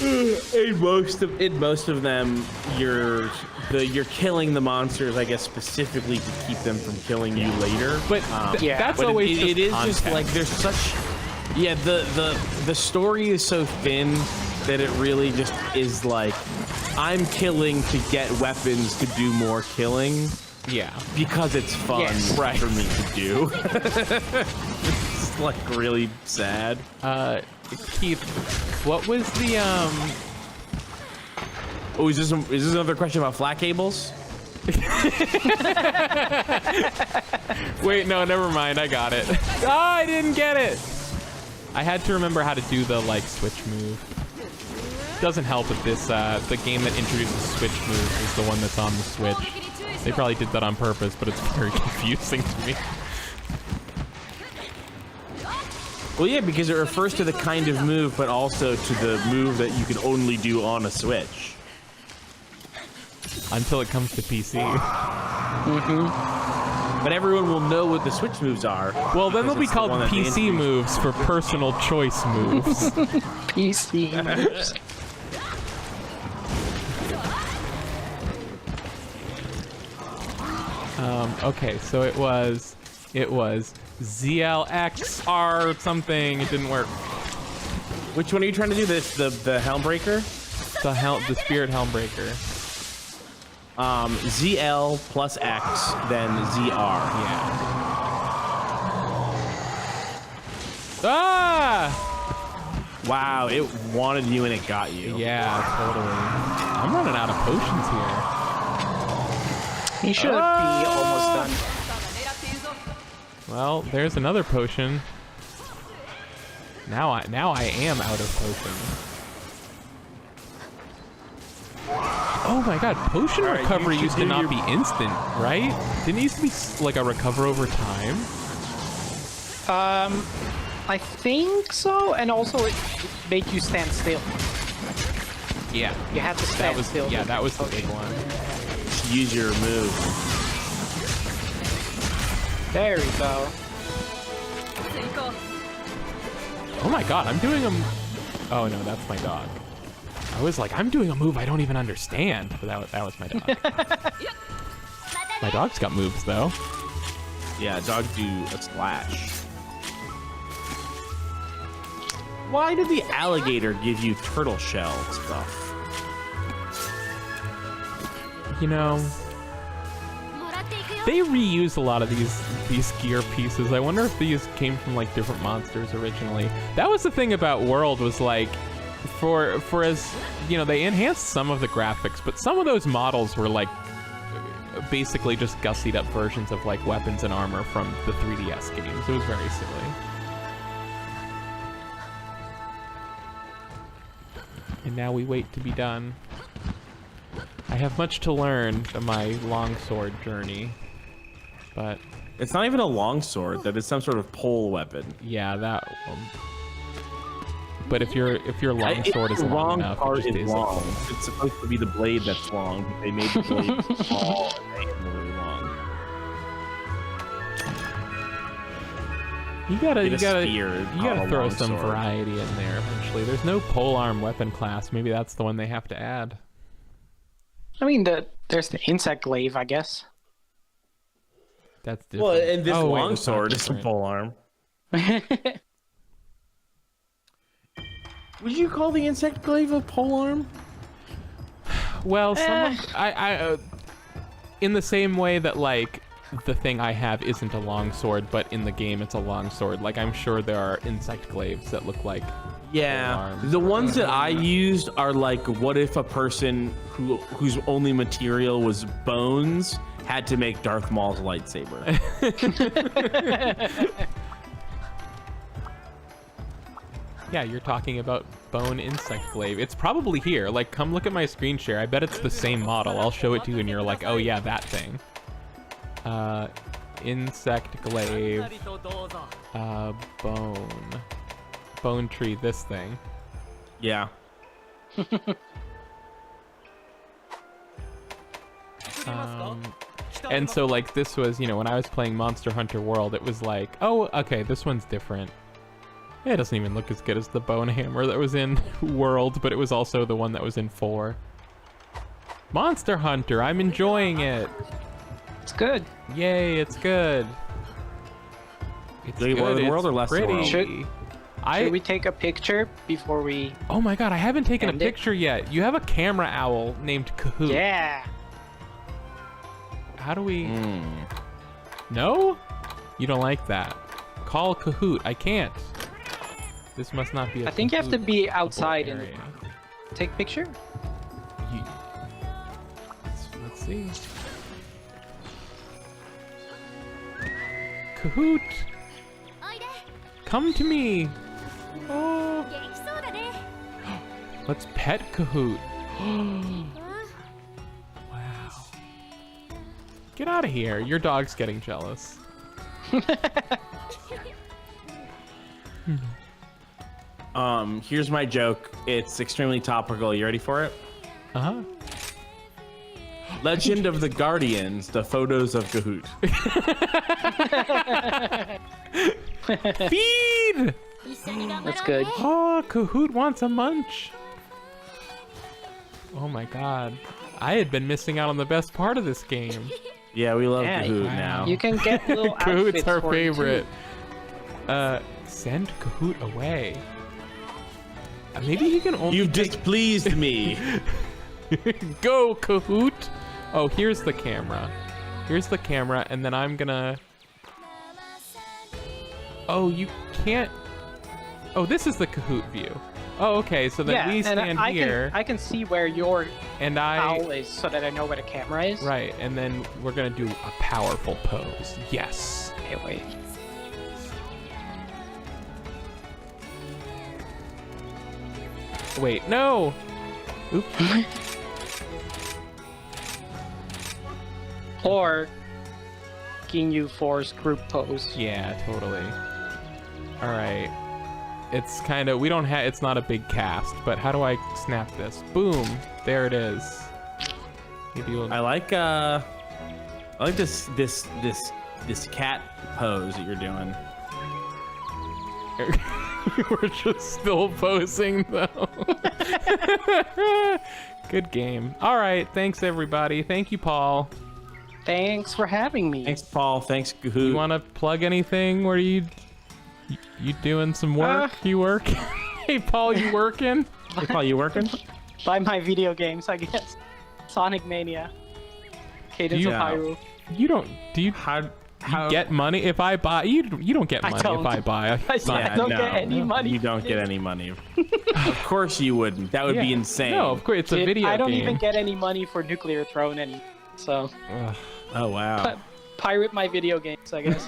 in most of them you're killing the monsters, I guess, specifically to keep them from killing you later. But that's always it is context. just like there's such the story is so thin that it really just is like, I'm killing to get weapons to do more killing. Yeah. Because it's fun for me to do. It's like really sad. Keith, what was the Oh, is this another question about flat cables? Wait, no, never mind. I got it. Oh, I didn't get it. I had to remember how to do the like switch move. Doesn't help if this the game that introduces switch moves is the one that's on the Switch. They probably did that on purpose, but it's very confusing to me. Well, yeah, because it refers to the kind of move, but also to the move that you can only do on a Switch. Until it comes to PC. But everyone will know what the Switch moves are. Well, then they'll be called PC moves for personal choice moves. PC moves. Okay, so it was ZLXR something. It didn't work. Which one are you trying to do? The Helmbreaker? The Spirit Helmbreaker. ZL plus X, then ZR. Yeah. Ah! Wow, it wanted you and it got you. Yeah, totally. I'm running out of potions here. You should be almost done. Well, there's another potion. Now I am out of potions. Oh my god, potion recovery used to not be instant, right? Didn't it used to be like a recover over time? I think so, and also it made you stand still. Yeah. You have to stand still. Yeah, that was the big one. Use your move. There we go. Oh my god, I'm doing a... Oh no, that's my dog. I was like, I'm doing a move I don't even understand. But that was my dog. My dog's got moves, though. Yeah, dogs do a splash. Why did the alligator give you turtle shell stuff? You know, they reuse a lot of these gear pieces. I wonder if these came from like different monsters originally. That was the thing about World, was like, for as, you know, they enhanced some of the graphics, but some of those models were like basically just gussied up versions of like weapons and armor from the 3DS games. It was very silly. And now we wait to be done. I have much to learn on my longsword journey, but it's not even a longsword. That is some sort of pole weapon. Yeah, that one. But if your longsword is long enough, it just is long. It's supposed to be the blade that's long. But they made the blade small and made it really long. You gotta throw some sword. variety in there eventually. There's no polearm weapon class. Maybe that's the one they have to add. I mean, there's the insect glaive, I guess. That's different. Well, and this longsword is a polearm. Would you call the insect glaive a polearm? Well, I in the same way that like the thing I have isn't a longsword, but in the game it's a longsword. Like, I'm sure there are insect glaives that look like polearms. The ones that I used are like, what if a person whose only material was bones had to make Darth Maul's lightsaber. Yeah, you're talking about bone insect glaive. It's probably here. Like, come look at my screen share. I bet it's the same model. I'll show it to you and you're like, oh yeah, that thing. Insect glaive. Bone tree, this thing. Yeah. And so like this was, you know, when I was playing Monster Hunter World, it was like, oh, okay, this one's different. Yeah, it doesn't even look as good as the bone hammer that was in World, but it was also the one that was in 4. Monster Hunter, I'm enjoying it. It's good. Yay, it's good. It's More good. than World or less than pretty. World? Should we take a picture before we... Oh my god, I haven't taken a end it? picture yet. You have a camera owl named Kahoot. Yeah. How do we... No? You don't like that. Call Kahoot. I can't. This must not be a I think you have to Kahoot be outside and area. take picture. Let's see. Kahoot! Come to me! Oh. Let's pet Kahoot. Wow. Get out of here. Your dog's getting jealous. Here's my joke. It's extremely topical. You ready for it? Uh-huh. Legend of the Guardians, the photos of Kahoot. Feed! That's good. Oh, Kahoot wants a munch. Oh my god. I had been missing out on the best part of this game. Yeah, we love Yeah, Kahoot wow. now. You can get little outfits Kahoot's our for it, too. favorite. Send Kahoot away. Maybe he can only You've take... displeased me. Go, Kahoot! Oh, here's the camera. Here's the camera, and then I'm gonna... Oh, you can't... Oh, this is the Kahoot view. Oh, okay, so then Yeah, we and stand here, I can see where your and owl is so that I know where the camera is. Right, and then we're gonna do a powerful pose. Yes. Okay, wait. Wait, no! Oops. Or Ginyu Force group pose. Yeah, totally. Alright. It's kind of, we don't have, it's not a big cast, but how do I snap this? Boom! There it is. Maybe we'll... I like this cat pose that you're doing. We're just still posing though. Good game. Alright, thanks everybody. Thank you, Paul. Thanks for having me. Thanks, Paul. Thanks, Kahoot. You want to plug anything? Where you doing some work? You work? Hey, Paul, you working? Hey, Paul, you working? Buy my video games, I guess. Sonic Mania. Cadence of Yeah. Hyrule. You don't. Do you? How You get money if I buy. You don't get I money don't. if I buy. I don't get any money. You don't get any money. Of course you wouldn't. That would be Yeah. insane. No, of course it's a Dude, video I don't game. even get any money for Nuclear Throne, and so Ugh. Oh wow. pirate my video games, I guess.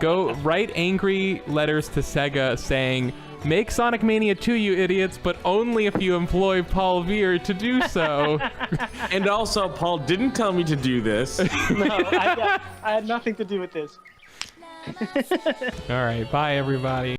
Go write angry letters to Sega saying, "Make Sonic Mania 2, you idiots, but only if you employ Paul Veer to do so." And also, Paul didn't tell me to do this. No, I had nothing to do with this. All right, bye everybody.